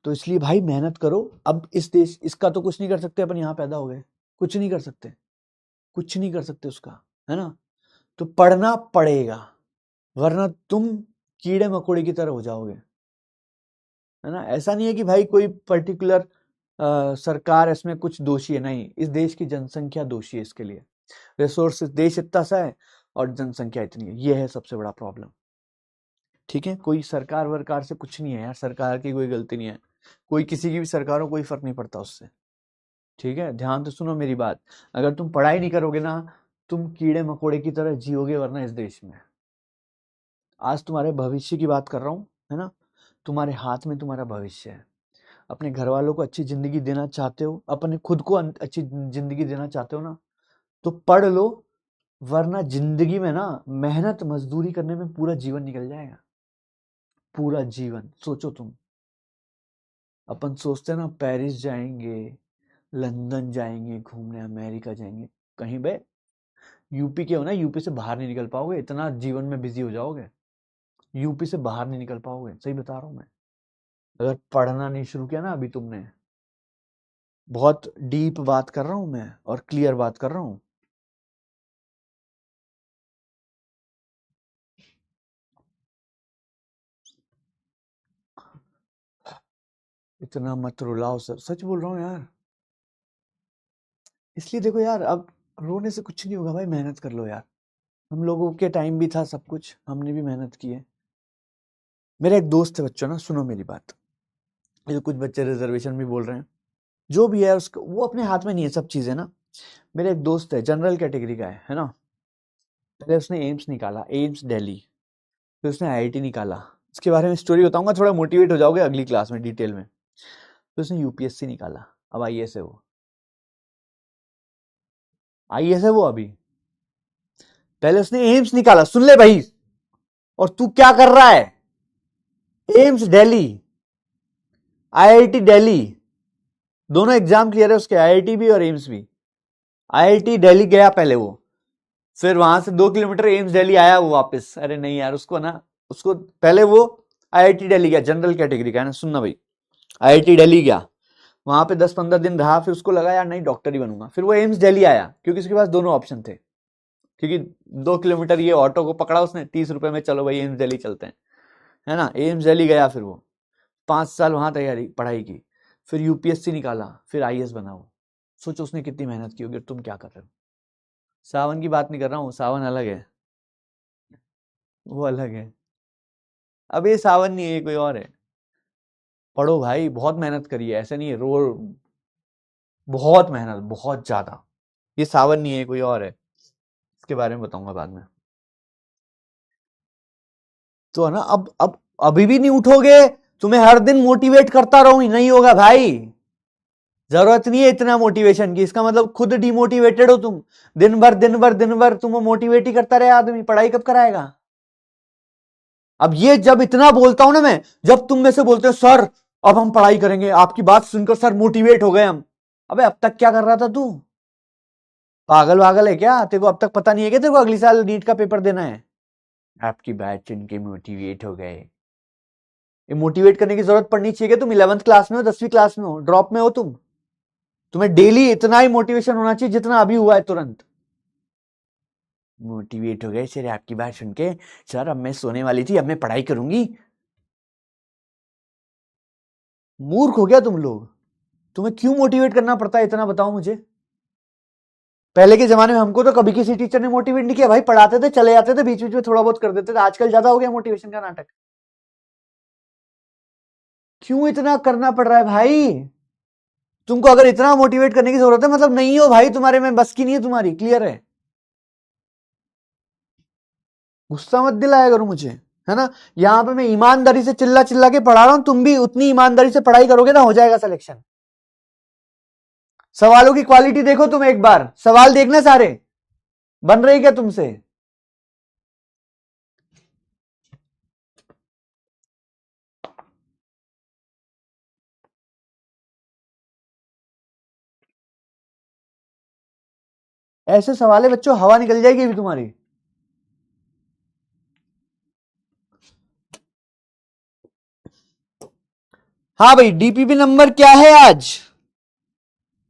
तो इसलिए भाई मेहनत करो। अब इस देश, इसका तो कुछ नहीं कर सकते अपन, यहाँ पैदा हो गए, कुछ नहीं कर सकते, कुछ नहीं कर सकते उसका, है ना। तो पढ़ना पड़ेगा, वरना तुम कीड़े मकोड़े की तरह हो जाओगे, है ना। ऐसा नहीं है कि भाई कोई पर्टिकुलर सरकार इसमें कुछ दोषी है, नहीं, इस देश की जनसंख्या दोषी है इसके लिए। रिसोर्स देश इतना सा है और जनसंख्या इतनी है, ये है सबसे बड़ा प्रॉब्लम। ठीक है, कोई सरकार वरकार से कुछ नहीं है यार, सरकार की कोई गलती नहीं है, कोई किसी की भी सरकार हो, कोई फर्क नहीं पड़ता उससे। ठीक है, ध्यान से सुनो मेरी बात, अगर तुम पढ़ाई नहीं करोगे ना, तुम कीड़े मकोड़े की तरह जियोगे, वरना इस देश में। आज तुम्हारे भविष्य की बात कर रहा हूँ, है ना, तुम्हारे हाथ में तुम्हारा भविष्य है। अपने घर वालों को अच्छी जिंदगी देना चाहते हो, अपने खुद को अच्छी जिंदगी देना चाहते हो ना, तो पढ़ लो, वरना जिंदगी में ना मेहनत मजदूरी करने में पूरा जीवन निकल जाएगा, पूरा जीवन। सोचो तुम, अपन सोचते ना पेरिस जाएंगे, लंदन जाएंगे घूमने, अमेरिका जाएंगे, कहीं बे यूपी के हो ना, यूपी से बाहर नहीं निकल पाओगे, इतना जीवन में बिजी हो जाओगे, यूपी से बाहर नहीं निकल पाओगे, सही बता रहा हूं मैं। अगर पढ़ना नहीं शुरू किया ना अभी तुमने, बहुत डीप बात कर रहा हूं मैं और क्लियर बात कर रहा हूं। इतना मत रुलाओ सर, सच बोल रहा हूँ यार। इसलिए देखो यार, अब रोने से कुछ नहीं होगा भाई, मेहनत कर लो यार। हम लोगों के टाइम भी था सब कुछ, हमने भी मेहनत की है। मेरा एक दोस्त है बच्चों ना, सुनो मेरी बात, ये तो कुछ बच्चे रिजर्वेशन भी बोल रहे हैं, जो भी है उसका वो अपने हाथ में नहीं है सब चीजें ना। मेरा एक दोस्त है, जनरल कैटेगरी का है ना। पहले उसने एम्स निकाला, एम्स दिल्ली, फिर उसने आईआईटी निकाला। इसके बारे में स्टोरी बताऊंगा, थोड़ा मोटिवेट हो जाओगे अगली क्लास में डिटेल में। फिर उसने यूपीएससी निकाला, अब आईएएस है वो, आईएएस है वो अभी। पहले उसने एम्स निकाला, सुन ले भाई, और तू क्या कर रहा है? एम्स दिल्ली, आईआईटी दिल्ली, दोनों एग्जाम क्लियर है उसके, आईआईटी भी और एम्स भी। आईआईटी दिल्ली गया पहले वो, फिर वहां से 2 किलोमीटर एम्स दिल्ली आया वो वापस। अरे नहीं यार, उसको ना, उसको पहले वो आईआईटी दिल्ली गया, जनरल कैटेगरी का है ना, सुनना भाई, आईआईटी दिल्ली गया, वहां पे 10-15 दिन रहा, फिर उसको लगा यार नहीं डॉक्टर ही बनूंगा, फिर वो एम्स दिल्ली आया, क्योंकि उसके पास दोनों ऑप्शन थे, क्योंकि 2 किलोमीटर ये ऑटो को पकड़ा उसने, 30 रुपए में चलो भाई एम्स दिल्ली चलते हैं, है ना। एम्स दिल्ली गया, फिर वो 5 साल वहां तैयारी पढ़ाई की, फिर यूपीएससी निकाला, फिर आईएएस बना वो। सोचो उसने कितनी मेहनत की होगी, और तुम क्या कर रहे हो। सावन की बात नहीं कर रहा हूँ, सावन अलग है, वो अलग है। अब ये सावन नहीं है, ये कोई और है। पढ़ो भाई, बहुत मेहनत करिए, ऐसे नहीं है, रो, बहुत मेहनत, बहुत ज्यादा। ये सावन नहीं है, कोई और है, इसके बारे में बताऊंगा बाद में। तो है ना, अब अभी भी नहीं उठोगे, तुम्हें हर दिन मोटिवेट करता रहूं, नहीं होगा भाई, जरूरत नहीं है इतना मोटिवेशन की। इसका मतलब खुद डिमोटिवेटेड हो तुम। दिन भर तुम मोटिवेट ही करता रहे आदमी, पढ़ाई कब कराएगा? अब ये जब इतना बोलता हूं ना मैं, जब तुम में से बोलते हो सर अब हम पढ़ाई करेंगे, आपकी बात सुनकर सर मोटिवेट हो गए हम। अबे अब तक क्या कर रहा था तू? पागल है क्या? तेरे को अब तक पता नहीं है क्या तेरे को अगली साल नीट का पेपर देना है? आपकी बात सुन के मोटिवेट हो गए। ये मोटिवेट करने की जरूरत पड़नी चाहिए क्या? तुम 11th क्लास में हो, 10वीं क्लास में हो, ड्रॉप में हो तुम? तुम्हें डेली इतना ही मोटिवेशन होना चाहिए जितना अभी हुआ है तुरंत। मोटिवेट हो गए सर आपकी बात सुन के, सर अब मैं सोने वाली थी, अब मैं पढ़ाई करूंगी। मूर्ख हो गया तुम लोग। तुम्हें क्यों मोटिवेट करना पड़ता है इतना, बताओ मुझे। पहले के जमाने में हमको तो कभी किसी टीचर ने मोटिवेट नहीं किया भाई, पढ़ाते थे चले जाते थे, बीच बीच में थोड़ा बहुत कर देते थे। आजकल ज्यादा हो गया मोटिवेशन का नाटक। क्यों इतना करना पड़ रहा है भाई? तुमको अगर इतना मोटिवेट करने की जरूरत है मतलब नहीं हो भाई, तुम्हारे में बस की नहीं है तुम्हारी, क्लियर है? गुस्सा मत दिलाया करो मुझे, है ना। यहां पे मैं ईमानदारी से चिल्ला चिल्ला के पढ़ा रहा हूं, तुम भी उतनी ईमानदारी से पढ़ाई करोगे ना, हो जाएगा सिलेक्शन। सवालों की क्वालिटी देखो तुम एक बार, सवाल देखना सारे बन रही क्या तुमसे? ऐसे सवाल है बच्चों, हवा निकल जाएगी अभी तुम्हारी। हाँ भाई, डीपीपी नंबर क्या है आज?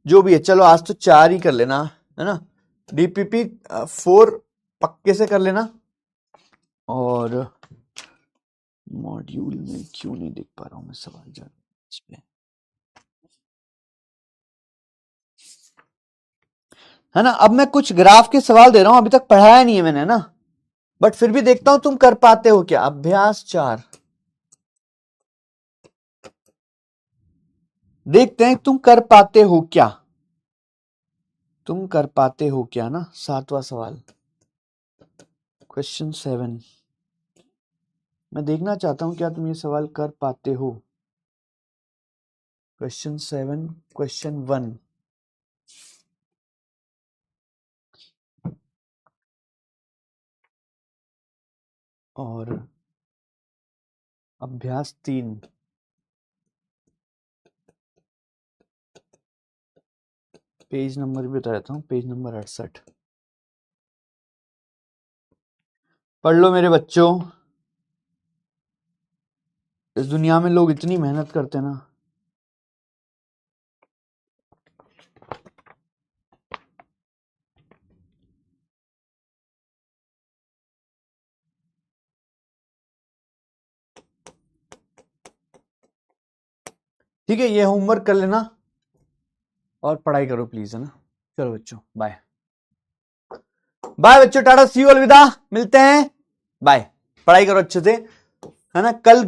जो भी है चलो, आज तो 4 ही कर लेना, है ना। डीपीपी 4 पक्के से कर लेना। और मॉड्यूल में क्यों नहीं देख पा रहा हूं मैं सवाल जान पे, है ना। अब मैं कुछ ग्राफ के सवाल दे रहा हूं, अभी तक पढ़ाया नहीं है मैंने ना, बट फिर भी देखता हूं तुम कर पाते हो क्या। अभ्यास 4 देखते हैं तुम कर पाते हो क्या, तुम कर पाते हो क्या ना। 7वां सवाल, क्वेश्चन 7। मैं देखना चाहता हूं क्या तुम ये सवाल कर पाते हो। क्वेश्चन 7, क्वेश्चन 1 और अभ्यास 3। पेज नंबर भी बता देता हूं, पेज नंबर 68। पढ़ लो मेरे बच्चों, इस दुनिया में लोग इतनी मेहनत करते हैं ना। ठीक है, ये होमवर्क कर लेना और पढ़ाई करो प्लीज, है ना। चलो बच्चों, बाय बाय बच्चों, टाटा, सी यू, अलविदा, मिलते हैं, बाय। पढ़ाई करो अच्छे से, है ना। कल